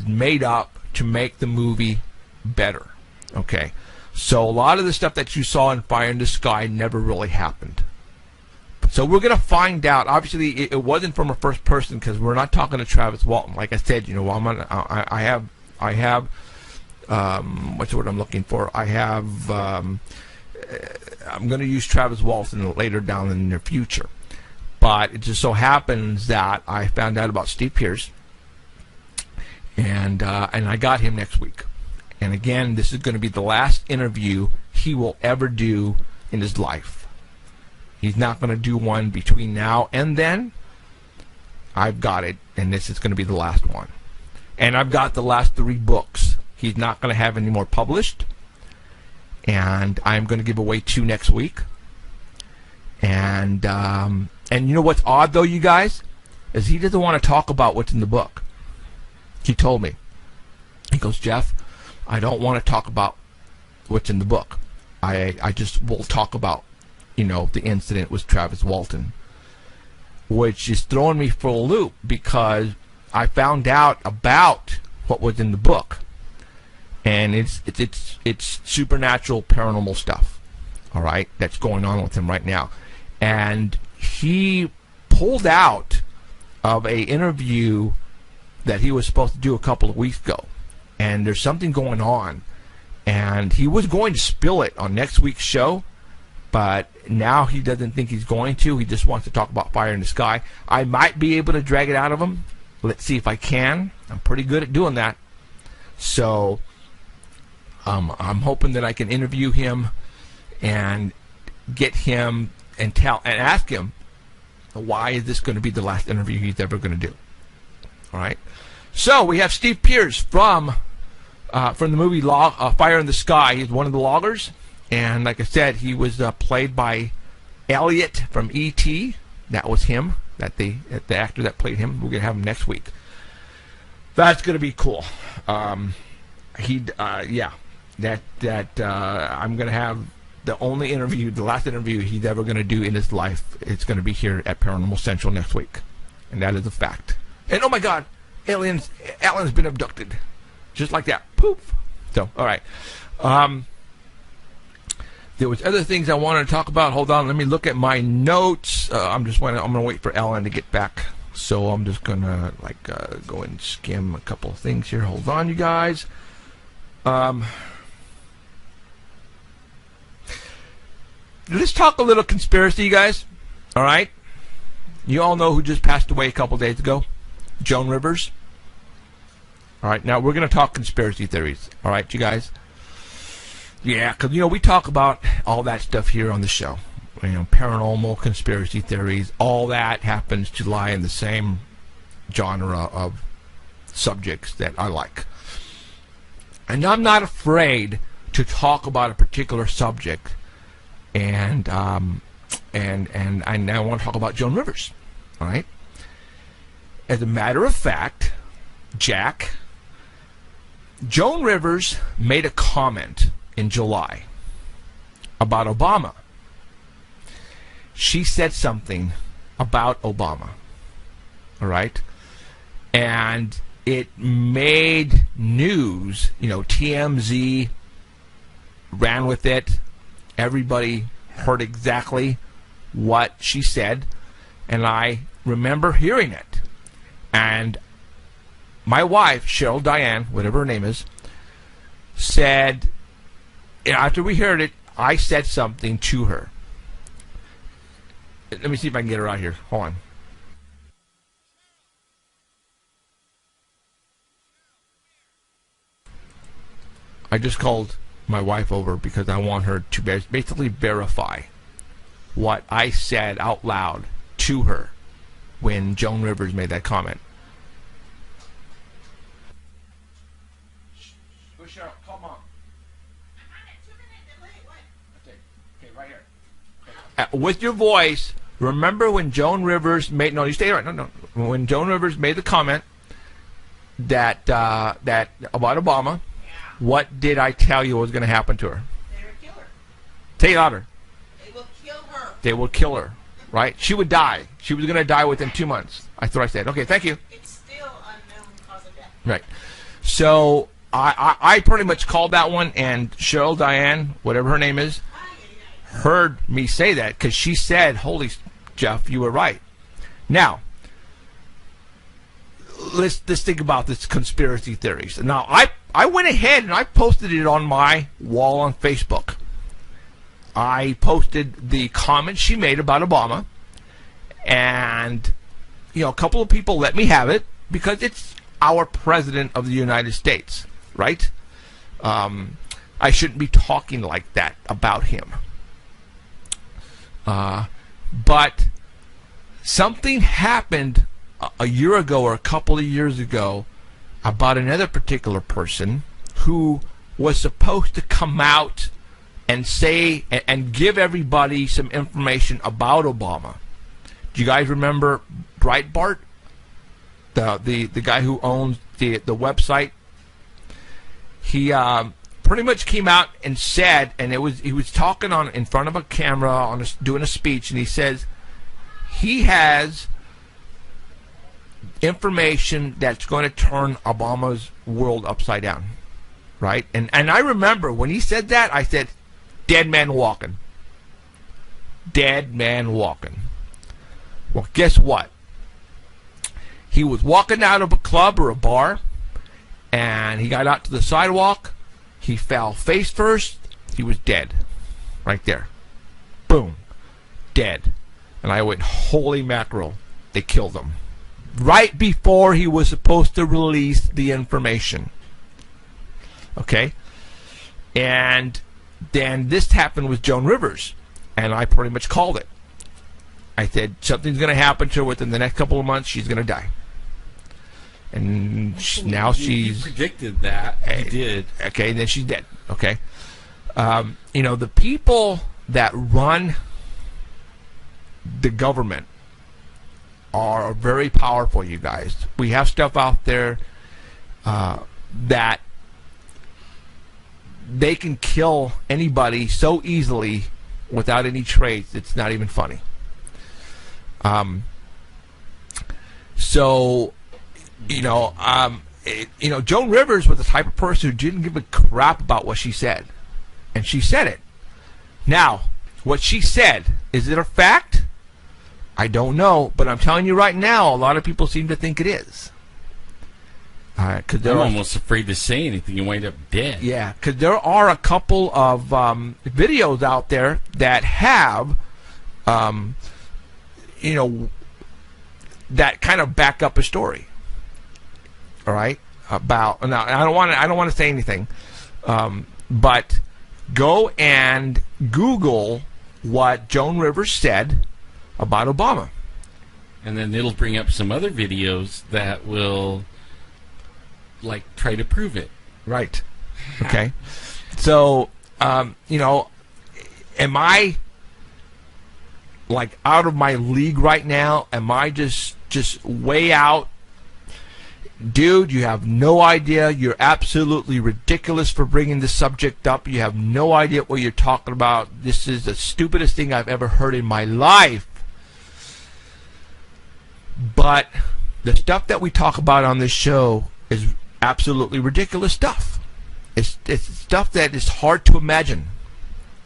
made up to make the movie better. Okay? So a lot of the stuff that you saw in Fire in the Sky never really happened. So we're going to find out. Obviously, it wasn't from a first person because we're not talking to Travis Walton. Like I said, I have what's the word I'm looking for? I'm going to use Travis Walton later down in the near future. But it just so happens that I found out about Steve Pierce, and I got him next week. And again, this is going to be the last interview he will ever do in his life. He's not going to do one between now and then. I've got it, and this is going to be the last one. And I've got the last 3 books. He's not going to have any more published. And I'm going to give away 2 next week. And you know what's odd, though, you guys? Is he doesn't want to talk about what's in the book. He told me. He goes, Jeff, I don't want to talk about what's in the book. I just will talk about, the incident with Travis Walton. Which is throwing me for a loop because I found out about what was in the book. And it's supernatural, paranormal stuff. All right? That's going on with him right now. And he pulled out of a interview that he was supposed to do a couple of weeks ago. And there's something going on. And he was going to spill it on next week's show, but now he doesn't think he's going to. He just wants to talk about Fire in the Sky. I might be able to drag it out of him. Let's see if I can. I'm pretty good at doing that. So I'm hoping that I can interview him and get him and ask him why is this going to be the last interview he's ever going to do. All right. So we have Steve Pierce from the movie Fire in the Sky. He's one of the loggers, and like I said, he was played by Elliot from E.T. That was him. The actor that played him. We're gonna have him next week. That's gonna be cool. I'm gonna have the last interview he's ever gonna do in his life. It's gonna be here at Paranormal Central next week, and that is a fact. And oh my God, Alan's been abducted, just like that. Poof. So all right. There was other things I wanted to talk about. Hold on, let me look at my notes. I'm gonna wait for Ellen to get back. So I'm just gonna go and skim a couple of things here. Hold on, you guys. Let's talk a little conspiracy, you guys. All right. You all know who just passed away a couple days ago? Joan Rivers. All right. Now we're gonna talk conspiracy theories. All right, you guys. Yeah, because we talk about all that stuff here on the show. Paranormal, conspiracy theories, all that happens to lie in the same genre of subjects that I like. And I'm not afraid to talk about a particular subject. And I now want to talk about Joan Rivers. All right. As a matter of fact, Jack, Joan Rivers made a comment in July about Obama. She said something about Obama. All right. And it made news. TMZ ran with it. Everybody heard exactly what she said. And I remember hearing it. And my wife, Cheryl Diane, whatever her name is, said, after we heard it, I said something to her. Let me see if I can get her out here. Hold on. I just called my wife over because I want her to basically verify what I said out loud to her when Joan Rivers made that comment. with your voice, remember when Joan Rivers made, no, you stay right, no, when Joan Rivers made the comment that that about Obama, what did I tell you was going to happen to her? They will kill her. Say it louder. They will kill her. They will kill her, right? She would die. She was going to die within 2 months. That's what I said. Okay, thank you. It's still unknown cause of death. Right. So I pretty much called that one, and Cheryl Diane, whatever her name is, heard me say that because she said, "Holy Jeff, you were right." Now, let's think about this conspiracy theories. Now, I went ahead and I posted it on my wall on Facebook. I posted the comments she made about Obama, and a couple of people let me have it because it's our president of the United States, right? I shouldn't be talking like that about him. But something happened a year ago or a couple of years ago about another particular person who was supposed to come out and say and give everybody some information about Obama. Do you guys remember Breitbart? The guy who owns the website? He pretty much came out and said, and he was talking in front of a camera doing a speech, and he says he has information that's going to turn Obama's world upside down, right? And I remember when he said that, I said, dead man walking. Dead man walking. Well, guess what? He was walking out of a club or a bar, and he got out to the sidewalk. He fell face first. He was dead. Right there. Boom. Dead. And I went, holy mackerel. They killed him. Right before he was supposed to release the information. Okay? And then this happened with Joan Rivers. And I pretty much called it. I said, something's going to happen to her within the next couple of months. She's going to die. And now she's... You predicted that. You did. Okay, and then she's dead. Okay. The people that run the government are very powerful, you guys. We have stuff out there that they can kill anybody so easily without any trace. It's not even funny. Joan Rivers was the type of person who didn't give a crap about what she said. And she said it. Now, what she said, is it a fact? I don't know, but I'm telling you right now, a lot of people seem to think it is. I'm almost afraid to say anything. You wind up dead. Yeah, because there are a couple of videos out there that have, that kind of back up a story. All right, about now. I don't want to say anything, but go and Google what Joan Rivers said about Obama, and then it'll bring up some other videos that will, try to prove it. Right. Okay. So, am I out of my league right now? Am I just way out? Dude, you have no idea. You're absolutely ridiculous for bringing this subject up. You have no idea what you're talking about. This is the stupidest thing I've ever heard in my life. But the stuff that we talk about on this show is absolutely ridiculous stuff. It's stuff that is hard to imagine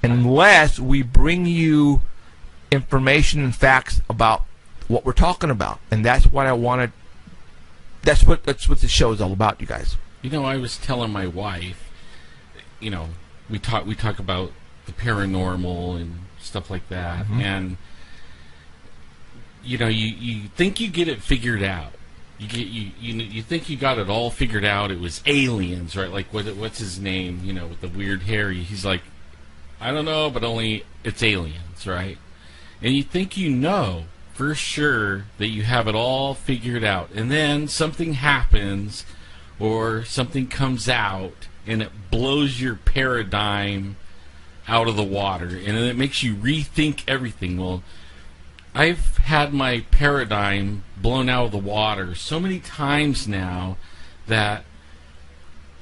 unless we bring you information and facts about what we're talking about. And that's what I wanted. That's what the show is all about, you guys. I was telling my wife, we talk about the paranormal and stuff like that, mm-hmm. and you think you get it figured out. You think you got it all figured out. It was aliens, right? Like what's his name? With the weird hair. He's like, I don't know, but only it's aliens, right? And you think for sure that you have it all figured out, and then something happens or something comes out and it blows your paradigm out of the water, and it makes you rethink everything. Well, I've had my paradigm blown out of the water so many times now that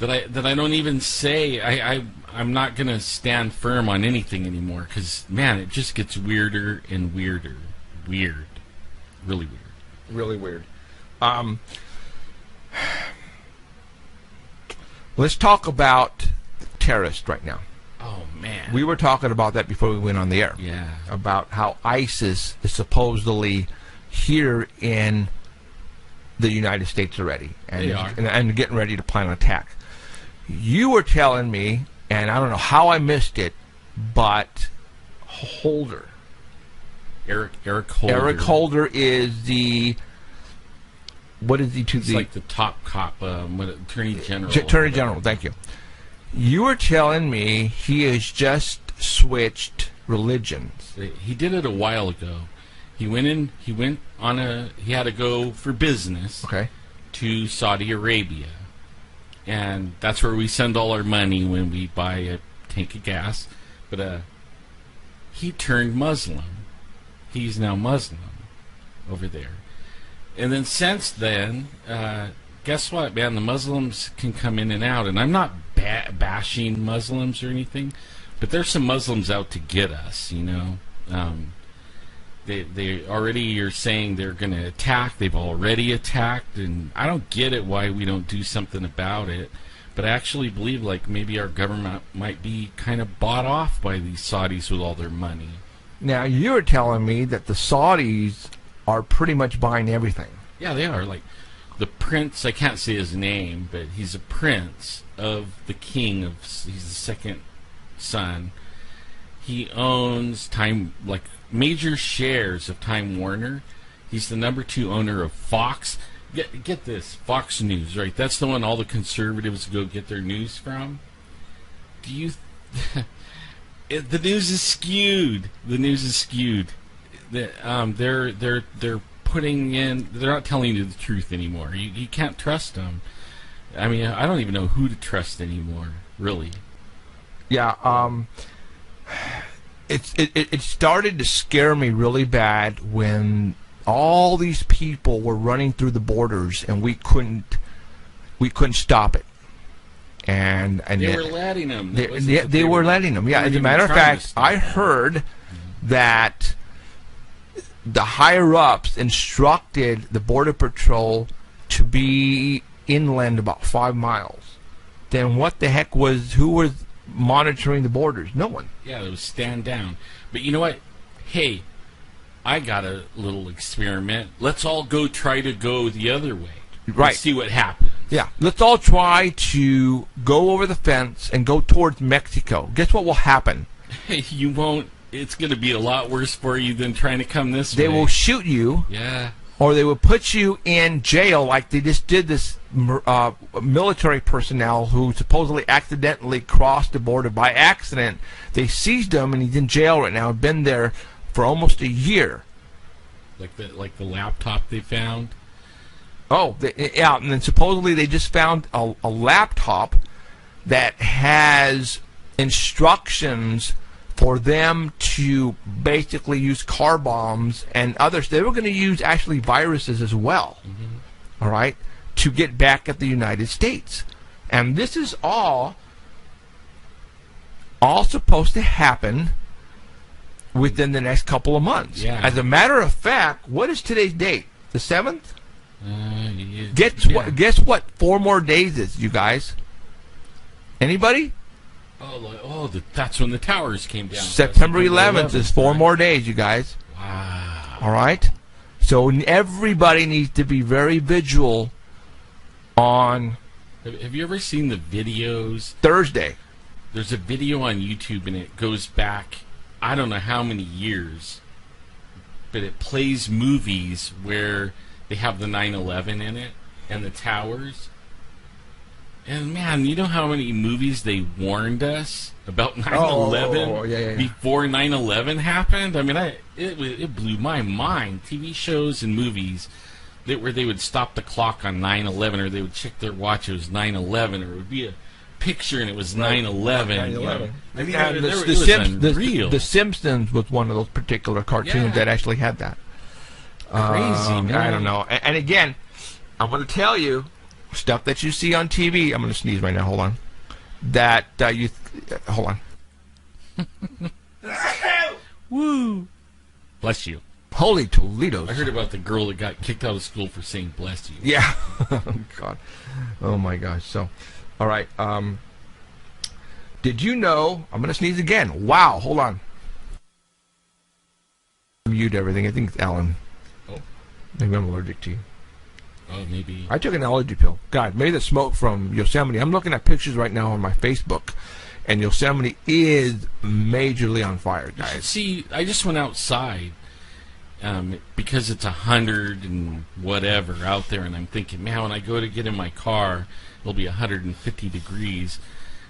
I don't even say I'm not gonna stand firm on anything anymore, because man, it just gets weirder and weirder. Weird, really weird. Really weird. Let's talk about terrorists right now. Oh man, We were talking about that before we went on the air. yeah. About how ISIS is supposedly here in the United States already, and They are. and getting ready to plan an attack. You were telling me, and I don't know how I missed it, but Holder. Eric Holder. Eric Holder is the, what is he to He's the like the top cop, attorney general. Attorney General? Thank you. You were telling me he has just switched religions. He did it a while ago. He had to go for business Okay. to Saudi Arabia. And that's where we send all our money when we buy a tank of gas. But he turned Muslim. He's now Muslim over there. And then since then, guess what, man? The Muslims can come in and out. And I'm not bashing Muslims or anything, but there's some Muslims out to get us, you know. They already are saying they're going to attack. They've already attacked, and I don't get it why we don't do something about it. But I actually believe like maybe our government might be kind of bought off by these Saudis with all their money. Now, you were telling me that the Saudis are pretty much buying everything. Yeah, they are. Like the prince, I can't say his name, but he's a prince of the king of. He's the second son. He owns major shares of Time Warner. He's the number 2 owner of Fox. Get this, Fox News, right? That's the one all the conservatives go get their news from. Do you? The news is skewed. The news is skewed. They're putting in. They're not telling you the truth anymore. You can't trust them. I mean, I don't even know who to trust anymore. Really. Yeah. It started to scare me really bad when all these people were running through the borders and we couldn't stop it. And they were letting them. They were letting them. Yeah. As a matter of fact, I heard that the higher ups instructed the Border Patrol to be inland about 5 miles. Then what the heck who was monitoring the borders? No one. Yeah, it was stand down. But you know what? Hey, I got a little experiment. Let's all try to go the other way. Right. And see what happens. Yeah. Let's all try to go over the fence and go towards Mexico. Guess what will happen? You won't. It's going to be a lot worse for you than trying to come this way. They will shoot you. Yeah. Or they will put you in jail like they just did this military personnel who supposedly accidentally crossed the border by accident. They seized him and he's in jail right now. Been there for almost a year. Like the laptop they found? Oh, yeah, and then supposedly they just found a laptop that has instructions for them to basically use car bombs and others. They were going to use actually viruses as well, all right, to get back at the United States. And this is all supposed to happen within the next couple of months. Yeah. As a matter of fact, what is today's date? The 7th? Yeah. Guess what 4 more days is, you guys? Anybody? That's when the towers came down. September 11th is 4 more days, you guys. Wow. All right? So everybody needs to be very vigilant on Have you ever seen the videos? Thursday. There's a video on YouTube, and it goes back, I don't know how many years, but it plays movies where they have the 9/11 in it and the towers. And man, you know how many movies they warned us about 9/11 yeah. before 9/11 happened? I mean, it blew my mind. TV shows and movies where they would stop the clock on 9/11, or they would check their watch, it was 9/11, or it would be a picture and it was 9/11. 9/11. I mean, And it was unreal. the Simpsons was one of those particular cartoons that actually had that. Crazy, man. I don't know. And again, I'm going to tell you, stuff that you see on TV, I'm going to sneeze right now, hold on, that hold on. Woo! Bless you. Holy Toledo. I heard about the girl that got kicked out of school for saying bless you. Yeah. Oh, God. Oh, my gosh. So, all right. Did you know, I'm going to sneeze again. Wow. Hold on. Mute everything. I think it's Alan. Oh. Maybe I'm allergic to you. Oh, maybe. I took an allergy pill. God, maybe the smoke from Yosemite. I'm looking at pictures right now on my Facebook, and Yosemite is majorly on fire, guys. See, I just went outside because it's 100 and whatever out there, and I'm thinking, man, when I go to get in my car, it'll be 150 degrees,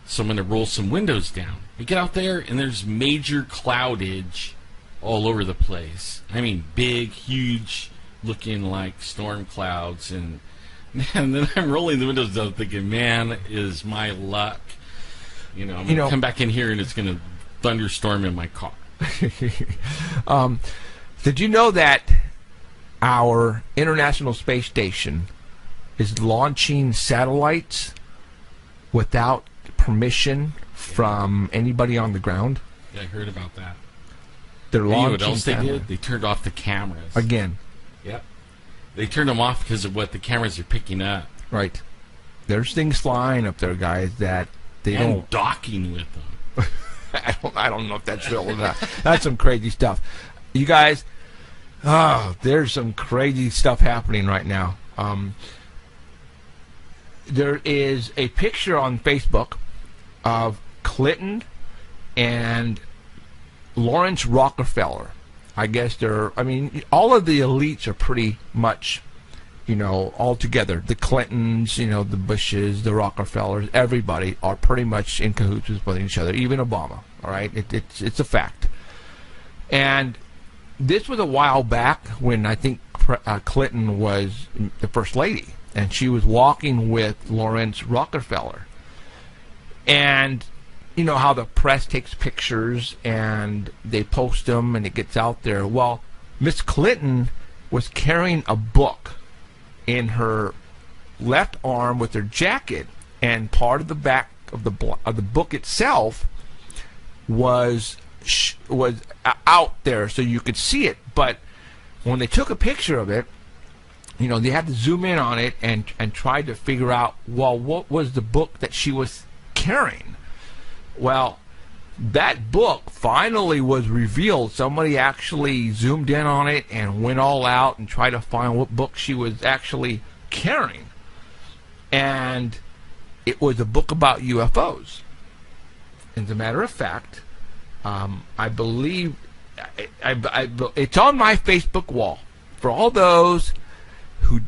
so I'm going to roll some windows down. I get out there, and there's major cloudage all over the place. I mean, big, huge, looking like storm clouds, and man, then I'm rolling the windows down thinking, man, is my luck. I'm going to come back in here, and it's going to thunderstorm in my car. Did you know that our International Space Station is launching satellites without permission from anybody on the ground? Yeah, I heard about that. They're launching. You know what else they satellites. did? They turned off the cameras. Again. Yep. They turned them off because of what the cameras are picking up. Right. There's things flying up there, guys, that they and don't... docking with them. I don't know if that's real or not. That's some crazy stuff. You guys, there's some crazy stuff happening right now. There is a picture on Facebook of Clinton and Lawrence Rockefeller. I guess all of the elites are pretty much, all together. The Clintons, the Bushes, the Rockefellers, everybody are pretty much in cahoots with each other, even Obama. All right? It's a fact. And this was a while back when I think Clinton was the first lady, and she was walking with Lawrence Rockefeller. And you know how the press takes pictures and they post them and it gets out there. Well, Miss Clinton was carrying a book in her left arm with her jacket, and part of the back of the book itself was out there so you could see it. But when they took a picture of it, they had to zoom in on it and try to figure out, well, what was the book that she was carrying? Well, that book finally was revealed. Somebody actually zoomed in on it and went all out and tried to find what book she was actually carrying. And it was a book about UFOs. As a matter of fact, I believe it's on my Facebook wall. For all those who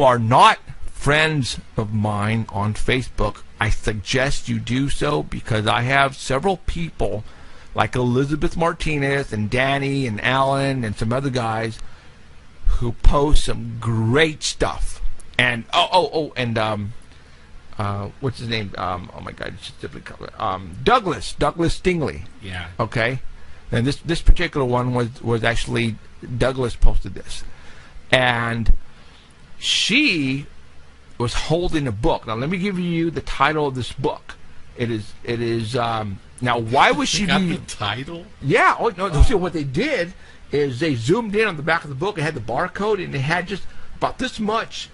are not friends of mine on Facebook, I suggest you do so, because I have several people like Elizabeth Martinez and Danny and Alan and some other guys who post some great stuff. And what's his name? Oh my God, it's just Douglas Stingley. Yeah. Okay. And this particular one was actually Douglas posted this, and she was holding a book. Now let me give you the title of this book. It is now why was she got the title? Yeah. Oh no. See, what they did is they zoomed in on the back of the book and had the barcode, and they had just about this much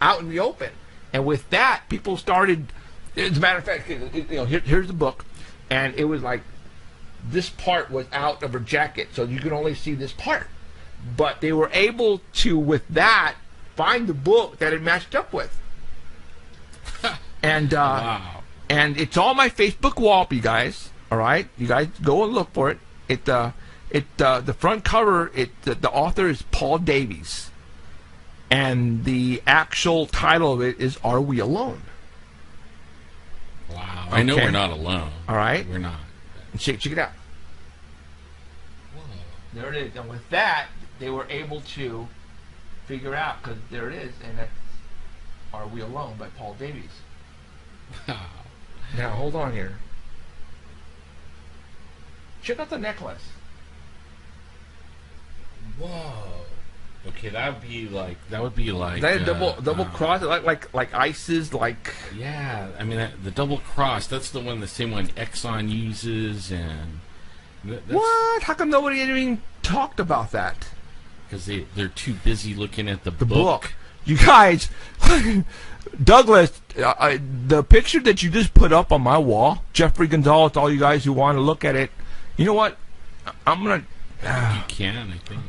out in the open. And with that, people started. As a matter of fact, here's the book, and it was like this part was out of her jacket, so you could only see this part. But they were able to, with that, find the book that it matched up with. And wow. And it's on my Facebook wall, you guys. All right, you guys go and look for it. The front cover. The author is Paul Davies, and the actual title of it is "Are We Alone?" Wow. Okay. I know we're not alone. All right, we're not. Check it out. Whoa. There it is. And with that, they were able to figure out, because there it is, and that's "Are We Alone" by Paul Davies. Now, hold on here. Check out the necklace. Whoa. Okay, that would be like Is that a double cross, like ISIS, like. Yeah, I mean the double cross. That's the same one Exxon uses, and What? How come nobody even talked about that? Because they're too busy looking at the book. You guys, Douglas, the picture that you just put up on my wall, Jeffrey Gonzalez, all you guys who want to look at it, you know what? I'm gonna. You can, I think.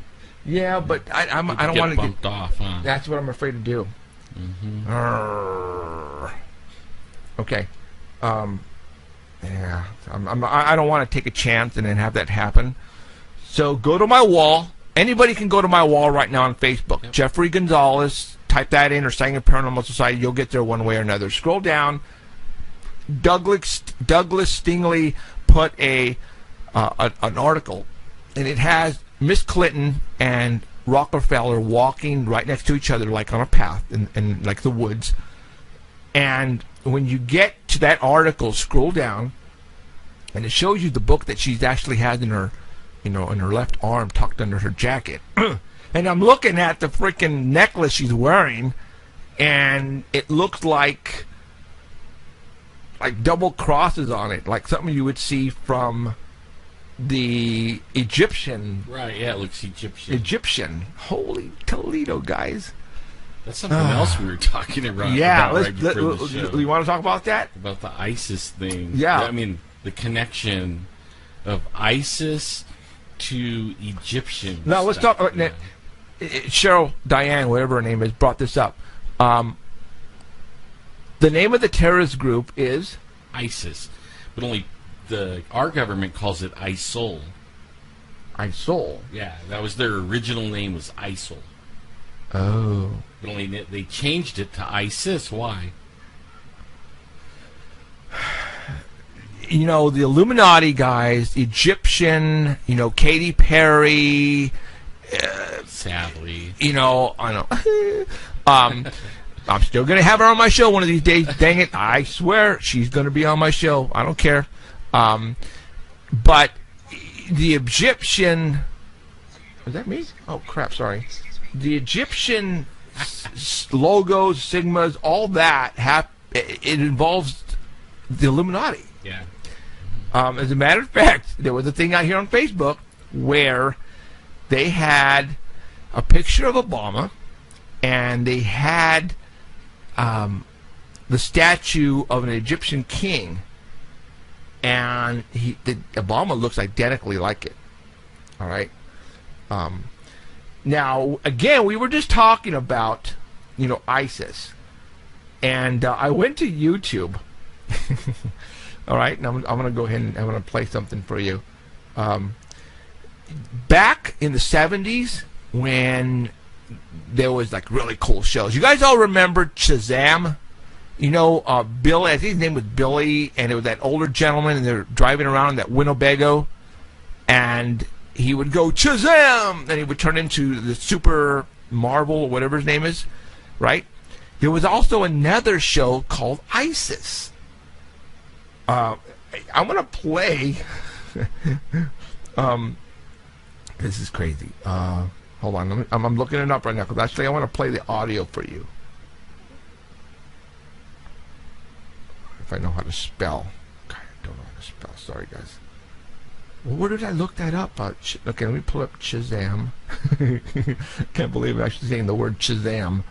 Yeah, but I don't want to bumped off. Huh? That's what I'm afraid to do. Mm-hmm. Okay. Yeah, I don't want to take a chance and then have that happen. So go to my wall. Anybody can go to my wall right now on Facebook. Yep. Jeffrey Gonzalez. Type that in or Sanger Paranormal Society. You'll get there one way or another. Scroll down. Douglas Stingley put an article, and it has Miss Clinton and Rockefeller walking right next to each other like on a path in like the woods. And when you get to that article, scroll down, and it shows you the book that she actually has in her, in her left arm tucked under her jacket. And I'm looking at the freaking necklace she's wearing, and it looks like double crosses on it, like something you would see from the Egyptian. Right, yeah, it looks Egyptian. Egyptian. Holy Toledo, guys. That's something else we were talking about. Yeah, right before the show. You want to talk about that? About the ISIS thing. Yeah. I mean, the connection of ISIS to Egyptian. Now, let's talk about that. Cheryl, Diane, whatever her name is, brought this up. The name of the terrorist group is? ISIS. But only our government calls it ISIL. ISIL? Yeah, that was their original name, was ISIL. Oh. But only they changed it to ISIS. Why? The Illuminati guys, Egyptian, Katy Perry. Sadly. I know. I'm still going to have her on my show one of these days. Dang it. I swear she's going to be on my show. I don't care. But the Egyptian... Is that me? Oh, crap. Sorry. The Egyptian logos, sigmas, all that, it involves the Illuminati. Yeah. As a matter of fact, there was a thing out here on Facebook where they had a picture of Obama, and they had the statue of an Egyptian king, and Obama looks identically like it. All right. Now, again, we were just talking about, ISIS, and I went to YouTube. All right, and I'm going to go ahead and I'm going to play something for you. Back in the 70s, when there was really cool shows, you guys all remember Shazam? Billy, I think his name was Billy, and it was that older gentleman, and they're driving around in that Winnebago, and he would go Shazam, and he would turn into the Super Marvel, or whatever his name is, right? There was also another show called ISIS. I'm going to play... this is crazy. Hold on. I'm looking it up right now, because actually I want to play the audio for you. If I know how to spell. God, I don't know how to spell. Sorry, guys. Well, where did I look that up? Okay, let me pull up Shazam. Can't believe I'm actually saying the word Shazam.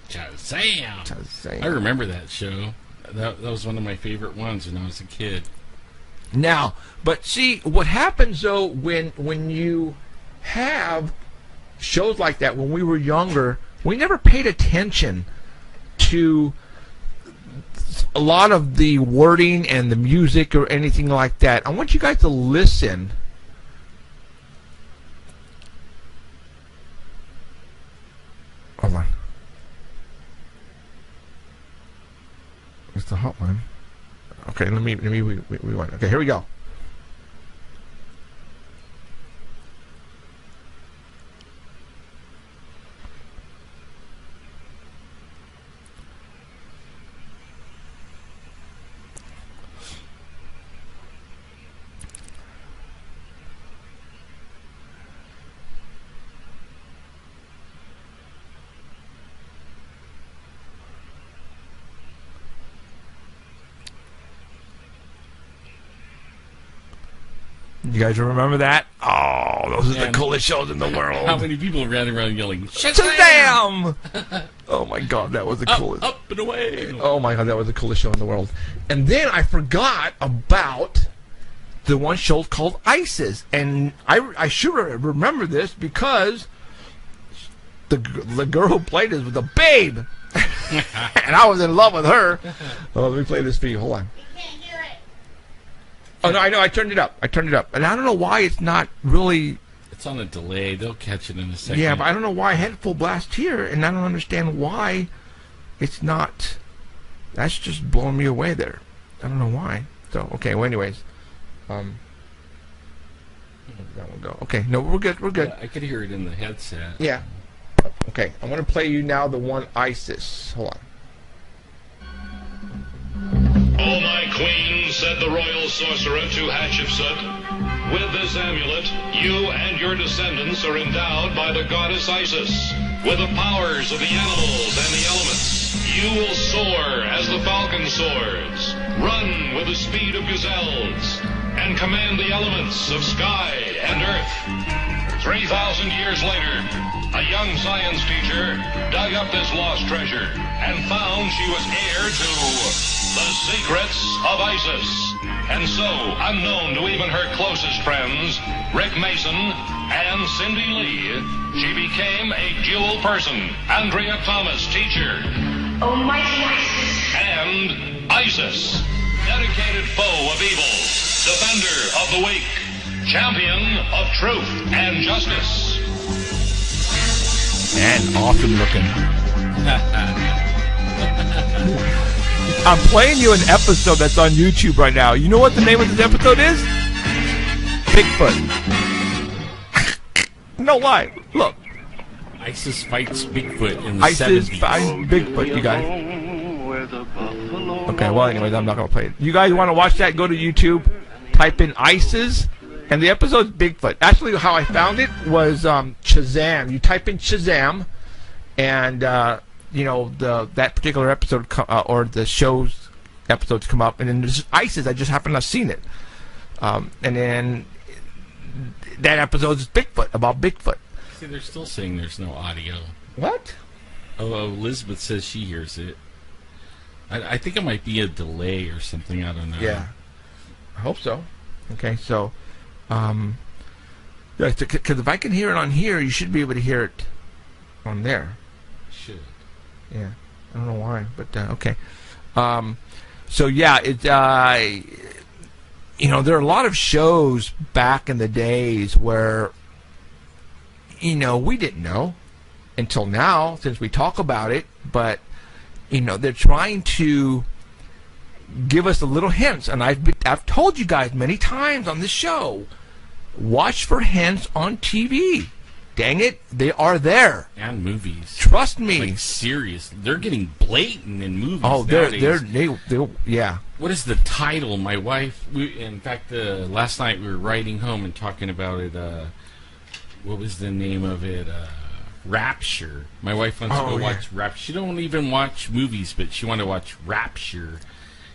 Shazam. I remember that show. That was one of my favorite ones when I was a kid. Now, but see, what happens, though, when you have shows like that, when we were younger, we never paid attention to a lot of the wording and the music or anything like that. I want you guys to listen. Hold on. It's the hotline. Okay, let me rewind. Okay, here we go. You guys remember that? Oh, those are the coolest shows in the world. How many people ran around yelling, Shazam! Oh my God, that was the coolest. Up and away! Oh my God, that was the coolest show in the world. And then I forgot about the one show called ISIS, and I should remember this because the girl who played this was a babe, and I was in love with her. Oh, let me play this for you. Hold on. Oh no, I know. I turned it up, and I don't know why it's not really. It's on a delay. They'll catch it in a second. Yeah, but I don't know why I had full blast here, and I don't understand why it's not. That's just blowing me away there. I don't know why. So okay. Well, anyways, that one go. Okay, no, we're good. We're good. Yeah, I could hear it in the headset. Yeah. Okay, I'm gonna play you now the one ISIS. Hold on. O my queen, said the royal sorcerer to Hatshepsut, with this amulet, you and your descendants are endowed by the goddess Isis with the powers of the animals and the elements. You will soar as the falcon soars, run with the speed of gazelles, and command the elements of sky and earth. 3,000 years later, a young science teacher dug up this lost treasure and found she was heir to the secrets of Isis. And so, unknown to even her closest friends, Rick Mason and Cindy Lee, she became a dual person, Andrea Thomas, teacher, Almighty Isis, and Isis, dedicated foe of evil, defender of the weak, champion of truth and justice. And awesome looking. I'm playing you an episode that's on YouTube right now. You know what the name of this episode is? Bigfoot. No lie. Look. ISIS fights Bigfoot in the ISIS 70s. fights Bigfoot, you guys. Okay, well, anyways, I'm not going to play it. You guys want to watch that? Go to YouTube, type in ISIS, and the episode's Bigfoot. Actually, how I found it was Shazam. You type in Shazam, and you know that particular episode or the show's episodes come up, and then there's ISIS. I just happen to have seen it, and then that episode is Bigfoot, about Bigfoot. See, they're still saying there's no audio. What? Oh, Elizabeth says she hears it. I think it might be a delay or something. I don't know. Yeah, I hope so. Okay, so because if I can hear it on here, you should be able to hear it on there. Should. Yeah, I don't know why, but okay. So yeah, it you know, there are a lot of shows back in the days where, you know, we didn't know until now, since we talk about it, but you know, they're trying to give us a little hints, and I've told you guys many times on this show, watch for hints on TV. Dang it, they are there. And movies. Trust me. Like, serious. They're getting blatant in movies they yeah. What is the title? My wife, in fact, last night we were riding home and talking about it, what was the name of it? Rapture. My wife wants to go watch Rapture. She don't even watch movies, but she wanted to watch Rapture.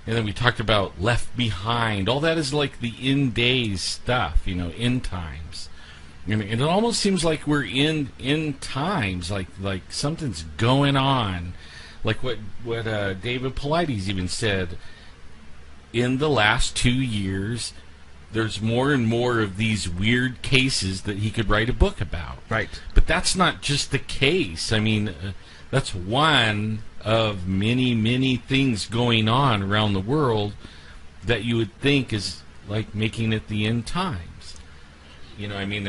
And then we talked about Left Behind. All that is like the end days stuff, you know, end times. And it almost seems like we're in times, like something's going on. Like what David Paulides even said, in the last 2 years, there's more and more of these weird cases that he could write a book about. Right. But that's not just the case. I mean, that's one of many, many things going on around the world that you would think is like making it the end times. You know, I mean,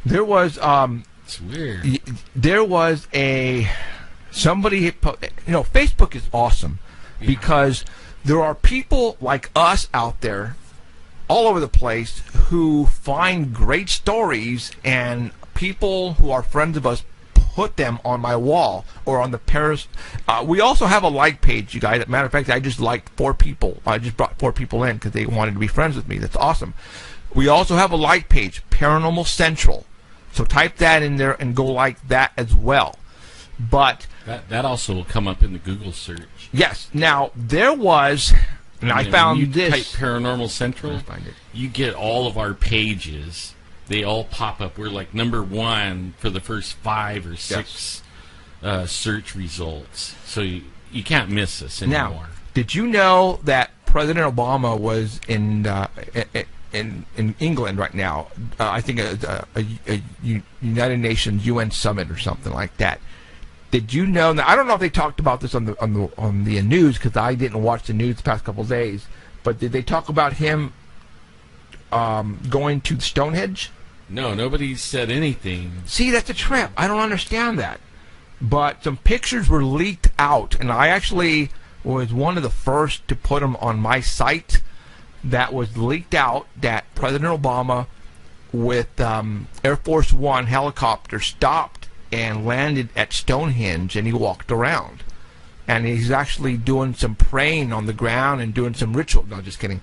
there was it's weird. There was somebody, you know, Facebook is awesome because there are people like us out there all over the place who find great stories, and people who are friends of us put them on my wall or on the Paris. We also have a like page, you guys. As a matter of fact, I just liked 4 people. I just brought 4 people in because they wanted to be friends with me. That's awesome. We also have a like page, Paranormal Central. So type that in there and go like that as well. But that also will come up in the Google search. Yes. Now, there was And I when found you this. Type Paranormal Central. Let's find it. You get all of our pages. They all pop up. We're like number 1 for the first 5 or 6 search results. So you can't miss us anymore. Now, did you know that President Obama was in England right now? I think a United Nations UN summit or something like that. Did you know? Now, I don't know if they talked about this on the news because I didn't watch the news the past couple of days. But did they talk about him going to Stonehenge? No, nobody said anything. See, that's a trip. I don't understand that. But some pictures were leaked out, and I actually was one of the first to put them on my site. That was leaked out that President Obama with Air Force One helicopter stopped and landed at Stonehenge, and he walked around. And he's actually doing some praying on the ground and doing some ritual. No, just kidding.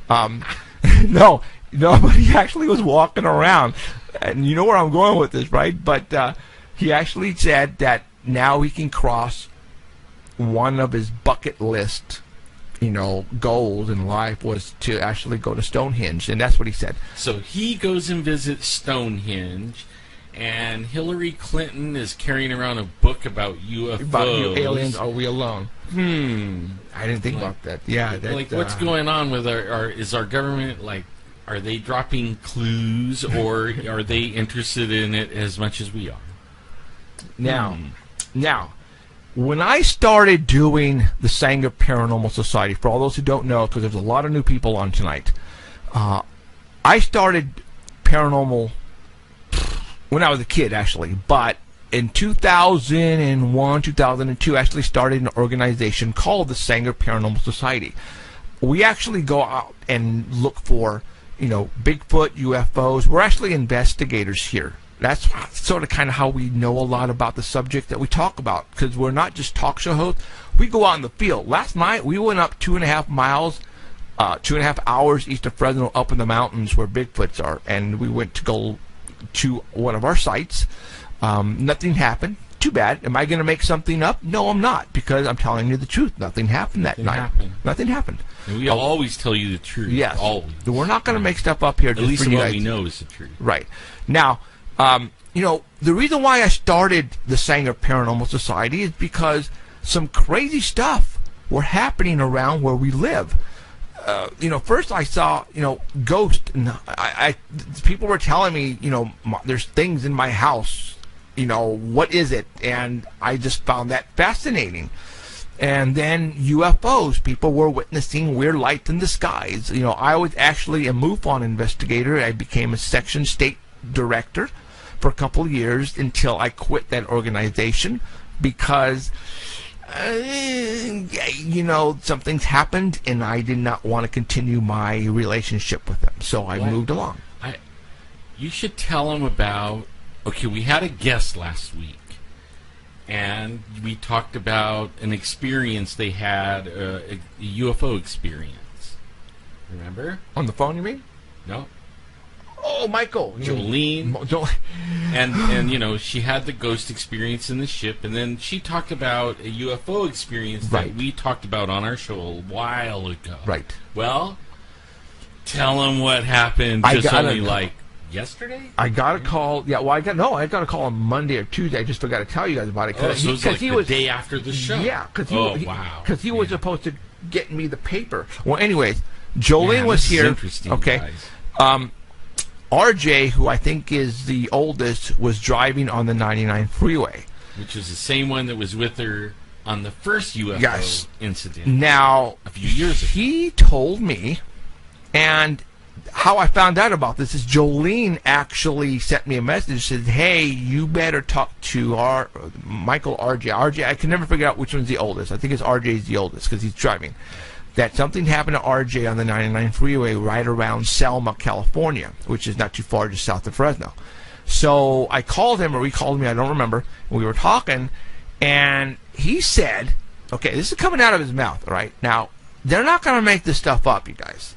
No, but he actually was walking around. And you know where I'm going with this, right? But he actually said that now he can cross one of his bucket list, goals in life was to actually go to Stonehenge. And that's what he said. So he goes and visits Stonehenge. And Hillary Clinton is carrying around a book about UFOs. About aliens, are we alone? I didn't think about that. Yeah. What's going on with is our government, are they dropping clues, or are they interested in it as much as we are? Now, when I started doing the Sanger Paranormal Society, for all those who don't know, because there's a lot of new people on tonight, I started paranormal when I was a kid, actually, but in 2001, 2002, I actually started an organization called the Sanger Paranormal Society. We actually go out and look for, Bigfoot, UFOs. We're actually investigators here. That's sort of kind of how we know a lot about the subject that we talk about, because we're not just talk show hosts. We go out in the field. Last night, we went up 2.5 miles, 2.5 hours east of Fresno, up in the mountains where Bigfoots are, and we went to go to one of our sites. Nothing happened. Too bad. Am I going to make something up? No, I'm not, because I'm telling you the truth. Nothing happened that night. Nothing happened. And we always tell you the truth. Yes. Always. We're not going to make stuff up here. At least what we know is the truth. Right. Now, the reason why I started the Sanger Paranormal Society is because some crazy stuff were happening around where we live. First I saw, ghosts, and people were telling me, there's things in my house, what is it? And I just found that fascinating. And then UFOs, people were witnessing weird lights in the skies. I was actually a MUFON investigator. I became a section state director for a couple of years until I quit that organization because something's happened, and I did not want to continue my relationship with them, so I moved along. You should tell them about. Okay, we had a guest last week, and we talked about an experience they had, a UFO experience. Remember? On the phone, you mean? No. Oh, Michael. Jolene. And she had the ghost experience in the ship, and then she talked about a UFO experience that we talked about on our show a while ago. Right. Well, tell them what happened yesterday? I got a call. Yeah, well, I got a call on Monday or Tuesday. I just forgot to tell you guys about it. So it was the day after the show. Yeah, because he was supposed to get me the paper. Well, anyways, Jolene was here. Interesting, okay. RJ, who I think is the oldest, was driving on the 99 freeway. Which is the same one that was with her on the first UFO incident. Now, a few years ago. He told me, and how I found out about this is Jolene actually sent me a message, said, hey, you better talk to Michael RJ. RJ, I can never figure out which one's the oldest. I think it's RJ's the oldest because he's driving. That something happened to RJ on the 99 freeway right around Selma, California, which is not too far just south of Fresno. So I called him, or he called me, I don't remember. We were talking, and he said, okay, this is coming out of his mouth, all right? Now, they're not going to make this stuff up, you guys.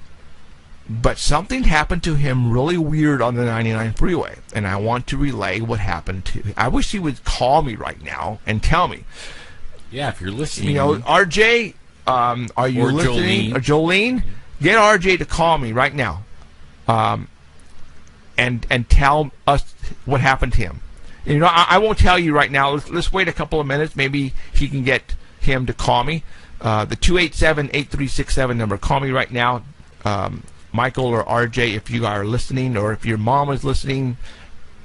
But something happened to him really weird on the 99 freeway, and I want to relay what happened to him. I wish he would call me right now and tell me. Yeah, if you're listening. RJ... are you Or listening? Jolene. Or Jolene, get RJ to call me right now, and tell us what happened to him. You know, I won't tell you right now. Let's wait a couple of minutes. Maybe he can get him to call me. The 287-8367 number. Call me right now, Michael or RJ, if you are listening, or if your mom is listening.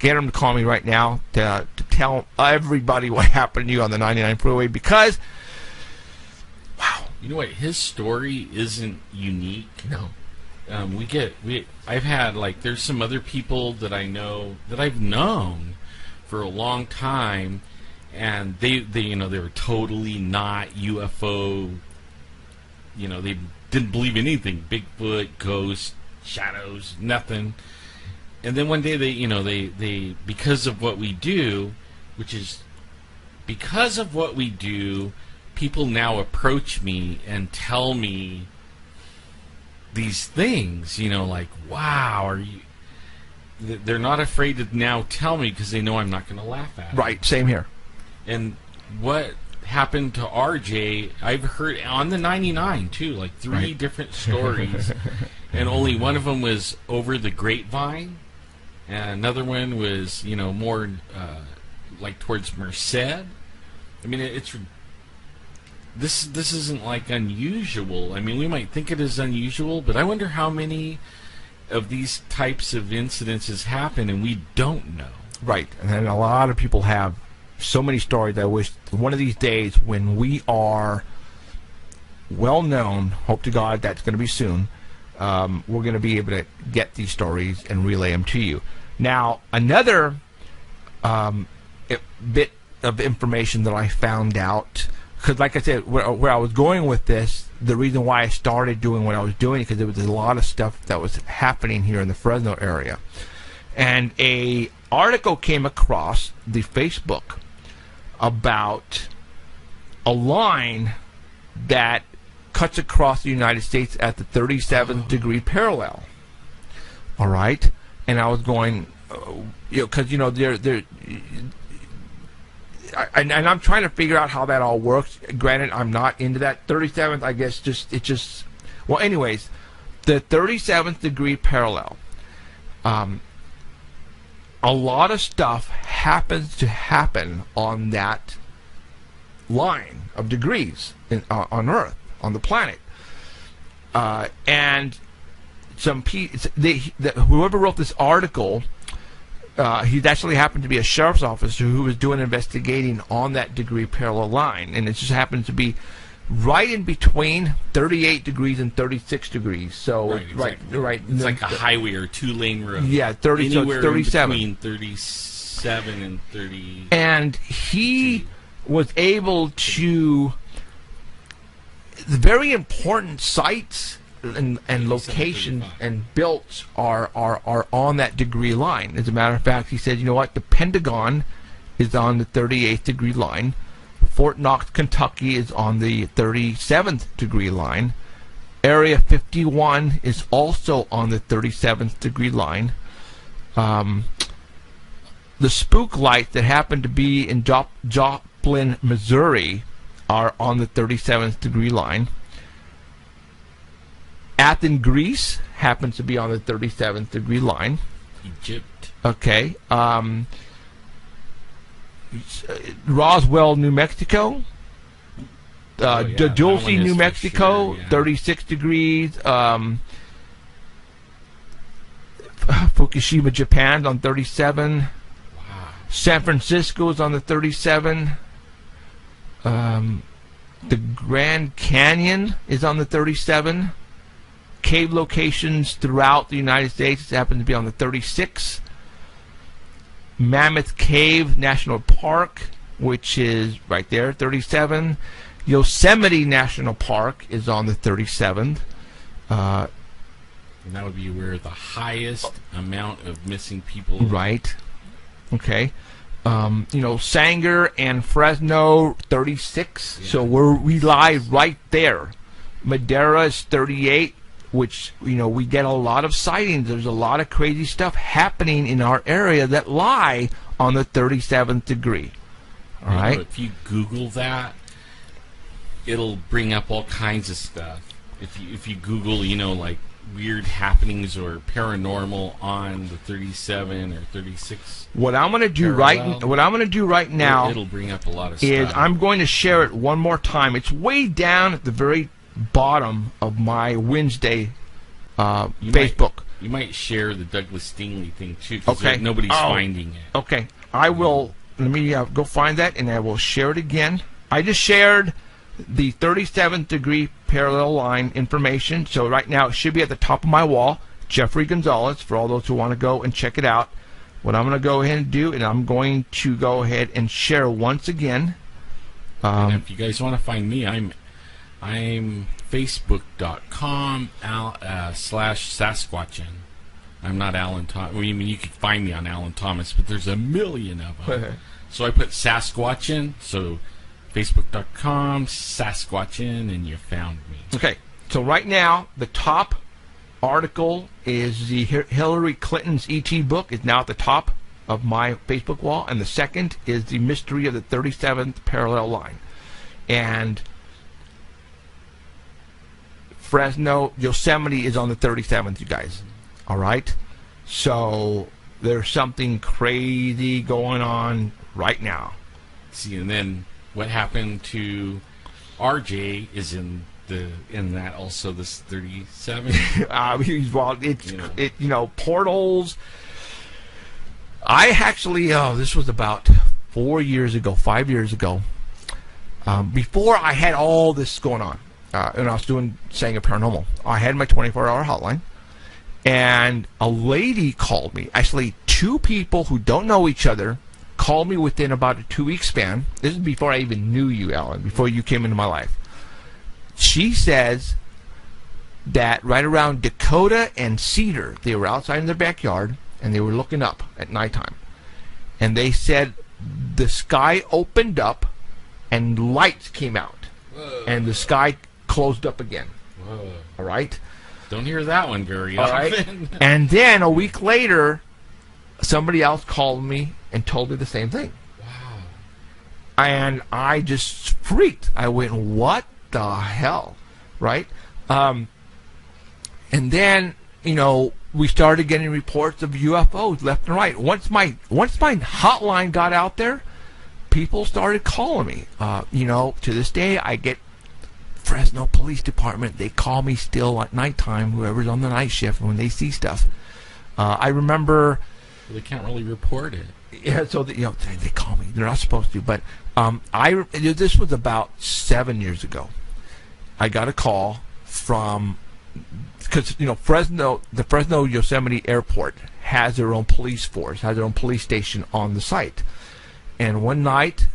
Get him to call me right now to tell everybody what happened to you on the 99 freeway, because, wow. You know what? His story isn't unique. No. I've had, like, there's some other people that I know, that I've known for a long time, and they were totally not UFO, they didn't believe in anything, Bigfoot, ghosts, shadows, nothing. And then one day they because of what we do, people now approach me and tell me these things, like, wow, are you... They're not afraid to now tell me because they know I'm not going to laugh at it. Right, same here. And what happened to RJ, I've heard on the 99 too, like three different stories, and only one of them was over the grapevine, and another one was, more like towards Merced. I mean, this isn't like unusual. I mean, we might think it is unusual, but I wonder how many of these types of incidences happen and we don't know. Right, and a lot of people have so many stories. I wish one of these days, when we are well known, hope to God that's going to be soon, we're going to be able to get these stories and relay them to you. Now, another bit of information that I found out, because like I said, where I was going with this, the reason why I started doing what I was doing, because there was a lot of stuff that was happening here in the Fresno area. And a article came across the Facebook about a line that cuts across the United States at the 37th degree parallel. All right? And I was going, because, and I'm trying to figure out how that all works. Granted, I'm not into that. 37th, I guess, well, anyways, the 37th degree parallel, a lot of stuff happens to happen on that line of degrees on Earth, on the planet. And whoever wrote this article, he actually happened to be a sheriff's officer who was doing investigating on that degree parallel line, and it just happened to be right in between 38 degrees and 36 degrees. So right. It's like a highway or two-lane road. Yeah, 30. So it's 37. Between 37 and 30. And he was able to, the very important sites and locations and built are on that degree line. As a matter of fact, he said, you know what, the Pentagon is on the 38th degree line. Fort Knox, Kentucky is on the 37th degree line. Area 51 is also on the 37th degree line. The spook lights that happen to be in Joplin, Missouri are on the 37th degree line. Athens, Greece happens to be on the 37th degree line. Egypt. Okay. Roswell, New Mexico. Dulce, New Mexico, 36 degrees. Fukushima, Japan, on 37. Wow. San Francisco is on the 37. The Grand Canyon is on the 37. Cave locations throughout the United States happen to be on the 36. Mammoth Cave National Park, which is right there, 37. Yosemite National Park is on the 37th. And that would be where the highest amount of missing people are. Right. Okay. Sanger and Fresno, 36. Yeah. So we lie right there. Madera is 38, which, we get a lot of sightings. There's a lot of crazy stuff happening in our area that lie on the 37th degree. All right? If you Google that, it'll bring up all kinds of stuff. If you Google, like weird happenings or paranormal on the 37 or 36. What I'm going to do right now, it'll bring up a lot of is stuff. I'm going to share it one more time. It's way down at the very bottom of my Wednesday Facebook. You might share the Douglas Stingley thing too, because Okay. nobody's finding it. Okay, I will. Let me go find that, and I will share it again. I just shared the 37th degree parallel line information. So right now it should be at the top of my wall. Jeffrey Gonzalez, for all those who want to go and check it out. What I'm going to go ahead and do, and I'm going to go ahead and share once again. And if you guys want to find me, I'm facebook.com /Sasquatchin. I'm not Alan Thomas. I mean, you can find me on Alan Thomas, but there's a million of them. So I put Sasquatchin, so facebook.com Sasquatchin, and you found me. Okay, so right now, the top article is the Hillary Clinton's E.T. book is now at the top of my Facebook wall, and the second is the mystery of the 37th parallel line. And Fresno, Yosemite is on the 37th, you guys. All right? So there's something crazy going on right now. See, and then what happened to RJ is in that also, this 37. Portals. I actually, this was about 5 years ago, before I had all this going on, and I was saying a paranormal. I had my 24-hour hotline, and a lady called me. Actually, two people who don't know each other called me within about a 2-week span. This is before I even knew you, Alan, before you came into my life. She says that right around Dakota and Cedar, they were outside in their backyard, and they were looking up at nighttime. And they said the sky opened up, and lights came out. Whoa. And the sky closed up again. Whoa. All right? Don't hear that one very All often. right? And then a week later, somebody else called me and told me the same thing. Wow. And I just freaked. I went, what the hell? Right? And then, we started getting reports of UFOs left and right. Once my hotline got out there, people started calling me. To this day, I get Fresno Police Department. They call me still at nighttime, whoever's on the night shift, when they see stuff. I remember... They can't really report it. Yeah, so they call me. They're not supposed to, but this was about 7 years ago. I got a call from, because the Fresno Yosemite Airport has their own police force, has their own police station on the site. And one night,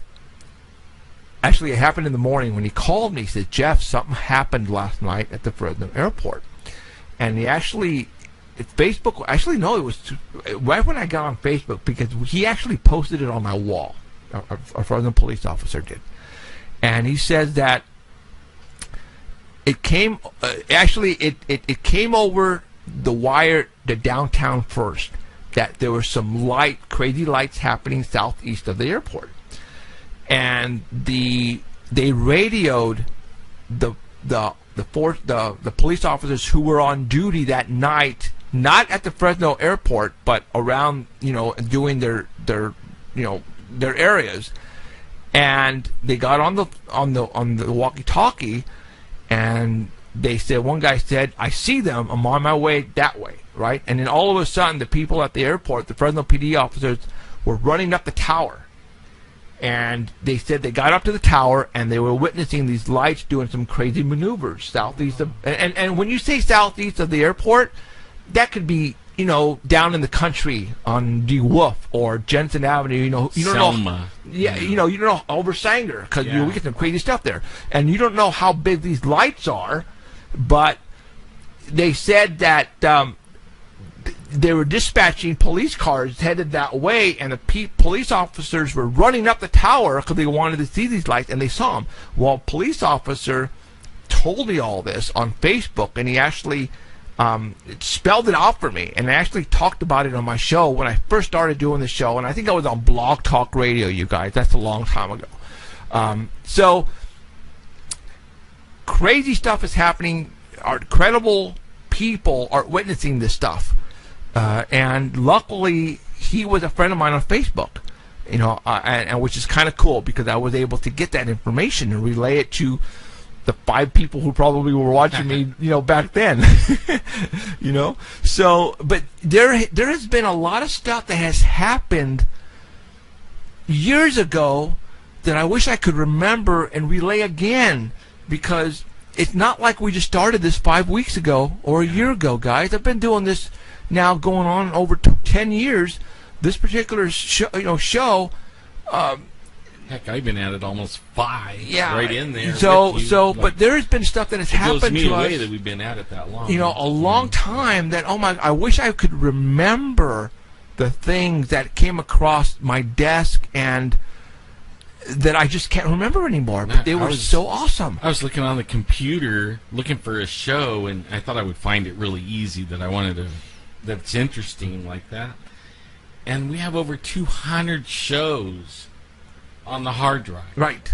actually it happened in the morning, when he called me, he said, Jeff, something happened last night at the Fresno Airport. And he actually... Facebook, actually, no, it was right when I got on Facebook, because he actually posted it on my wall. A Fresno police officer did. And he says that it came, it came over the wire to downtown first, that there were some crazy lights happening southeast of the airport. And they radioed the police officers who were on duty that night, not at the Fresno airport, but around, doing their areas. And they got on the walkie-talkie, and they said, one guy said, I see them, I'm on my way that way, right? And then all of a sudden, the people at the airport, the Fresno PD officers, were running up the tower. And they said they got up to the tower, and they were witnessing these lights doing some crazy maneuvers southeast of... And when you say southeast of the airport, that could be, down in the country on De Wolf or Jensen Avenue, you don't Selma. know... Yeah, you don't know, over Sanger, because we get some crazy stuff there. And you don't know how big these lights are, but they said that they were dispatching police cars headed that way, and the police officers were running up the tower because they wanted to see these lights, and they saw them. Well, a police officer told me all this on Facebook, and he actually spelled it out for me, and I actually talked about it on my show when I first started doing the show, and I think I was on Blog Talk Radio, you guys. That's a long time ago. So crazy stuff is happening. Our credible people are witnessing this stuff. And luckily, he was a friend of mine on Facebook, and which is kind of cool because I was able to get that information and relay it to the 5 people who probably were watching me, back then. So, but there has been a lot of stuff that has happened years ago that I wish I could remember and relay again, because it's not like we just started this 5 weeks ago or a year ago, guys. I've been doing this now going on over 10 years. This particular show. Heck, I've been at it almost 5. Yeah, right in there. But there has been stuff that has happened blows me to away us. that we've been at it that long. A long time. That I wish I could remember the things that came across my desk and that I just can't remember anymore. But they were so awesome. I was looking on the computer, looking for a show, and I thought I would find it really easy. That's interesting like that. And we have over 200 shows on the hard drive. Right.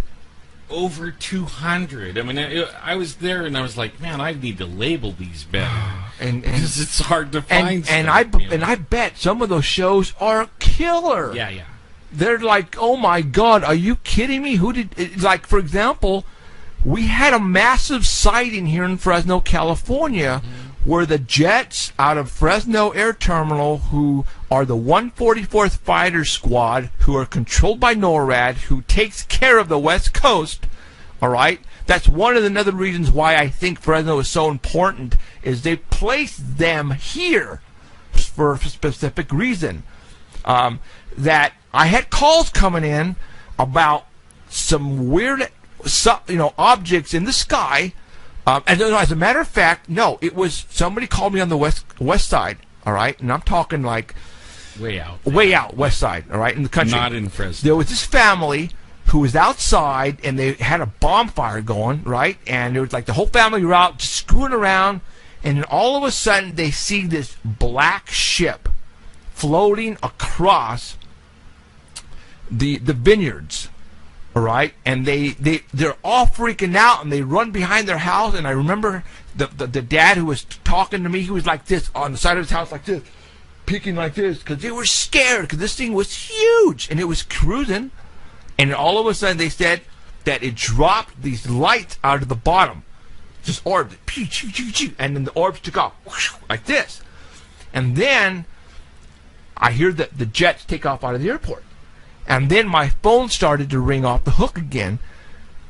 Over 200. I mean, I was there and I was like, man, I need to label these better. Because it's hard to find stuff. And I bet some of those shows are killer. Yeah. They're like, oh my God, are you kidding me? Like, for example, we had a massive sighting here in Fresno, California, where the jets out of Fresno Air Terminal, who are the 144th Fighter Squad, who are controlled by NORAD, who takes care of the West Coast, all right? That's one of the other reasons why I think Fresno is so important, is they placed them here for a specific reason. That I had calls coming in about some weird, objects in the sky. And as a matter of fact, no, it was somebody called me on the west side, all right? And I'm talking like way out west side, all right, in the country. Not in Fresno. There was this family who was outside, and they had a bonfire going, right? And it was like the whole family were out just screwing around, and then all of a sudden they see this black ship floating across the vineyards. All right, and they're all freaking out, and they run behind their house. And I remember the dad who was talking to me, he was like this on the side of his house, like this, peeking like this, because they were scared, because this thing was huge, and it was cruising. And all of a sudden, they said that it dropped these lights out of the bottom, just orbs, and then the orbs took off like this, and then I hear the jets take off out of the airport. And then my phone started to ring off the hook again.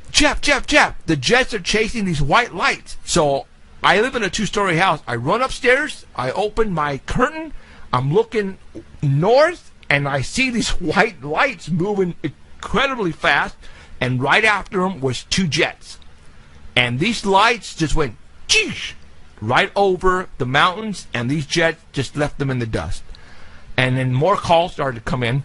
Jeff, the jets are chasing these white lights. So I live in a 2-story house. I run upstairs. I open my curtain. I'm looking north, and I see these white lights moving incredibly fast. And right after them was 2 jets. And these lights just went right over the mountains, and these jets just left them in the dust. And then more calls started to come in.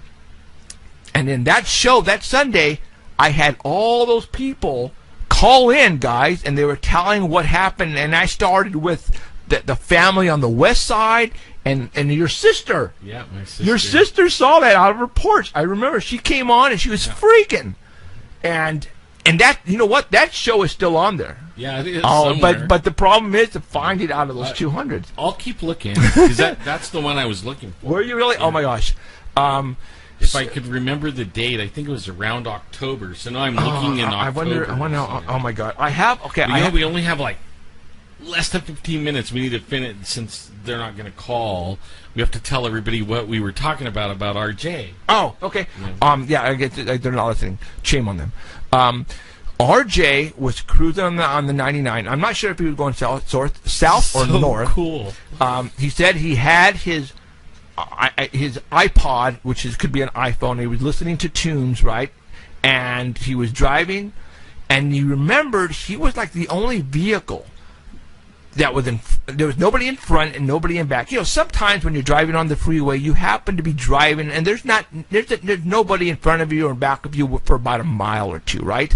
And in that show, that Sunday, I had all those people call in, guys, and they were telling what happened. And I started with the family on the west side and your sister. Yeah, my sister. Your sister saw that out of her porch. I remember she came on and she was freaking. And that, you know what? That show is still on there. Yeah, it is. But the problem is to find it out of those 200s. I'll keep looking, because that's the one I was looking for. Were you really? Yeah. Oh my gosh. If I could remember the date, I think it was around October. So now I'm looking in October. I wonder. Oh my God! I have. Okay. We only have like less than 15 minutes. We need to finish, since they're not going to call. We have to tell everybody what we were talking about RJ. Oh, okay. Yeah, I get. They're not listening. Shame on them. RJ was cruising on the 99. I'm not sure if he was going south or north. Cool. He said he had his iPod, which could be an iPhone. He was listening to tunes, right? And he was driving, and he remembered he was like the only vehicle that was there was nobody in front and nobody in back. Sometimes when you're driving on the freeway, you happen to be driving, and there's nobody in front of you or back of you for about a mile or two, right?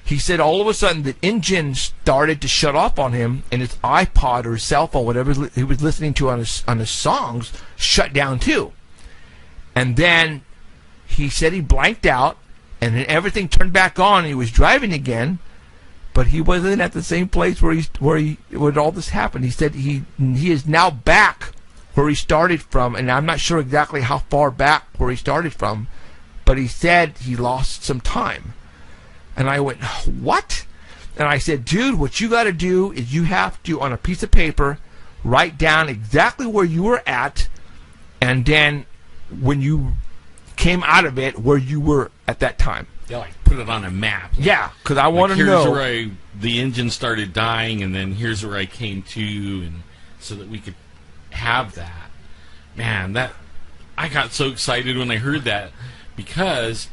He said all of a sudden the engine started to shut off on him, and his iPod or his cell phone, whatever he was listening to on his songs, shut down too. And then he said he blanked out, and then everything turned back on, and he was driving again. but he wasn't at the same place where all this happened. He said he is now back where he started from, and I'm not sure exactly how far back where he started from, but he said he lost some time. And I went, what? And I said, dude, what you got to do is you have to, on a piece of paper, write down exactly where you were at, and then when you came out of it, where you were at that time. Yeah, like put it on a map. Yeah, because I want to here's know. Here's where the engine started dying, and then here's where I came to, and so that we could have that. Man, I got so excited when I heard that, because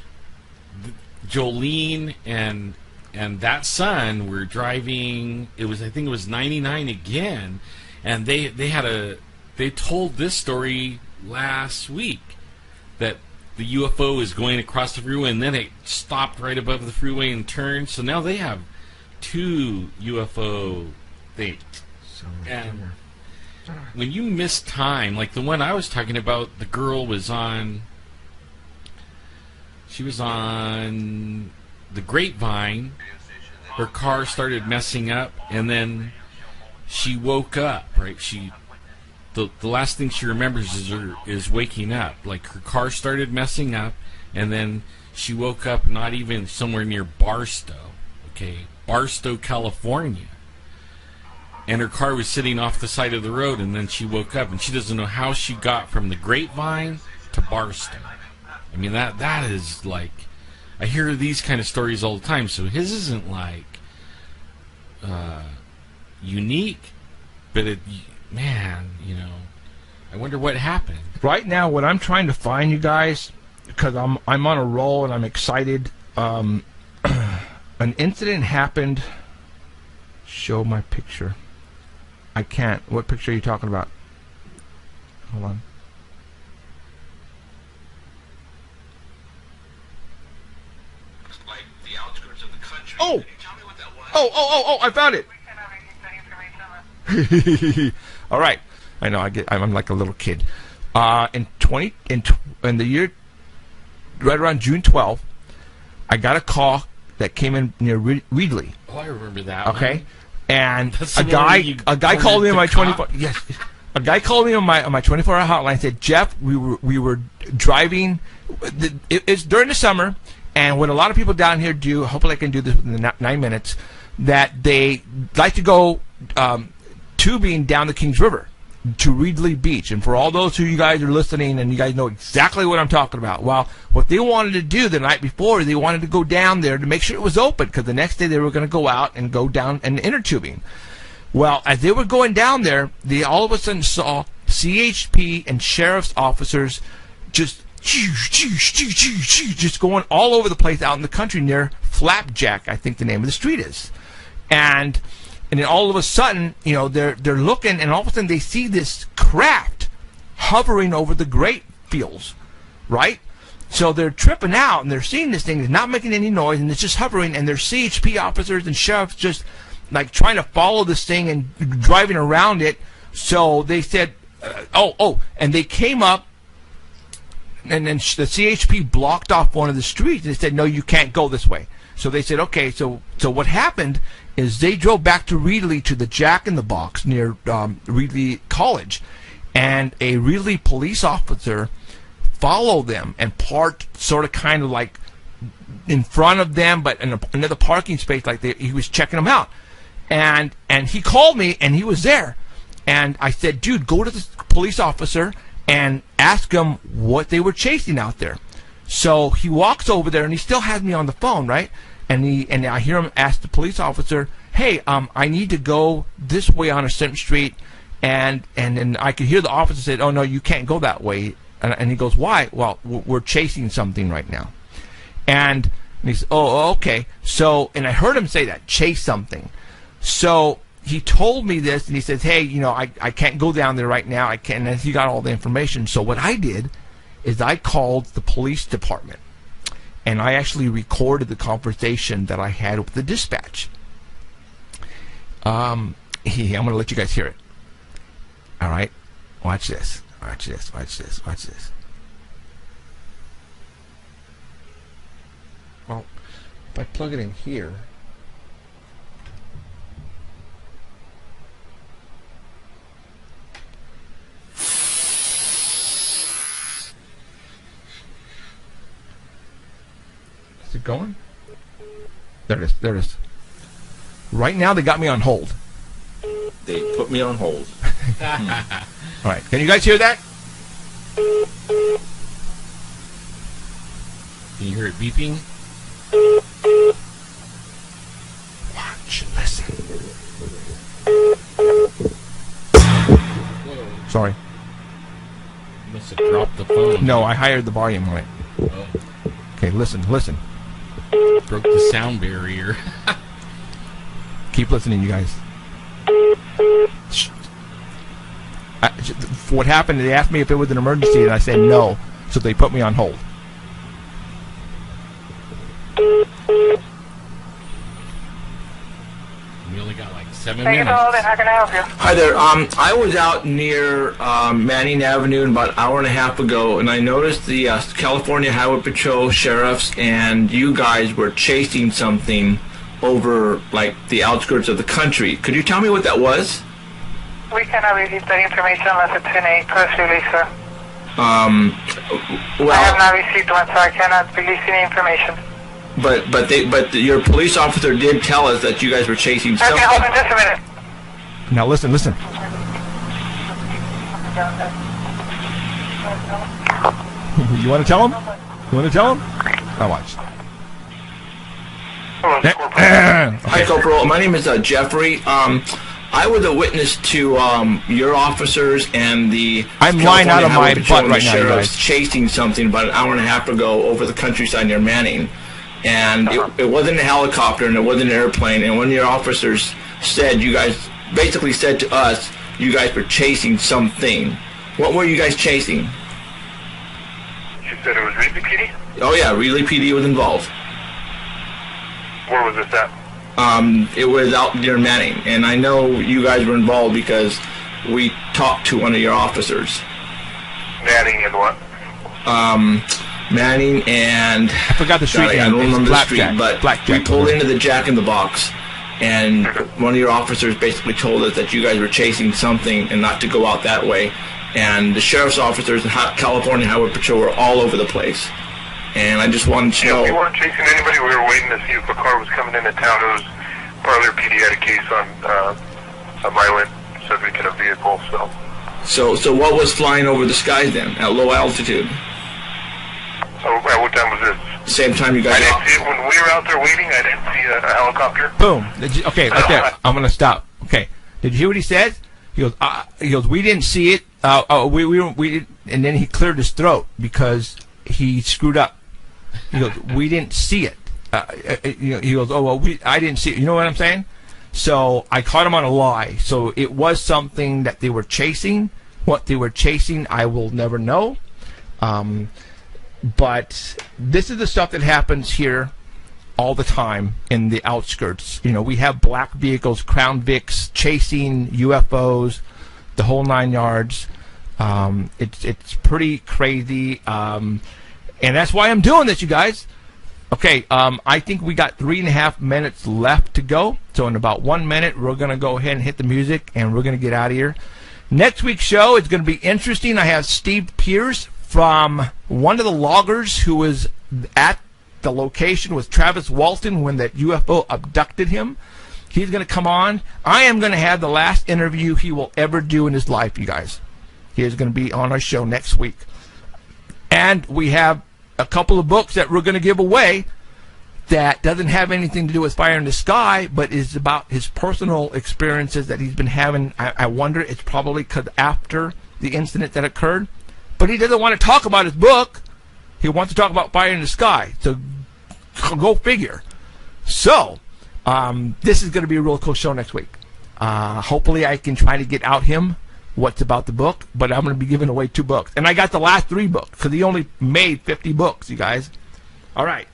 Jolene and that son were driving. I think it was 99 again, and they told this story last week that the UFO is going across the freeway, and then it stopped right above the freeway and turned. So now they have 2 UFO things. And when you miss time, like the one I was talking about, the girl was on. She was on the Grapevine. Her car started messing up, and then she woke up. Right, the last thing she remembers is waking up. Like, her car started messing up, and then she woke up not even somewhere near Barstow. Okay, Barstow, California. And her car was sitting off the side of the road, and then she woke up, and she doesn't know how she got from the Grapevine to Barstow. I mean, that is like, I hear these kind of stories all the time, so his isn't like unique, but man, I wonder what happened. Right now, what I'm trying to find, you guys, because I'm on a roll and I'm excited. An incident happened. Show my picture. I can't. What picture are you talking about? Hold on. Like the outskirts of the country. Oh! Can you tell me what that was? Oh! I found it. All right. I know. I'm like a little kid. In the year right around June 12th, I got a call that came in near Reedley. Oh, I remember that. Okay. One. And That's a guy called me on my 24. Yes. A guy called me on my 24-hour hotline and said, Jeff, we were driving. It's during the summer, and what a lot of people down here do, hopefully I can do this within 9 minutes, that they like to go tubing down the Kings River to Reedley Beach. And for all those who you guys are listening and you guys know exactly what I'm talking about, well, what they wanted to do the night before, they wanted to go down there to make sure it was open, because the next day they were going to go out and go down and inner tubing. Well, as they were going down there, they all of a sudden saw CHP and sheriff's officers just going all over the place out in the country near Flapjack, I think the name of the street is. And then all of a sudden, they're looking, and all of a sudden they see this craft hovering over the grape fields, right? So they're tripping out, and they're seeing this thing. It's not making any noise, and it's just hovering, and there's CHP officers and sheriffs just like trying to follow this thing and driving around it. So they said, and they came up, and then the CHP blocked off one of the streets. They said, no, you can't go this way. So they said, okay, so what happened is they drove back to Reedley to the Jack in the Box near Reedley College, and a Reedley police officer followed them and parked sort of kind of like in front of them, but in another parking space, like he was checking them out. And he called me, and he was there. And I said, dude, go to the police officer and ask him what they were chasing out there. So he walks over there, and he still has me on the phone, right? And I hear him ask the police officer, hey, I need to go this way on a certain street. And then I could hear the officer say, oh, no, you can't go that way. And he goes, why? Well, we're chasing something right now. And he says, oh, okay. So, and I heard him say that, chase something. So he told me this, and he says, hey, I can't go down there right now. I can't. And he got all the information. So what I did is I called the police department, and I actually recorded the conversation that I had with the dispatch. I'm going to let you guys hear it. All right? Watch this. Watch this. Watch this. Watch this. Well, if I plug it in here, Is it going? There it is. There it is. Right now, they got me on hold. They put me on hold. All right. Can you guys hear that? Can you hear it beeping? Watch. Listen. Whoa. Sorry. You must have dropped the phone. No, I hired the volume on it. Oh. Okay, listen. Broke the sound barrier. Keep listening, you guys. What happened, they asked me if it was an emergency, and I said no, so they put me on hold. We only got like 7 minutes. How can I help you? Hi there. I was out near Manning Avenue about an hour and a half ago, and I noticed the California Highway Patrol sheriffs and you guys were chasing something over, like, the outskirts of the country. Could you tell me what that was? We cannot release that information unless it's in a press release, sir. Well, I have not received one, so I cannot release any information. But your police officer did tell us that you guys were chasing something. Okay, hold on just a minute. Now listen. You want to tell him? I watch. Hi, Corporal. My name is Jeffrey. I was a witness to your officers and the I'm lying out of my butt right now, you sheriffs guys. chasing something about an hour and a half ago over the countryside near Manning. And it wasn't a helicopter and it wasn't an airplane. And one of your officers said, you guys basically said to us, you guys were chasing something. What were you guys chasing? You said it was Reedley PD? Oh, yeah, Reedley PD was involved. Where was this at? It was out near Manning, and I know you guys were involved because we talked to one of your officers. Manning and what? Manning and... I forgot the street name. I don't remember the street, but Blackjack. we pulled into the Jack in the Box, and one of your officers basically told us that you guys were chasing something and not to go out that way. And the sheriff's officers and California Highway Patrol were all over the place. And I just wanted to know... We weren't chasing anybody. We were waiting to see if a car was coming into town. It was Parlor PD had a case on Myland subject to a vehicle, So what was flying over the skies then, at low altitude? At what time was this? Same time you guys... I didn't see it. When we were out there waiting, I didn't see a helicopter. Boom. Okay, right there. I'm going to stop. Okay. Did you hear what he said? He goes, we didn't see it. We didn't, and then he cleared his throat because he screwed up. He goes, we didn't see it. He goes, oh, well, I didn't see it. You know what I'm saying? So I caught him on a lie. So it was something that they were chasing. What they were chasing, I will never know. But this is the stuff that happens here all the time in the outskirts. You know, we have black vehicles, Crown Vics, chasing UFOs, the whole 9 yards. It's pretty crazy. And that's why I'm doing this, you guys. Okay, I think we got 3.5 minutes left to go. So in about 1 minute, we're going to go ahead and hit the music, and we're going to get out of here. Next week's show is going to be interesting. I have Steve Pierce from one of the loggers who was at the location with Travis Walton when that UFO abducted him. He's going to come on. I am going to have the last interview he will ever do in his life, you guys. He is going to be on our show next week. And we have a couple of books that we're going to give away that doesn't have anything to do with Fire in the Sky, but is about his personal experiences that he's been having. I wonder, it's probably because after the incident that occurred. But he doesn't want to talk about his book. He wants to talk about Fire in the Sky. So go figure. So this is going to be a real cool show next week. Hopefully I can try to get out him what's about the book, but I'm going to be giving away 2 books. And I got the last 3 books because he only made 50 books, you guys. All right.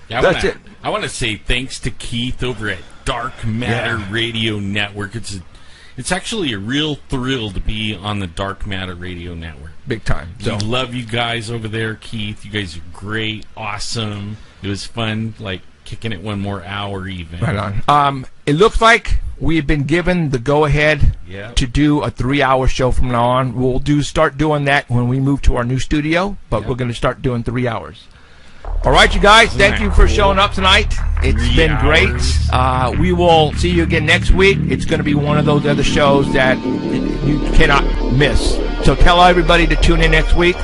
Yeah, That's it. I want to say thanks to Keith over at Dark Matter Radio Network. It's actually a real thrill to be on the Dark Matter Radio Network. Big time. So. We love you guys over there, Keith. You guys are great, awesome. It was fun, like kicking it 1 more hour even. Right on. It looks like we've been given the go-ahead to do a 3-hour show from now on. We'll start doing that when we move to our new studio, but we're going to start doing 3 hours. All right, you guys, thank you for showing up tonight. It's been great. We will see you again next week. It's going to be one of those other shows that you cannot miss. So tell everybody to tune in next week.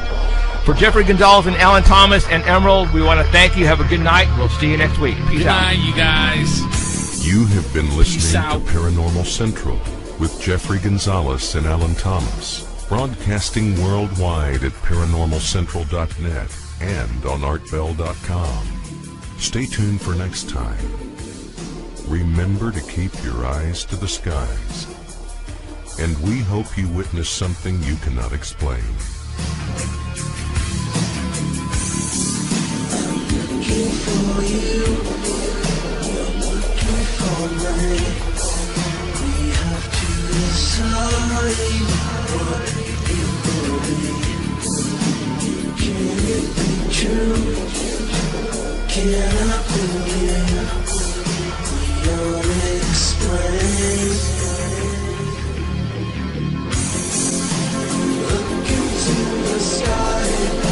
For Jeffrey Gonzalez and Alan Thomas and Emerald, we want to thank you. Have a good night. We'll see you next week. Peace out. Good night, you guys. You have been listening to Paranormal Central with Jeffrey Gonzalez and Alan Thomas, broadcasting worldwide at ParanormalCentral.net and on ArtBell.com. Stay tuned for next time. Remember to keep your eyes to the skies. And we hope you witness something you cannot explain. Looking for you, you're looking for me. We have to decide what it will be. Can it be true? Can I believe the unexplained? Look into the sky.